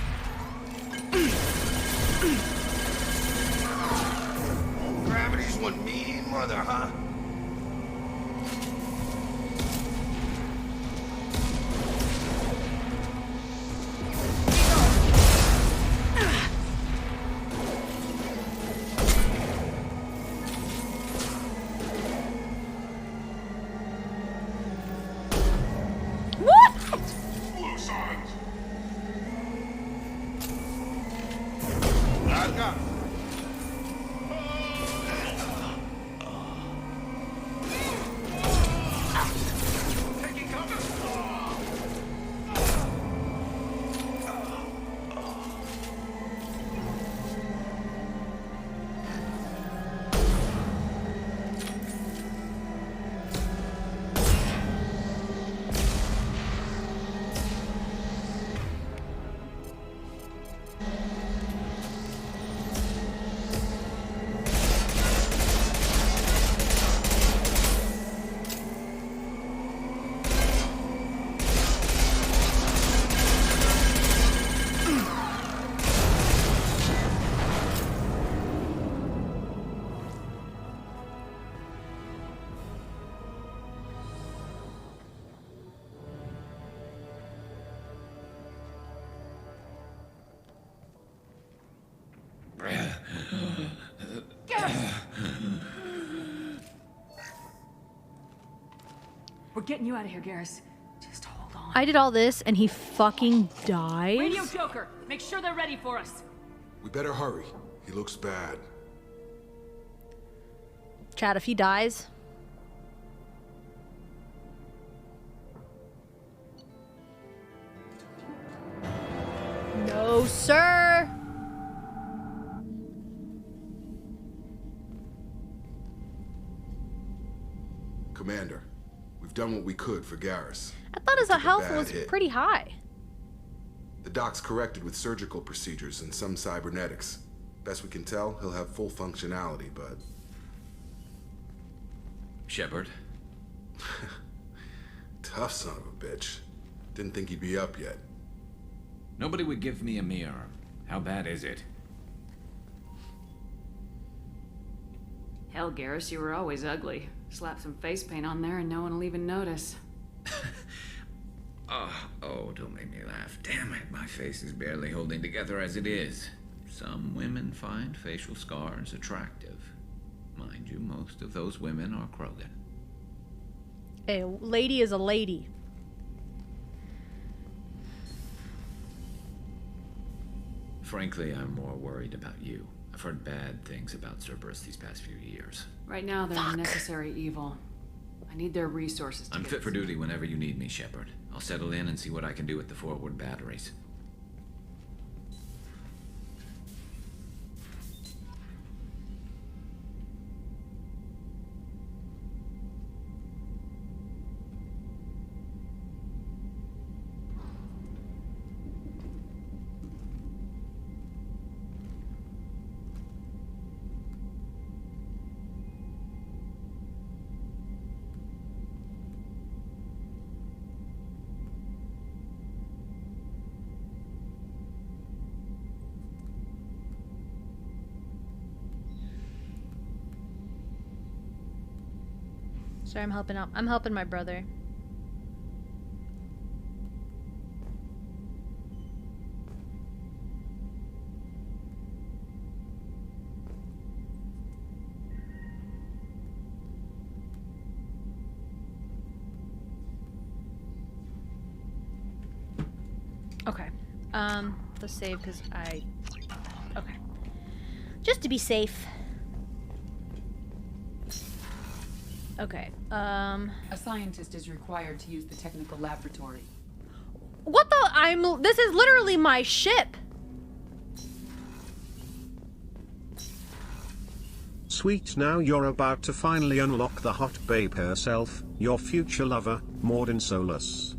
Gravity's one mean mother, huh? Blue signs. I got it. Taking cover. We're getting you out of here, Garrus. Just hold on. I did all this, and he fucking dies? Radio Joker, make sure they're ready for us. We better hurry. He looks bad. Chad, if he dies... No, sir! Commander, we've done what we could for Garrus. I thought his Took a health bad was hit. pretty high. The doc's corrected with surgical procedures and some cybernetics. Best we can tell, he'll have full functionality, but... Shepard? Tough son of a bitch. Didn't think he'd be up yet. Nobody would give me a mirror. How bad is it? Hell, Garrus, you were always ugly. Slap some face paint on there and no one will even notice. Oh, don't make me laugh. Damn it, my face is barely holding together as it is. Some women find facial scars attractive. Mind you, most of those women are Krogan. A lady is a lady. Frankly, I'm more worried about you. I've heard bad things about Cerberus these past few years. Right now, they're a necessary evil. I need their resources to I'm fit for duty whenever you need me, Shepard. I'll settle in and see what I can do with the forward batteries. Sorry, I'm helping out. I'm helping my brother. Okay. Let's save because okay. Just to be safe. Okay, A scientist is required to use the technical laboratory. What the? This is literally my ship! Sweet, now you're about to finally unlock the hot babe herself, your future lover, Mordin Solus.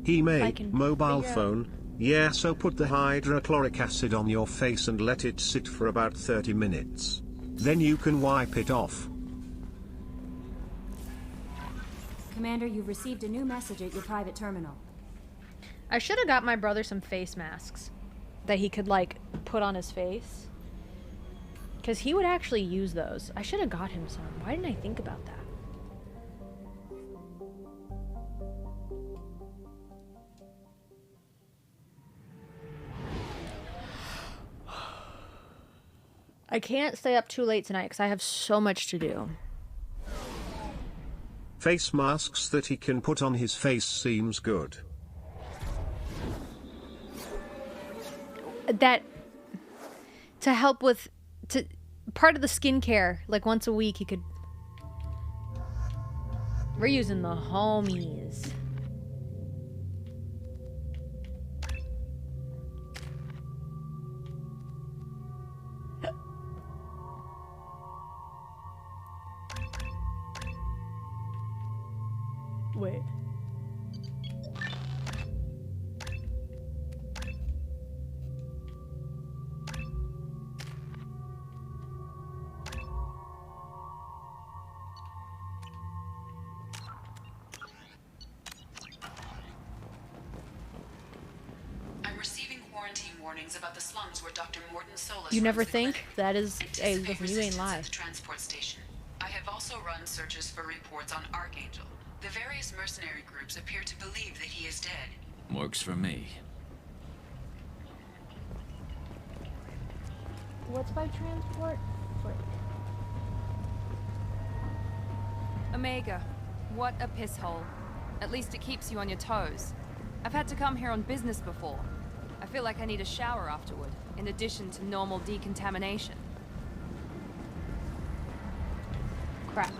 He may, mobile phone, yeah, so put the hydrochloric acid on your face and let it sit for about 30 minutes. Then you can wipe it off. Commander, you've received a new message at your private terminal. I should have got my brother some face masks that he could, like, put on his face. Because he would actually use those. I should have got him some. Why didn't I think about that? I can't stay up too late tonight because I have so much to do. Face masks that he can put on his face seems good. That to help with part of the skincare, like once a week he could. We're using the homies. Wait. I'm receiving quarantine warnings about the slums where Dr. Mordin Solus. You never think that is? Hey, listen, you ain't live. live. Transport station. I have also run searches for reports on Archangel. The various mercenary groups appear to believe that he is dead. Works for me. What's by transport? Omega, what a piss hole. At least it keeps you on your toes. I've had to come here on business before. I feel like I need a shower afterward, in addition to normal decontamination. Crap.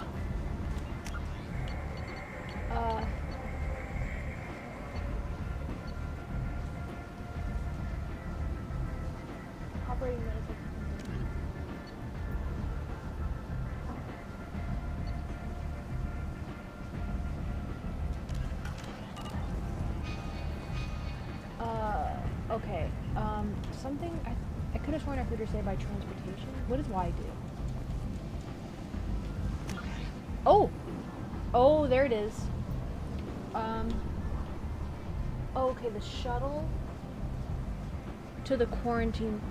Operating medical. Okay. Something I could have sworn I heard her say by transportation. What does Y do? Okay. Oh, there it is. Okay, the shuttle to the quarantine.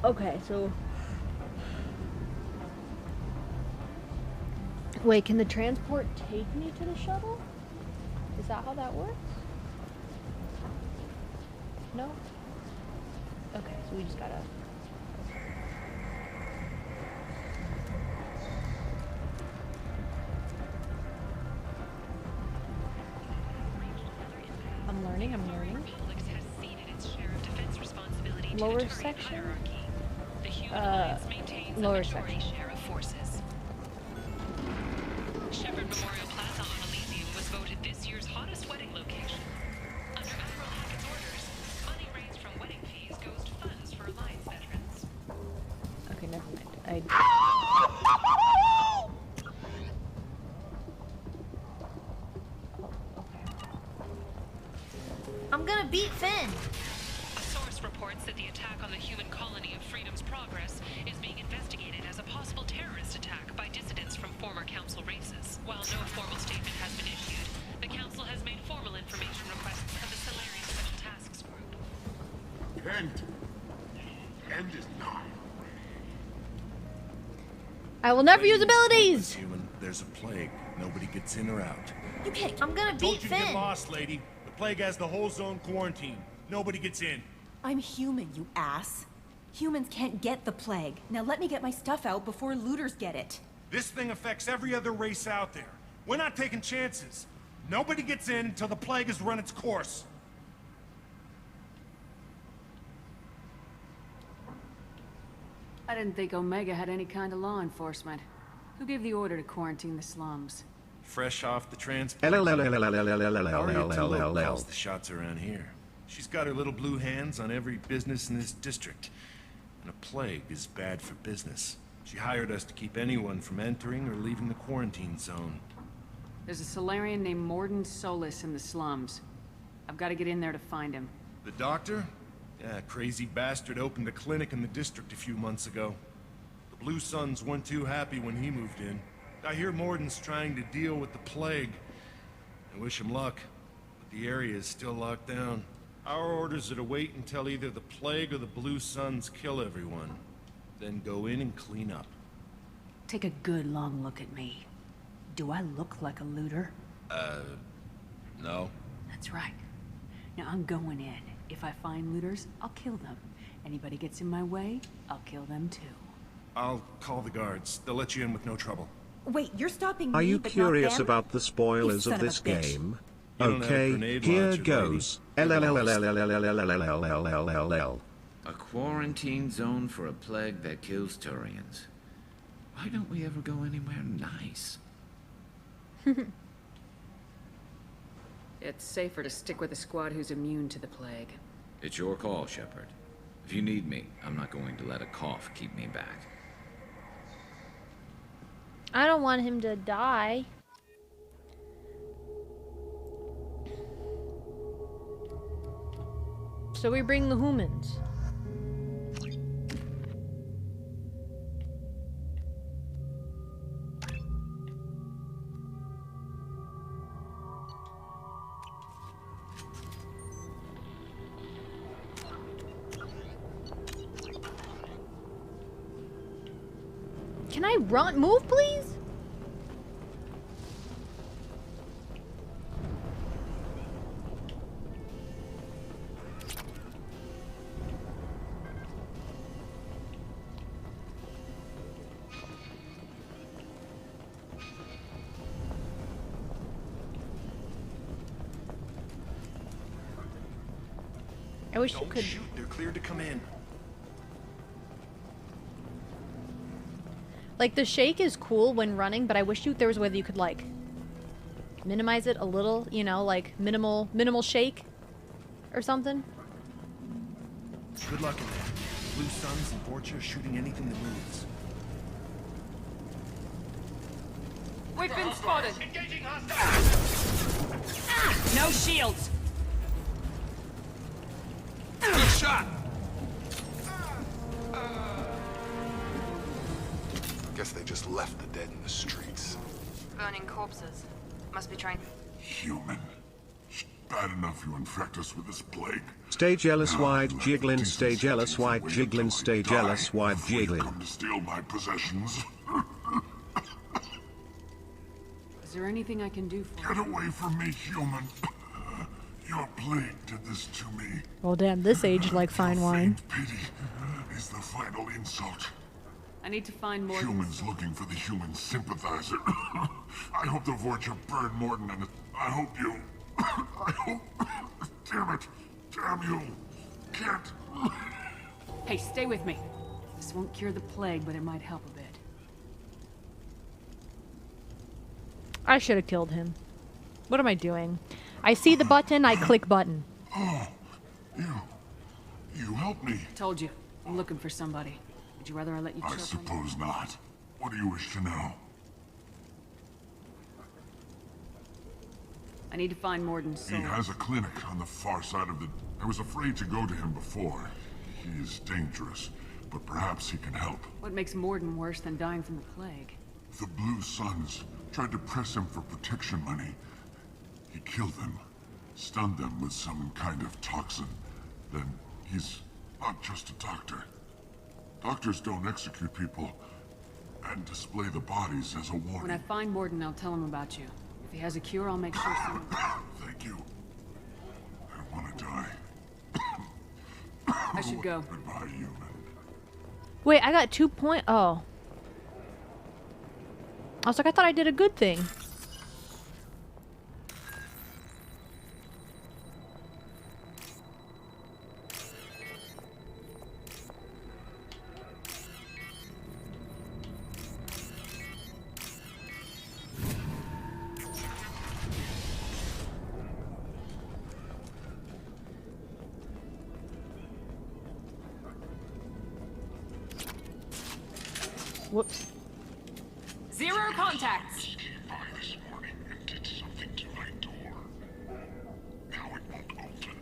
Okay, so wait, can the transport take me to the shuttle? Is that how that works? No? Okay, so we just gotta... I'm learning. Lower section? Lower section. Share of forces. Shepherd Memorial Plaza on Elysium was voted this year's hottest wedding location. Under Admiral Hackett's orders, money raised from wedding fees goes to funds for Alliance veterans. Okay, never mind. I'm gonna beat Finn. A source reports that the attack on the human colony of Freedom's Progress is being investigated as a possible terrorist attack by dissidents from former council races. While no formal statement has been issued, the council has made formal information requests of the Solarian Civil Tasks Group. End is nigh. I will never use abilities. Human, there's a plague. Nobody gets in or out. You can't. I'm gonna beat Don't you Finn. get lost, lady. The plague has the whole zone quarantined. Nobody gets in. I'm human, you ass. Humans can't get the plague. Now let me get my stuff out before looters get it. This thing affects every other race out there. We're not taking chances. Nobody gets in until the plague has run its course. I didn't think Omega had any kind of law enforcement. Who gave the order to quarantine the slums? Fresh off the transport. calls the shots around here. She's got her little blue hands on every business in this district. And a plague is bad for business. She hired us to keep anyone from entering or leaving the quarantine zone. There's a Solarian named Morden Solis in the slums. I've got to get in there to find him. The doctor? Yeah, crazy bastard opened a clinic in the district a few months ago. The Blue Suns weren't too happy when he moved in. I hear Morden's trying to deal with the plague. I wish him luck, but the area is still locked down. Our orders are to wait until either the plague or the Blue Suns kill everyone. Then go in and clean up. Take a good long look at me. Do I look like a looter? No. That's right. Now I'm going in. If I find looters, I'll kill them. Anybody gets in my way, I'll kill them too. I'll call the guards. They'll let you in with no trouble. Wait, you're stopping me, Are you but curious not them? about the spoilers You of son this of a bitch. game? You don't have a Okay, grenade here launcher, goes. A quarantine zone for a plague that kills Turians. Why don't we ever go anywhere nice? It's safer to stick with a squad who's immune to the plague. It's your call, Shepard. If you need me, I'm not going to let a cough keep me back. I don't want him to die. So we bring the humans. Can I run? Move, please? I wish you could. Shoot, they're cleared to come in. Like, the shake is cool when running, but I wish there was a way that you could, like, minimize it a little, you know, like, minimal shake or something. Good luck in there. Blue Suns and Vorcha are shooting anything that moves. We've been spotted. Engaging hostiles. No shields. Good shot. Guess they just left the dead in the streets. Burning corpses. Must be trying. Human. Bad enough you infect us with this plague. Stay jealous, wide jiggling, stay jealous, wide jiggling, stay jealous, wide jiggling. Come to steal my possessions. Is there anything I can do for Get away from me, human. Your plague did this to me. Well, damn, this aged like fine wine. Pity is the final insult. I need to find more. Humans looking for the human sympathizer. I hope the Vorcha burn Morden and I hope you... I hope... Damn it. Damn you. Can't... Hey, stay with me. This won't cure the plague, but it might help a bit. I should have killed him. What am I doing? I see the button, I click button. Oh, you helped me. I told you, I'm looking for somebody. Would you rather I let you choke I suppose not. What do you wish to know? I need to find Morden's soul. He has a clinic on the far side of the... I was afraid to go to him before. He is dangerous, but perhaps he can help. What makes Morden worse than dying from the plague? The Blue Suns tried to press him for protection money. He killed them, stunned them with some kind of toxin. Then he's not just a doctor. Doctors don't execute people and display the bodies as a warning. When I find Morden, I'll tell him about you. If he has a cure, I'll make sure someone... Thank you. I want to die. I should go. Goodbye, human. Wait, I got 2 points. Oh. I was like, I thought I did a good thing. Whoops. 0 contacts. Came by this morning and did something to my door. Now it won't open.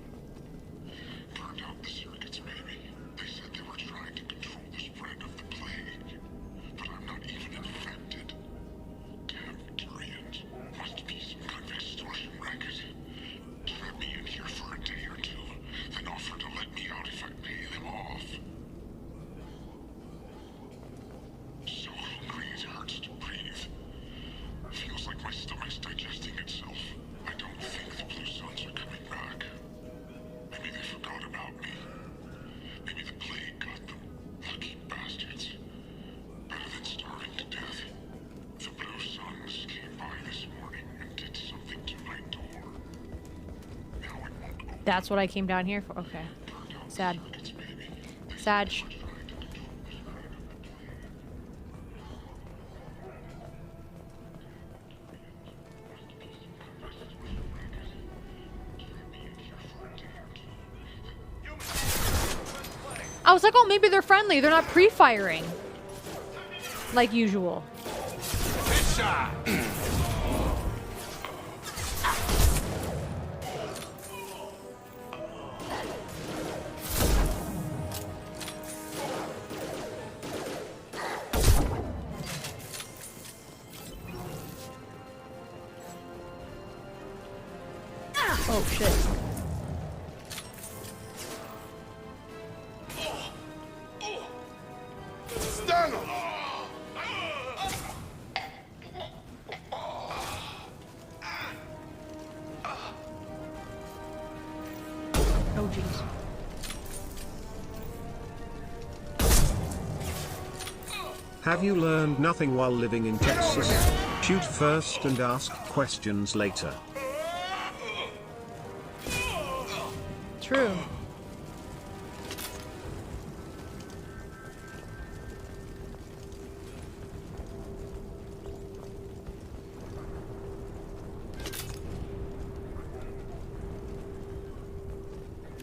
Turned out the circuits maybe. They said they were trying to control the spread of the plague. But I'm not even infected. Damn Tyrians. Must be some kind of extortion racket. Trap me in here for a day or two, then offer to let me out if I pay them off. So hungry it hurts to breathe. Feels like my stomach's digesting itself. I don't think the Blue Suns are coming back. Maybe they forgot about me. Maybe the plague got them. Lucky bastards. Better than starving to death. The Blue Suns came by this morning and did something to my door. Now it won't open. That's what I came down here for? Okay. Sad. Sad. I was like, oh, maybe they're friendly. They're not pre-firing. Like usual. Shot. Oh, shit. Stun him. Oh, jeez. Have you learned nothing while living in Texas? Shoot first and ask questions later. True.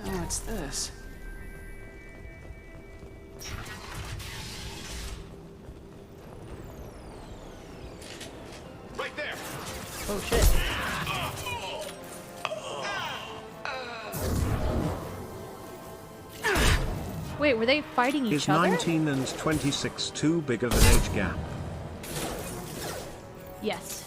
Oh, what's this? Right there. Oh, shit. Wait, were they fighting each Is other? 19 and 26 too big of an age gap? Yes.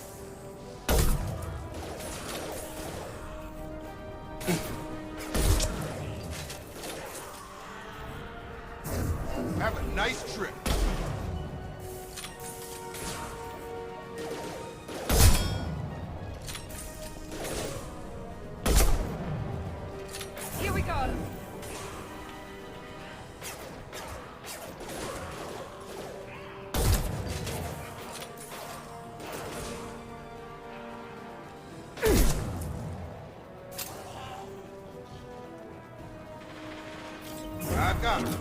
Have a nice trip. Here we go. I got him.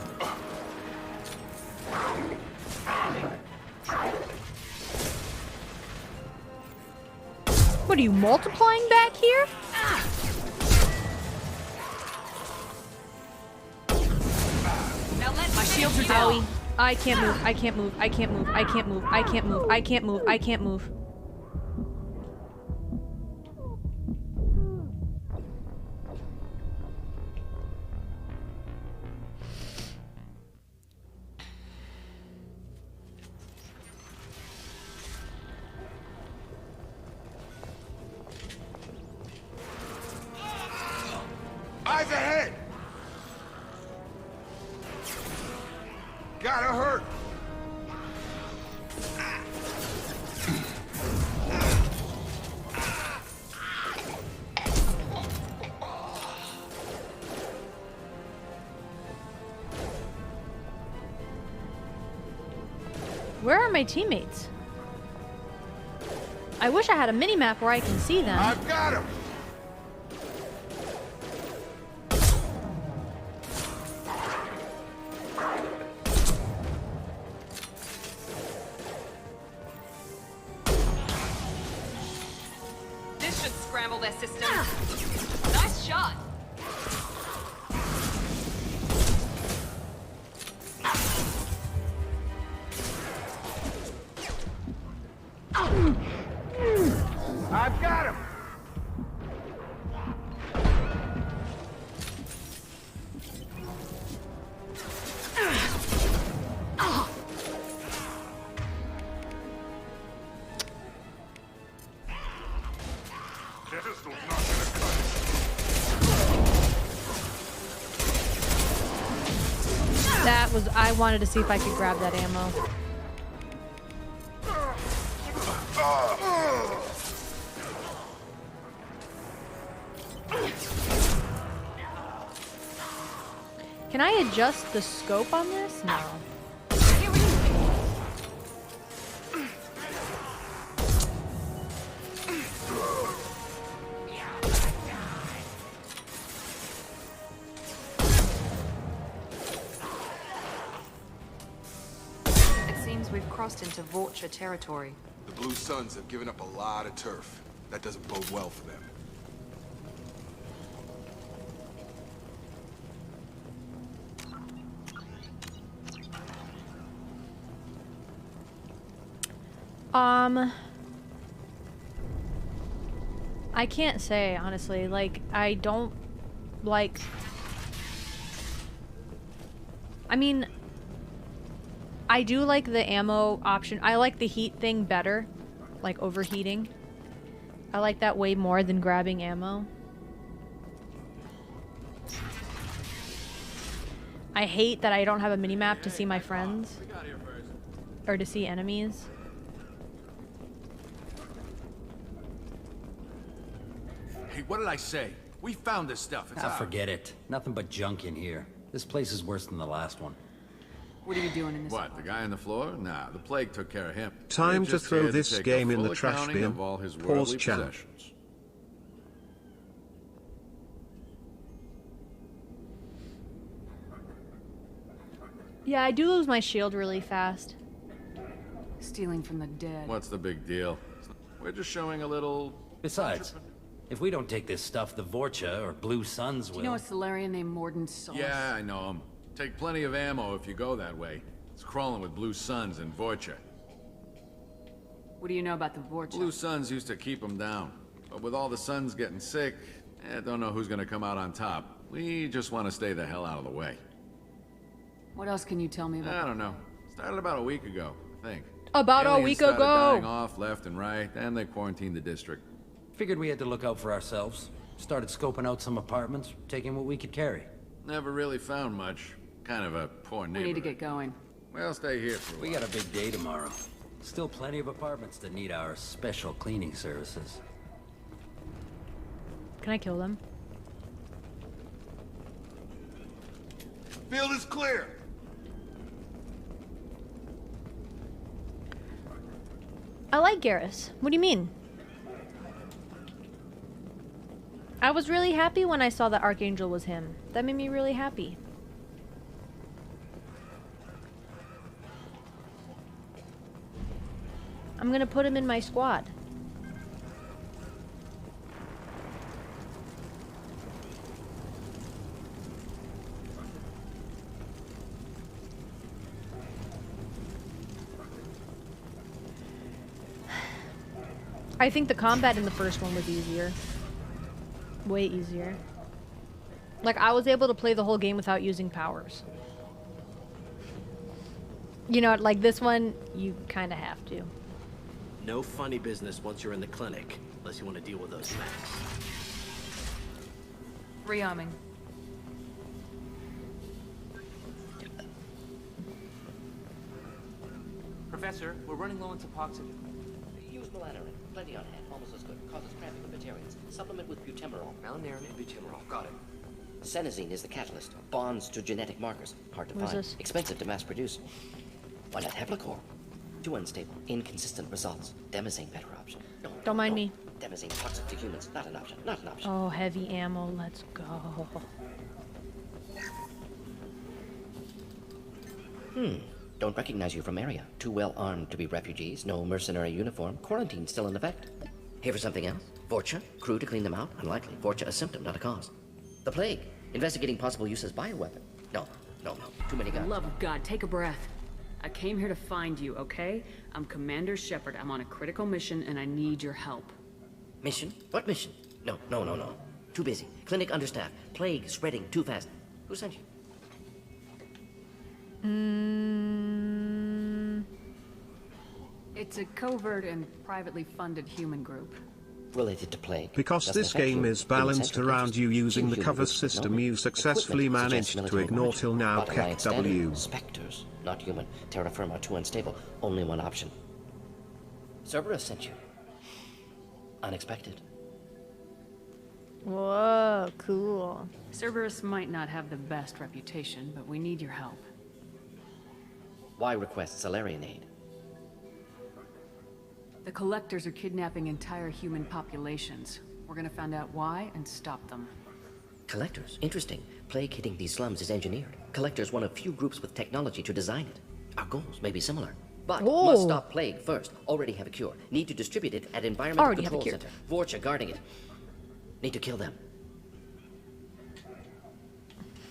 What are you multiplying back here? Now let my shields are down. Owie. I can't move. I can't move. I can't move. I can't move. I can't move. I can't move. I can't move. Eyes ahead! Gotta hurt! Where are my teammates? I wish I had a mini-map where I can see them. I've got him! This should scramble their system. Nice shot. I've got him! That was, I wanted to see if I could grab that ammo. Can I adjust the scope on this? No. It seems we've crossed into Vorcha territory. The Blue Suns have given up a lot of turf. That doesn't bode well for them. I can't say, honestly. Like, I don't like... I mean, I do like the ammo option. I like the heat thing better. Like, overheating. I like that way more than grabbing ammo. I hate that I don't have a minimap to see my friends. Or to see enemies. Hey, what did I say? We found this stuff. It's ours. Forget it. Nothing but junk in here. This place is worse than the last one. What are you doing in this? What, the guy on the floor? Nah, the plague took care of him. Time We're to just throw here this take a game in full the trash accounting bin. of all his Pause worldly chat. possessions. Yeah, I do lose my shield really fast. Stealing from the dead. What's the big deal? We're just showing a little... Besides, if we don't take this stuff, the Vorcha or Blue Suns Do will. you know a Solarian named Morden Sauce? Yeah, I know him. Take plenty of ammo if you go that way. It's crawling with Blue Suns and Vorcha. What do you know about the Vorcha? Blue Suns used to keep them down. But with all the Suns getting sick, don't know who's gonna come out on top. We just want to stay the hell out of the way. What else can you tell me about? I don't know. Started about a week ago, I think. About a Aliens week started ago. dying off left and right, and they quarantined the district. Figured we had to look out for ourselves. Started scoping out some apartments, taking what we could carry. Never really found much. Kind of a poor We neighborhood. need to get going. We'll stay here for a We while. got a big day tomorrow. Still plenty of apartments that need our special cleaning services. Can I kill them? Field is clear! I like Garrus. What do you mean? I was really happy when I saw that Archangel was him. That made me really happy. I'm gonna put him in my squad. I think the combat in the first one was easier. Way easier. Like, I was able to play the whole game without using powers. You know, like this one, you kind of have to. No funny business once you're in the clinic, unless you want to deal with those facts. Rearming. Professor, we're running low on oxygen. Use melatonin. Plenty on hand. Almost as good. Causes cramping of vegetarians. Supplement with butemerol. Malonyrin and butemerol. Got it. Senesine is the catalyst. Bonds to genetic markers. Hard to What is find. this? Expensive to mass produce. Why not Heplicor? Too unstable. Inconsistent results. Demazine better option. No, Don't mind me. Demazine toxic to humans. Not an option. Not an option. Oh, heavy ammo. Let's go. Don't recognize you from area. Too well armed to be refugees. No mercenary uniform. Quarantine still in effect. Here for something else? Vorcha? Crew to clean them out? Unlikely. Vorcha a symptom, not a cause. The plague. Investigating possible use as bioweapon. No. Too many For the guns. love of God, take a breath. I came here to find you, okay? I'm Commander Shepard. I'm on a critical mission and I need your help. Mission? What mission? No. Too busy. Clinic understaffed. Plague spreading too fast. Who sent you? It's a covert and privately funded human group. Related to plague. Because Doesn't this affect game you. is balanced Human-centric around you using the Human cover groups, system no. you successfully Equipment managed suggests to military ignore origin. till now, Not Alliance standard. KW. Spectres, not human. Terra firma too unstable. Only one option. Cerberus sent you. Unexpected. Whoa, cool. Cerberus might not have the best reputation, but we need your help. Why request Salarian aid? The Collectors are kidnapping entire human populations. We're gonna find out why and stop them. Collectors? Interesting. Plague hitting these slums is engineered. Collectors one of few groups with technology to design it. Our goals may be similar. But must stop plague first. Already have a cure. Need to distribute it at Environmental Already have a Control cure. Center. Vorcha guarding it. Need to kill them.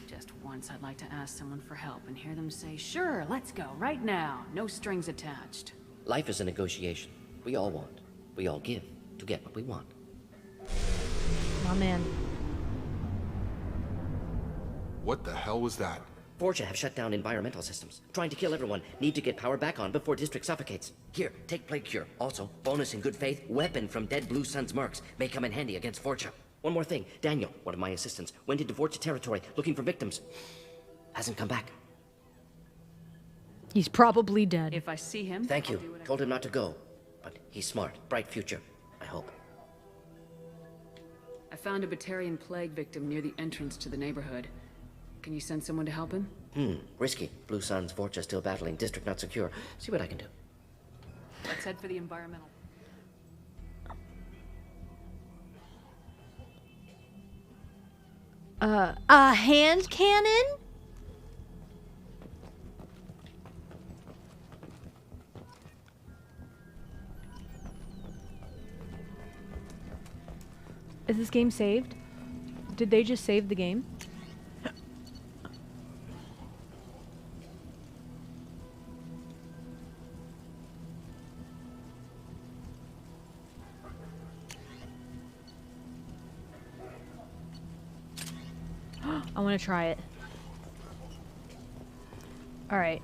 Just once I'd like to ask someone for help and hear them say, sure, let's go, right now. No strings attached. Life is a negotiation. We all want. We all give to get what we want. My man. What the hell was that? Vorcha have shut down environmental systems. Trying to kill everyone. Need to get power back on before district suffocates. Here, take plague cure. Also, bonus in good faith, weapon from dead Blue Sun's mercs. May come in handy against Vorcha. One more thing. Daniel, one of my assistants, went into Vorcha territory looking for victims. Hasn't come back. He's probably dead. If I see him, Thank you. Told him not to go. But he's smart. Bright future. I hope. I found a Batarian plague victim near the entrance to the neighborhood. Can you send someone to help him? Risky. Blue Sun's Vorcha still battling. District not secure. See what I can do. Let's head for the environmental. A hand cannon? Is this game saved? Did they just save the game? I want to try it. All right.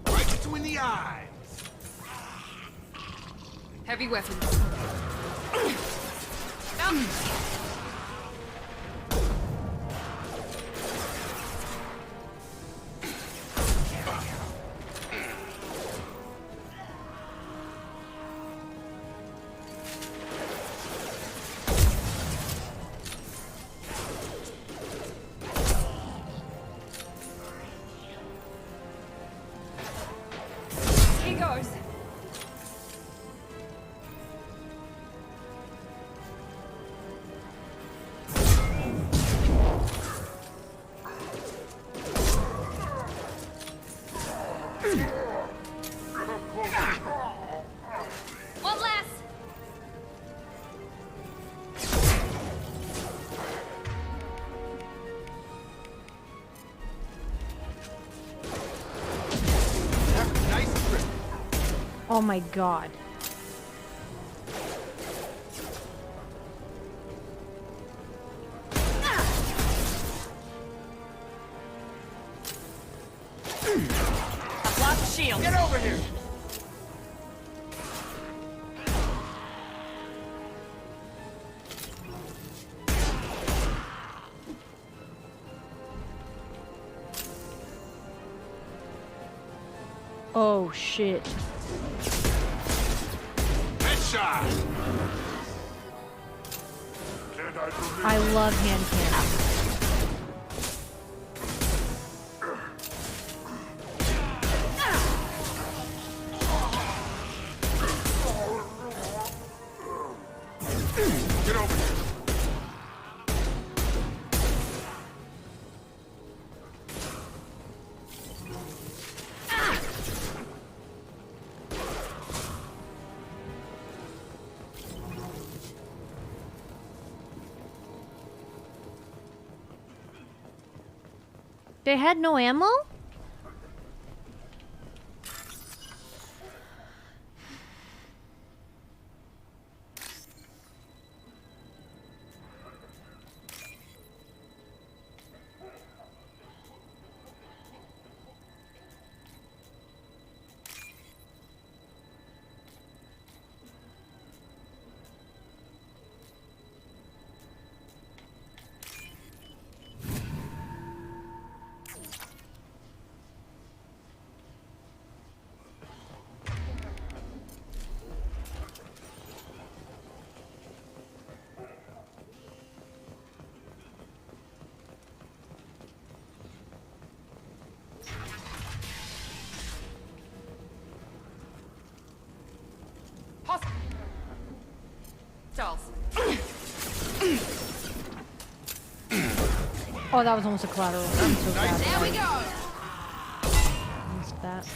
Right you in the eye. Heavy weapons. Oh my god. I've lost shield. Get over here. Oh shit. Headshot. I love hand cannons. Get over here. They had no ammo? Oh, that was almost a collateral. I'm so bad. There we go. Missed that.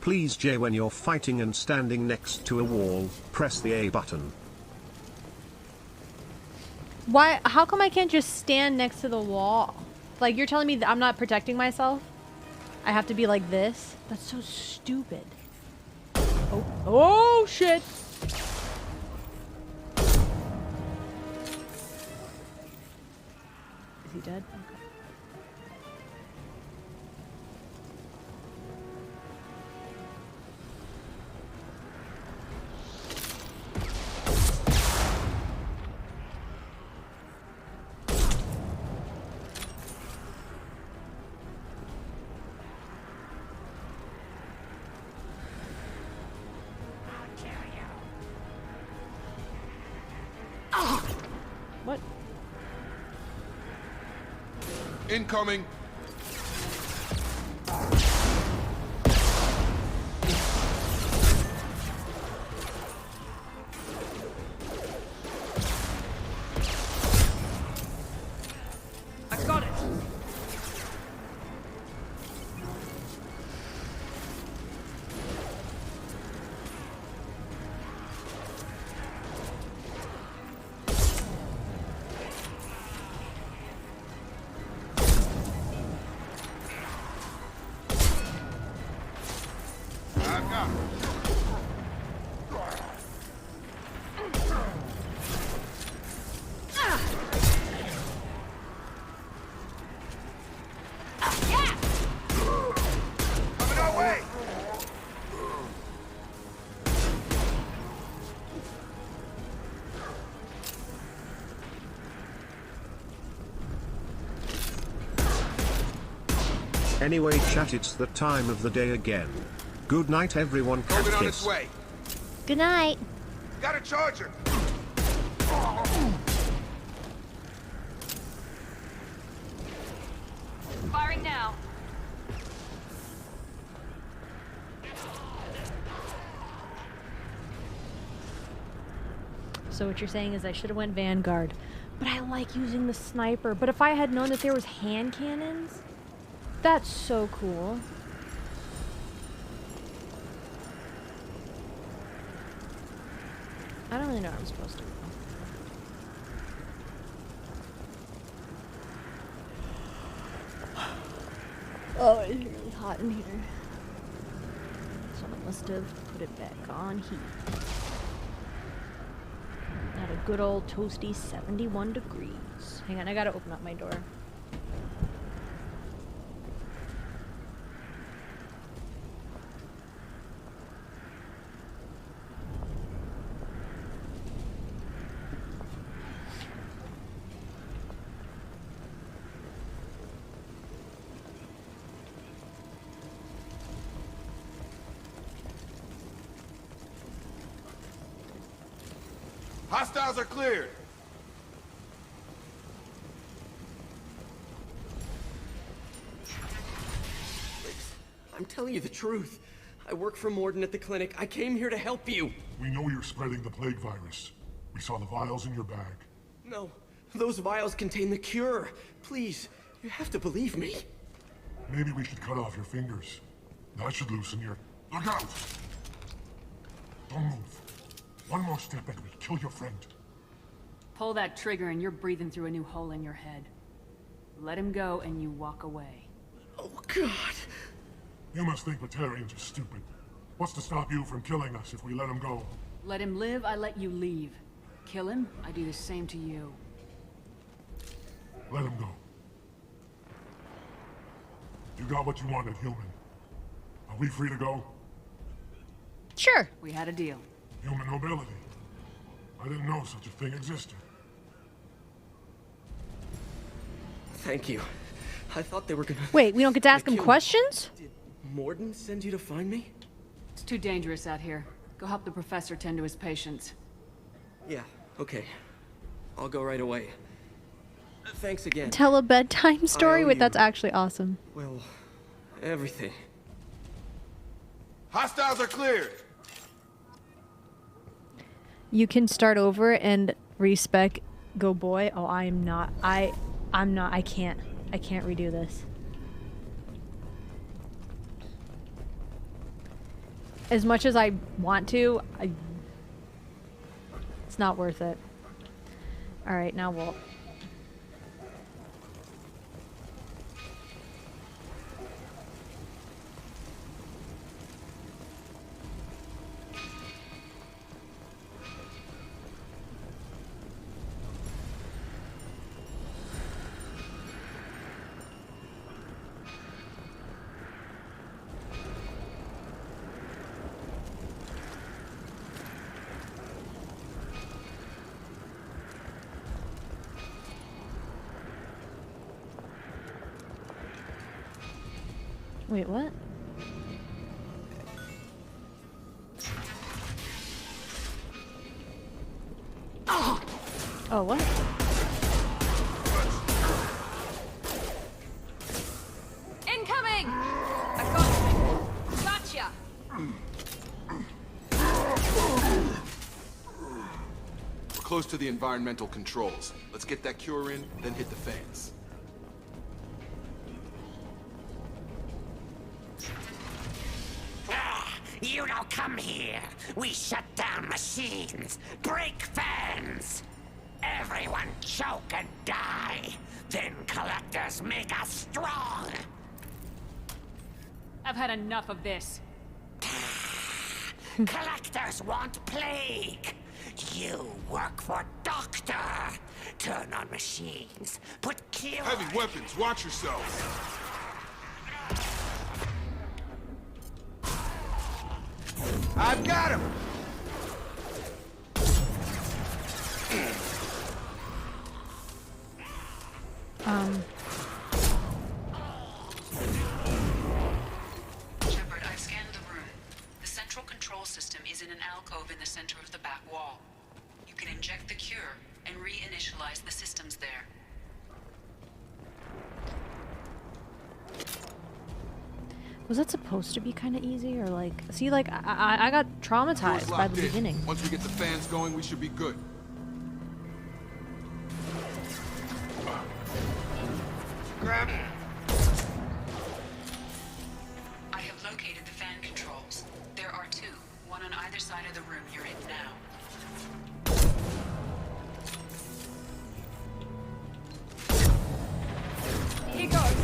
Please Jay, when you're fighting and standing next to a wall, press the A button. Why? How come I can't just stand next to the wall? Like, you're telling me that I'm not protecting myself? I have to be like this? That's so stupid. Oh, oh shit! Is he dead? Okay. What? Incoming. I got it. Anyway chat, it's the time of the day again. Good night everyone, cat Moving on kiss. its way. Good night. Got a charger. Firing now. So what you're saying is I should have went Vanguard. But I like using the sniper. But if I had known that there was hand cannons, that's so cool. I don't really know what I'm supposed to do. Oh, it's really hot in here. Someone must have put it back on heat. At a good old toasty 71 degrees. Hang on, I gotta open up my door. Hostiles are cleared. I'm telling you the truth. I work for Morden at the clinic. I came here to help you. We know you're spreading the plague virus. We saw the vials in your bag. No, those vials contain the cure. Please, you have to believe me. Maybe we should cut off your fingers. That should loosen your... Look out! Don't move. One more step and we kill your friend. Pull that trigger and you're breathing through a new hole in your head. Let him go and you walk away. Oh, God. You must think Batarians are stupid. What's to stop you from killing us if we let him go? Let him live, I let you leave. Kill him, I do the same to you. Let him go. You got what you wanted, human. Are we free to go? Sure. We had a deal. Human nobility. I didn't know such a thing existed. Thank you. I thought they were gonna... Wait, we don't get to ask him questions? Did Morden send you to find me? It's too dangerous out here. Go help the professor tend to his patients. Yeah, okay. I'll go right away. Thanks again. Tell a bedtime story? Wait, that's actually awesome. Well, everything. Hostiles are cleared. You can start over and respec go boy. Oh, I'm not. I can't redo this. As much as I want to, it's not worth it. All right, now we'll... Wait, what? Oh, what? Incoming! I got you. Gotcha! We're close to the environmental controls. Let's get that cure in, then hit the fans. You don't come here. We shut down machines, break fans. Everyone choke and die. Then collectors make us strong. I've had enough of this. Collectors want plague. You work for Doctor. Turn on machines. Put cure. Heavy weapons, watch yourselves. I've got him! Shepard, I've scanned the room. The central control system is in an alcove in the center of the back wall. You can inject the cure and reinitialize the systems there. Was that supposed to be kind of easy, or like... See, like, I got traumatized by the beginning. Once we get the fans going, we should be good. Grab. I have located the fan controls. There are two, one on either side of the room you're in now. Here goes.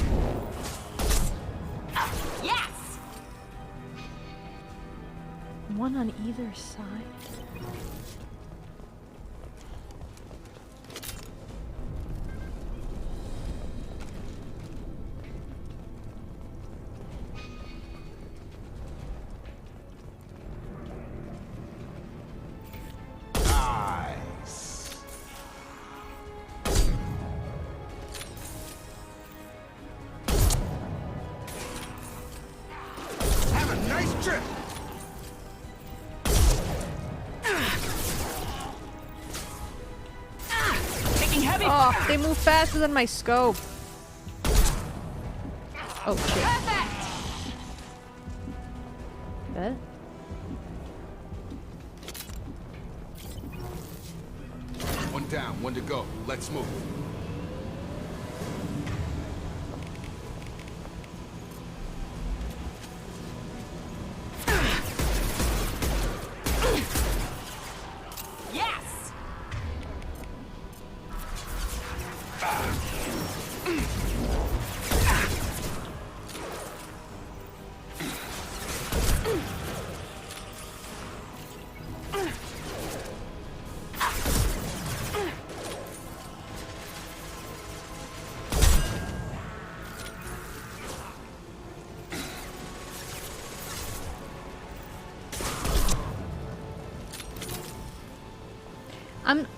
One on either side. Oh, they move faster than my scope. Oh shit. Bet. One down, one to go. Let's move.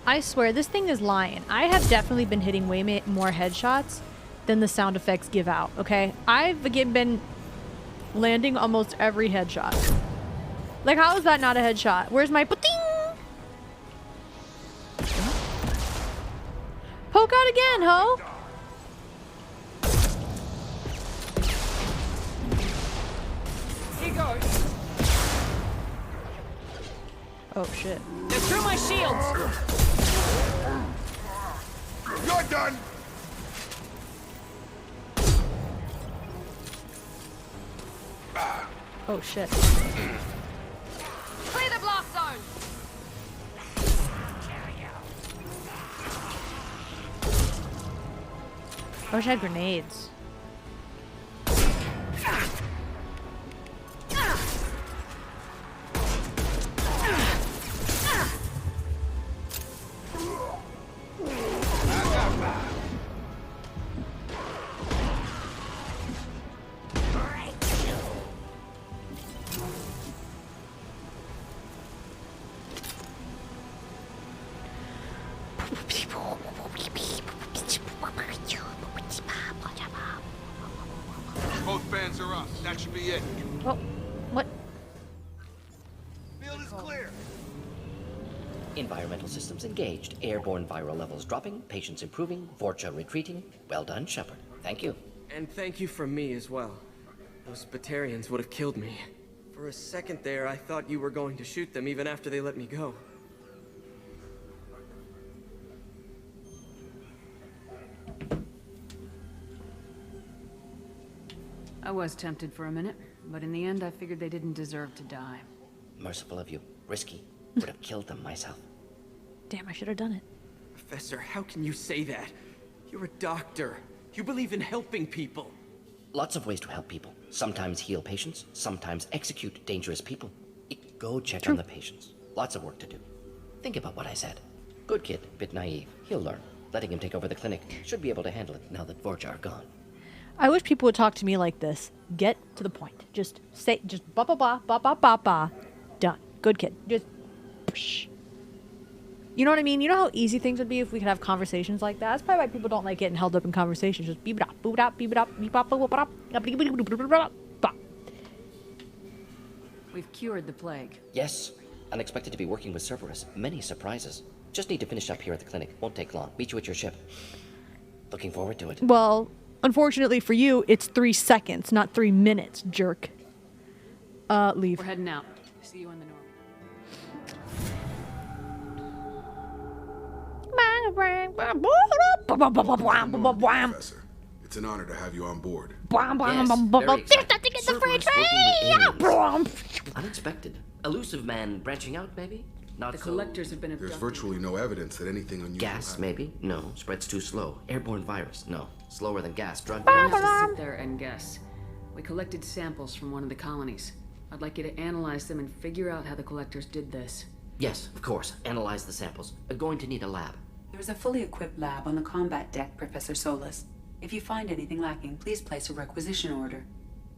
I swear, this thing is lying. I have definitely been hitting way more headshots than the sound effects give out, okay? I've been landing almost every headshot. Like, how is that not a headshot? Where's my ding? Poke out again, ho! He goes. Oh shit. They're through my shields. You're done. Oh shit. Clear the blast zone. I wish I had grenades. Both fans are up. That should be it. Oh, what? Field is clear. Environmental systems engaged. Airborne viral levels dropping. Patients improving. Vorcha retreating. Well done, Shepard. Thank you. And thank you from me as well. Those Batarians would have killed me. For a second there, I thought you were going to shoot them even after they let me go. I was tempted for a minute, but in the end I figured they didn't deserve to die. Merciful of you. Risky. Would have killed them myself. Damn, I should have done it. Professor, how can you say that? You're a doctor. You believe in helping people. Lots of ways to help people. Sometimes heal patients, sometimes execute dangerous people. Go check on the patients. Lots of work to do. Think about what I said. Good kid, bit naive. He'll learn. Letting him take over the clinic. Should be able to handle it now that Vorcha are gone. I wish people would talk to me like this. Get to the point. Just say, just ba ba ba ba ba ba ba. Done. Good kid. Just, psh. You know what I mean? You know how easy things would be if we could have conversations like that? That's probably why people don't like getting held up in conversations. Just beep bop, boop bop, beep bop, beep bop, boop bop, beep bop. We've cured the plague. Yes. Unexpected to be working with Cerberus. Many surprises. Just need to finish up here at the clinic. Won't take long. Meet you at your ship. Looking forward to it. Well, unfortunately for you, it's 3 seconds, not 3 minutes, jerk. Leave. We're heading out. See you in the north. Professor, it's an honor to have you on board. Unexpected. Elusive man branching out, maybe? Not the so... collectors have been abducted. There's virtually no evidence that anything unusual Gas, happened. maybe? No. Spreads too slow. Airborne virus? No. Slower than gas. Drug... We don't have to sit there and guess. We collected samples from one of the colonies. I'd like you to analyze them and figure out how the collectors did this. Yes, of course. Analyze the samples. Going to need a lab. There's a fully equipped lab on the combat deck, Professor Solis. If you find anything lacking, please place a requisition order.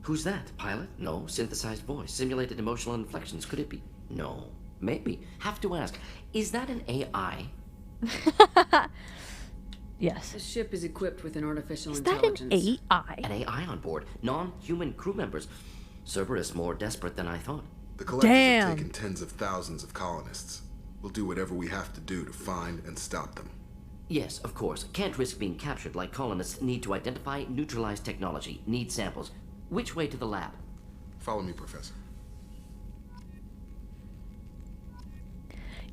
Who's that? Pilot? No. Synthesized voice. Simulated emotional inflections. Could it be? No. Maybe. Have to ask. Is that an AI? Yes. The ship is equipped with an artificial Is that intelligence. an AI? An AI on board. Non-human crew members. Cerberus more desperate than I thought. The collectors have taken tens of thousands of colonists. We'll do whatever we have to do to find and stop them. Yes, of course. Can't risk being captured like colonists. Need to identify, neutralize technology. Need samples. Which way to the lab? Follow me, Professor.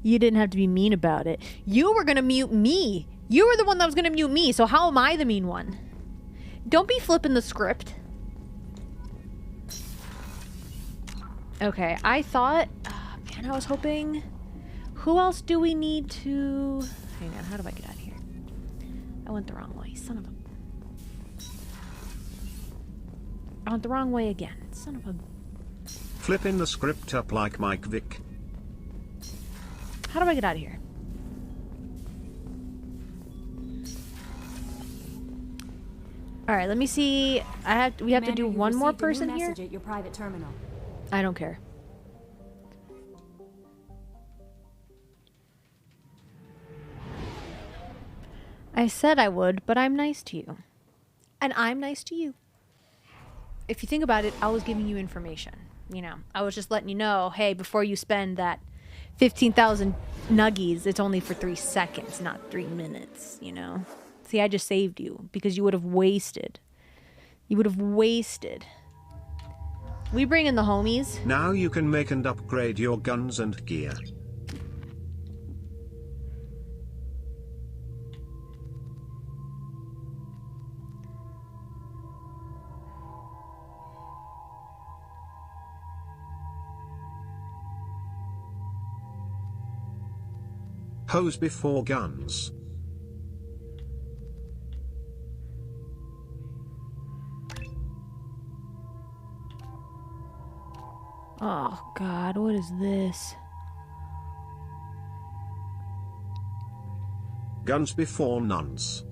You didn't have to be mean about it. You were gonna mute me. You were the one that was gonna mute me, so how am I the mean one? Don't be flipping the script. Okay, I thought... man, I was hoping... Who else do we need to... Hang on, how do I get out of here? I went the wrong way, son of a... I went the wrong way again, son of a... Flipping the script up like Mike Vick. How do I get out of here? Alright, let me see. We have to do one more person here? At your private terminal. I don't care. I said I would, but I'm nice to you. And I'm nice to you. If you think about it, I was giving you information. You know, I was just letting you know, hey, before you spend that 15,000 nuggies, it's only for 3 seconds, not 3 minutes, you know? See, I just saved you because you would have wasted. You would have wasted. We bring in the homies. Now you can make and upgrade your guns and gear. Hose before guns. Oh God, what is this? Guns before nuns.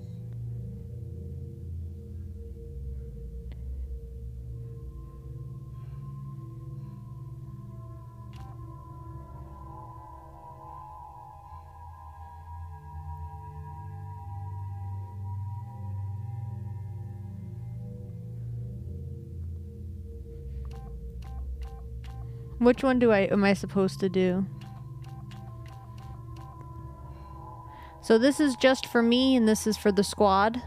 Which one am I supposed to do? So this is just for me and this is for the squad.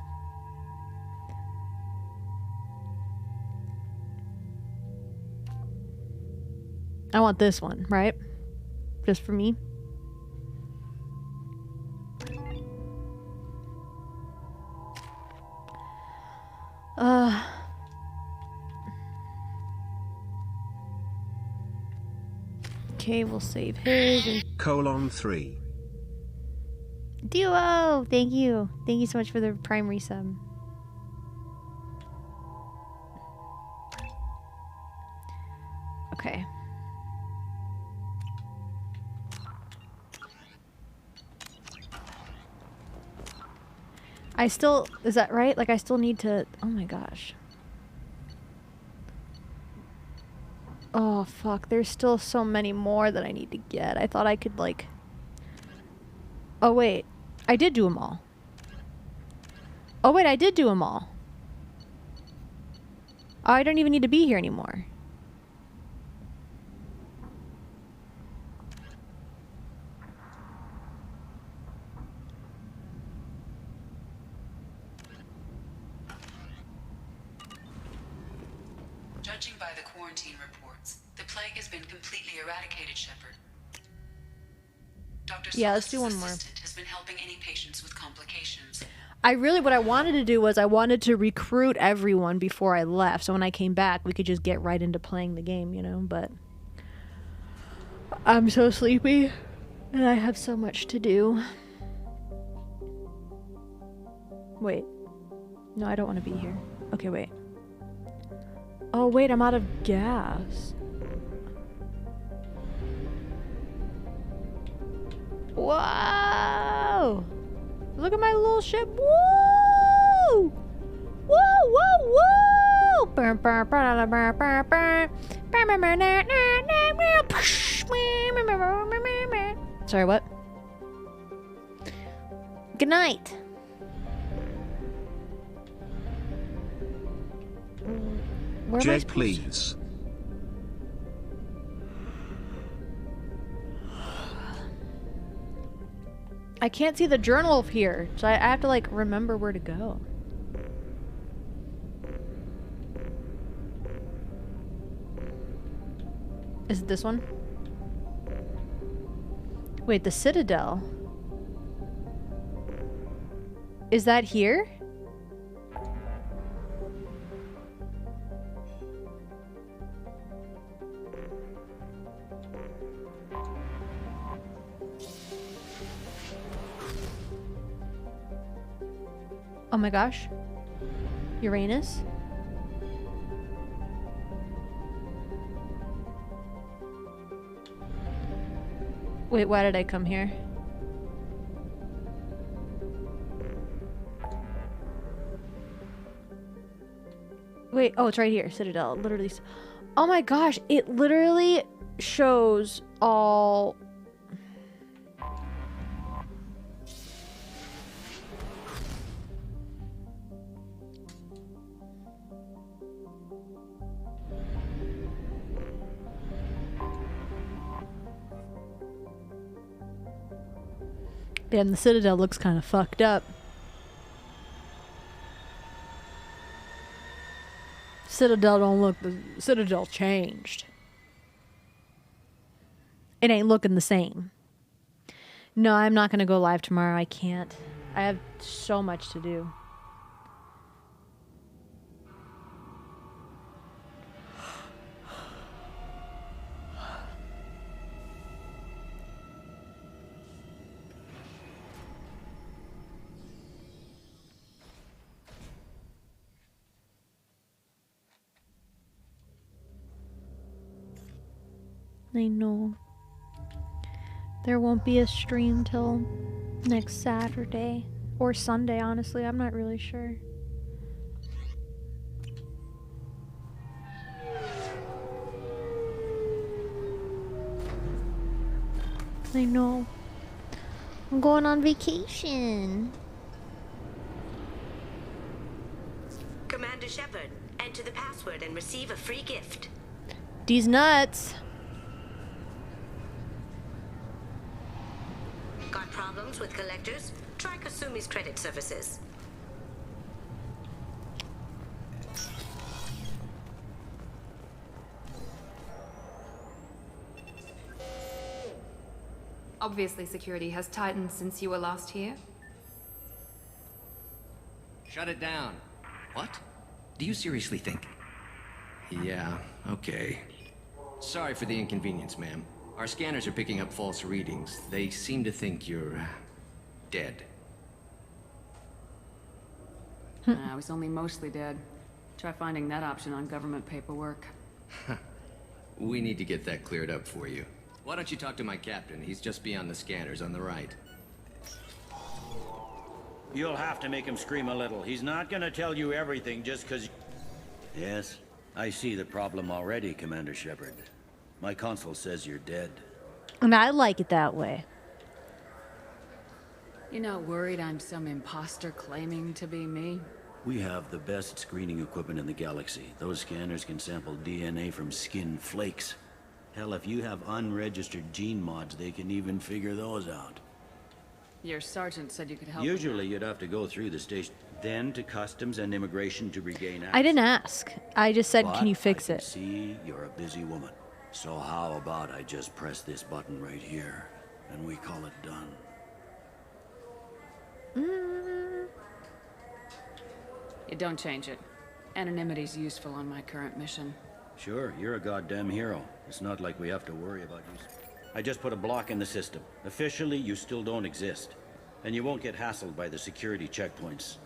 I want this one, right? Just for me. Okay, we'll save his. And :3. Duo! Thank you. Thank you so much for the prime resub. Okay. Is that right? Like I still need to, oh my gosh. Oh, fuck. There's still so many more that I need to get. I thought I could, like... Oh, wait. I did do them all. Oh, wait. I did do them all. Oh, I don't even need to be here anymore. Judging by the quarantine reports, the plague has been completely eradicated, Shepard. Dr. Yeah, let's do one more. Has been helping any patients with complications. What I wanted to do was I wanted to recruit everyone before I left. So when I came back, we could just get right into playing the game, you know, but I'm so sleepy and I have so much to do. Wait. No, I don't want to be here. Okay, wait. Oh, wait, I'm out of gas. Whoa! Look at my little ship. Woo! Woo! Woo! Woo! Sorry, what? Good night. Jed, please. I can't see the journal here, so I have to like remember where to go. Is it this one? Wait, the Citadel. Is that here? Oh my gosh. Uranus? Wait, why did I come here? Wait, oh, it's right here. Citadel. Literally. Oh my gosh, it literally shows all... Damn, the Citadel looks kind of fucked up. Citadel don't look... The Citadel changed. It ain't looking the same. No, I'm not gonna go live tomorrow. I can't. I have so much to do. I know. There won't be a stream till next Saturday. Or Sunday, honestly. I'm not really sure. I know. I'm going on vacation. Commander Shepard, enter the password and receive a free gift. These nuts. Got problems with collectors? Try Kasumi's credit services. Obviously, security has tightened since you were last here. Shut it down. What? Do you seriously think? Yeah, okay. Sorry for the inconvenience, ma'am. Our scanners are picking up false readings. They seem to think you're... dead. I was only mostly dead. Try finding that option on government paperwork. We need to get that cleared up for you. Why don't you talk to my captain? He's just beyond the scanners on the right. You'll have to make him scream a little. He's not gonna tell you everything just because... Yes, I see the problem already, Commander Shepard. My console says you're dead. And I like it that way. You're not worried I'm some imposter claiming to be me? We have the best screening equipment in the galaxy. Those scanners can sample DNA from skin flakes. Hell, if you have unregistered gene mods, they can even figure those out. Your sergeant said you could help. Usually you'd have to go through the station, then to customs and immigration to regain access. I didn't ask. I just said, But can you fix I can it? See, you're a busy woman. So how about I just press this button right here, and we call it done? You don't change it. Anonymity's useful on my current mission. Sure, you're a goddamn hero. It's not like we have to worry about you. I just put a block in the system. Officially, you still don't exist. And you won't get hassled by the security checkpoints.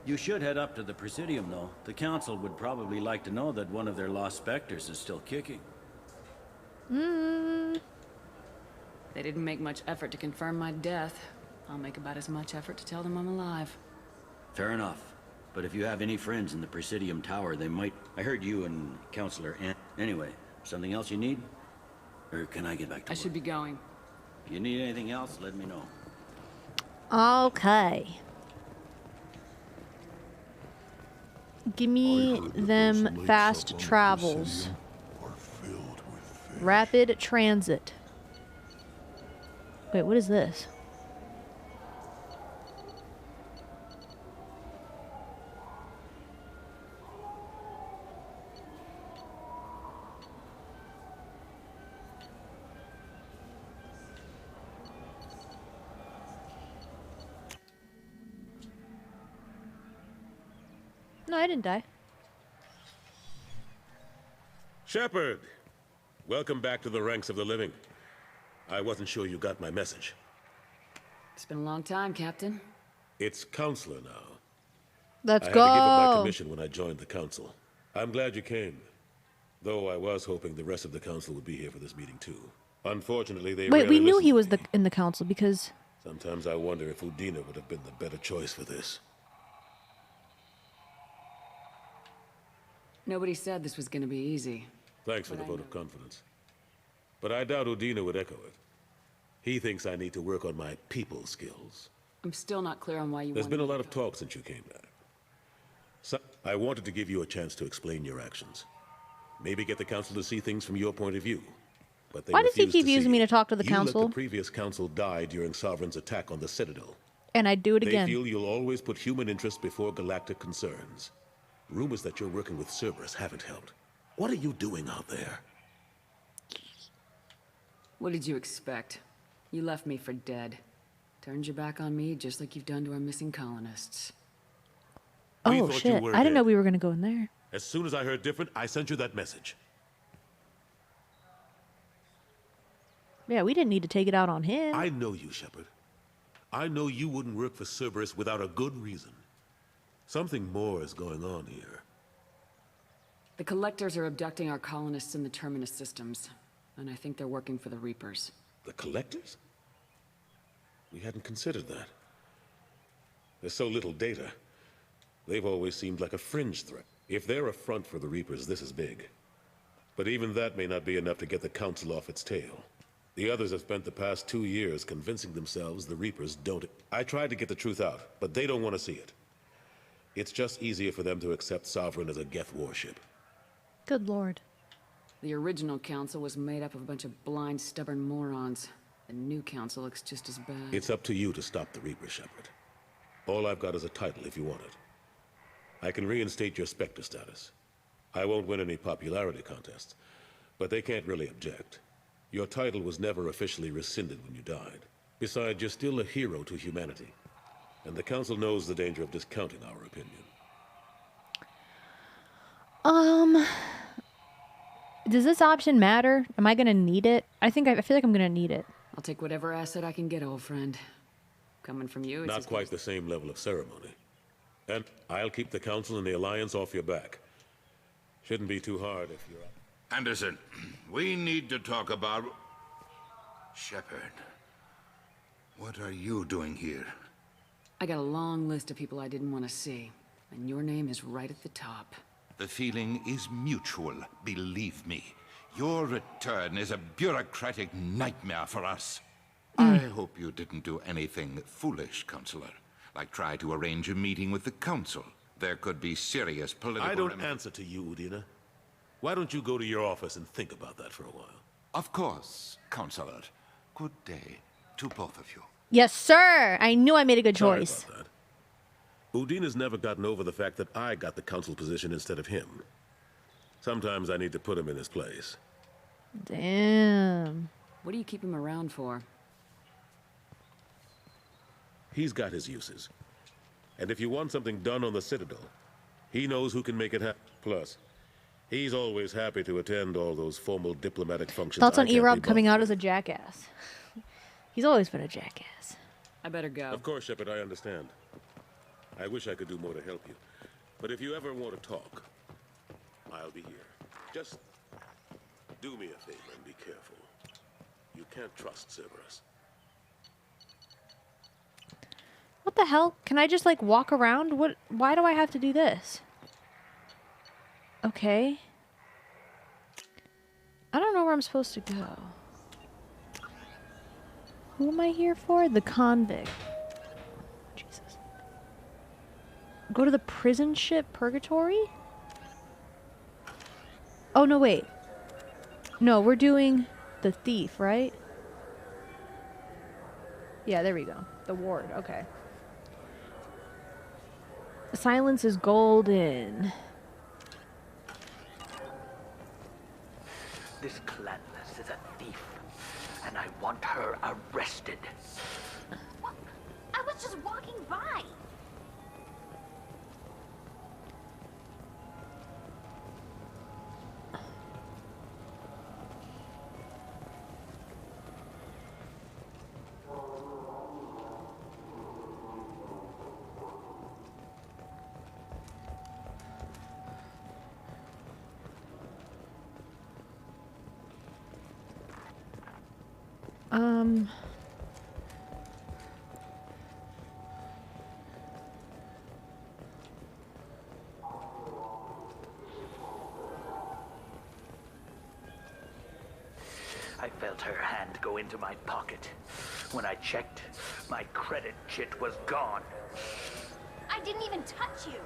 You should head up to the Presidium, though. The Council would probably like to know that one of their lost specters is still kicking. They didn't make much effort to confirm my death. I'll make about as much effort to tell them I'm alive. Fair enough. But if you have any friends in the Presidium Tower, they might... I heard you and Counselor Ant... Anyway, something else you need? Or can I get back to work? I should be going. If you need anything else, let me know. Okay. Give me them fast travels. Rapid transit. Wait, what is this? No, I didn't die. Shepard! Welcome back to the ranks of the living. I wasn't sure you got my message. It's been a long time, Captain. It's Counselor now. Let's I go! had to give up my commission when I joined the Council. I'm glad you came. Though I was hoping the rest of the Council would be here for this meeting too. Unfortunately, they Wait, we rarely knew listen he to was me. in the Council because... Sometimes I wonder if Udina would have been the better choice for this. Nobody said this was gonna be easy. Thanks for the vote of confidence. But I doubt Udina would echo it. He thinks I need to work on my people skills. I'm still not clear on why you There's wanted been a me lot to of talk since you came back. So, I wanted to give you a chance to explain your actions. Maybe get the Council to see things from your point of view. But they Why does he refuse keep to using see me it. to talk to the You Council? let the previous Council die during Sovereign's attack on the Citadel. And I'd do it again. They feel you'll always put human interests before galactic concerns. Rumors that you're working with Cerberus haven't helped. What are you doing out there? What did you expect? You left me for dead. Turned your back on me just like you've done to our missing colonists. We Oh thought you shit, were I didn't know dead. we were gonna go in there. As soon as I heard different, I sent you that message. Yeah, we didn't need to take it out on him. I know you, Shepard. I know you wouldn't work for Cerberus without a good reason. Something more is going on here. The Collectors are abducting our colonists in the Terminus systems, and I think they're working for the Reapers. The Collectors? We hadn't considered that. There's so little data. They've always seemed like a fringe threat. If they're a front for the Reapers, this is big. But even that may not be enough to get the Council off its tail. The others have spent the past 2 years convincing themselves the Reapers don't... I tried to get the truth out, but they don't want to see it. It's just easier for them to accept Sovereign as a Geth warship. Good lord. The original council was made up of a bunch of blind, stubborn morons. The new council looks just as bad. It's up to you to stop the Reaper, Shepard. All I've got is a title if you want it. I can reinstate your Spectre status. I won't win any popularity contests, but they can't really object. Your title was never officially rescinded when you died. Besides, you're still a hero to humanity. And the Council knows the danger of discounting our opinion. Does this option matter? Am I gonna need it? I feel like I'm gonna need it. I'll take whatever asset I can get, old friend. Coming from you, it's Not quite the same level of ceremony. And I'll keep the Council and the Alliance off your back. Shouldn't be too hard if you're... Anderson, we need to talk about... Shepard. What are you doing here? I got a long list of people I didn't want to see, and your name is right at the top. The feeling is mutual, believe me. Your return is a bureaucratic nightmare for us. I hope you didn't do anything foolish, Counselor. Like try to arrange a meeting with the Council. There could be serious political... I don't answer to you, Udina. Why don't you go to your office and think about that for a while? Of course, Counselor. Good day to both of you. Yes, sir. I knew I made a good choice. Sorry about that. Udina's never gotten over the fact that I got the Council position instead of him. Sometimes I need to put him in his place. Damn. What do you keep him around for? He's got his uses. And if you want something done on the Citadel, he knows who can make it happen. Plus, he's always happy to attend all those formal diplomatic functions. Thoughts on I can't E-Rob be coming bothered out as a jackass? He's always been a jackass. I better go. Of course, Shepard, I understand. I wish I could do more to help you. But if you ever want to talk, I'll be here. Just do me a favor and be careful. You can't trust Cerberus. What the hell? Can I just like walk around? What? Why do I have to do this? Okay. I don't know where I'm supposed to go. Who am I here for? The convict. Jesus. Go to the prison ship, Purgatory? Oh, no, wait. No, we're doing the thief, right? Yeah, there we go. The ward, okay. Silence is golden. This Clandless is a thief, and I want her arrested. What? I was just walking by. I felt her hand go into my pocket. When I checked, my credit chit was gone. I didn't even touch you.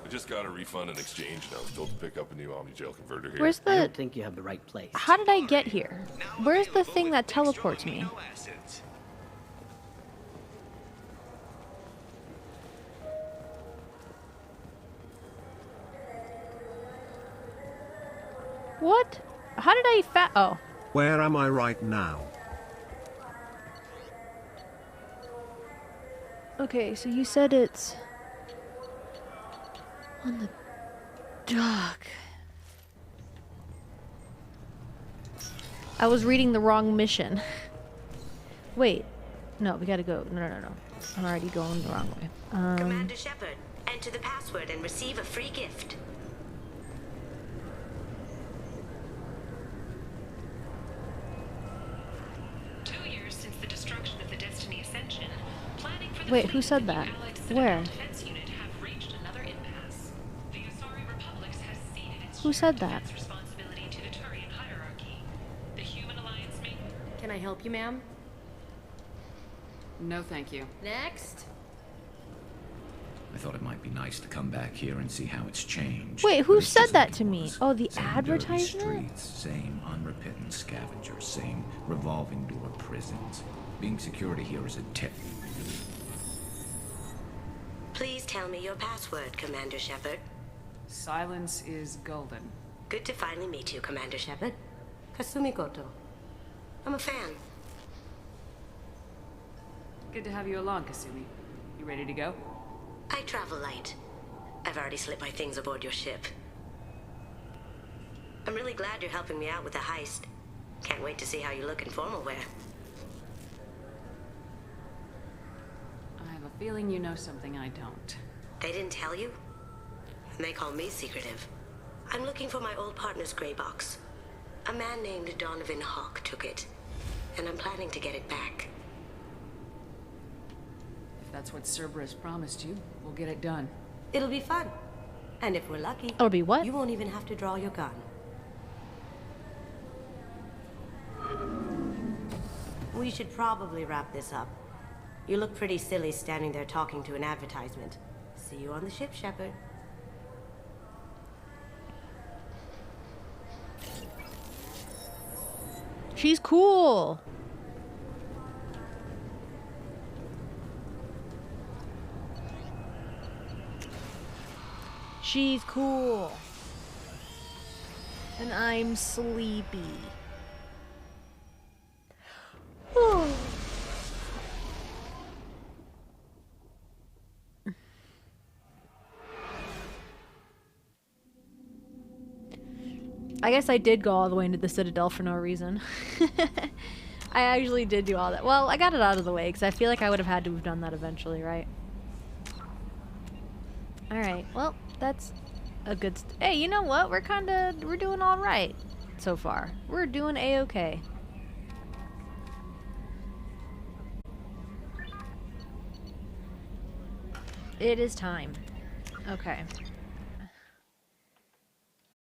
I just got a refund in exchange, and I was told to pick up a new Omni Jail converter here. Where's the... I don't think you have the right place. How did I get here? Where's the thing that teleports me? What? How did I oh. Where am I right now? Okay, so you said it's on the dock. I was reading the wrong mission. Wait. No, we gotta go. No. I'm already going the wrong way. Commander Shepard, enter the password and receive a free gift. Wait, who said that? Where? Who said that? Can I help you, ma'am? No, thank you. Next. I thought it might be nice to come back here and see how it's changed. Wait, But who it's said just that like to it me? was. Oh, the Same dirty advertisement? Streets, same unrepentant scavengers, same revolving door prisons. Being security here is a tip. Please tell me your password, Commander Shepard. Silence is golden. Good to finally meet you, Commander Shepard. Kasumi Koto. I'm a fan. Good to have you along, Kasumi. You ready to go? I travel light. I've already slipped my things aboard your ship. I'm really glad you're helping me out with the heist. Can't wait to see how you look in formal wear. I have a feeling you know something I don't. They didn't tell you? And they call me secretive. I'm looking for my old partner's gray box. A man named Donovan Hawk took it, and I'm planning to get it back. If that's what Cerberus promised you, we'll get it done. It'll be fun. And if we're lucky, It'll be what? You won't even have to draw your gun. We should probably wrap this up. You look pretty silly standing there talking to an advertisement. See you on the ship, Shepard. She's cool. She's cool. And I'm sleepy. I guess I did go all the way into the Citadel for no reason. I actually did do all that. Well, I got it out of the way because I feel like I would have had to have done that eventually, right? Alright, well, that's a good... Hey, you know what? We're doing all right so far. We're doing A-okay. It is time. Okay.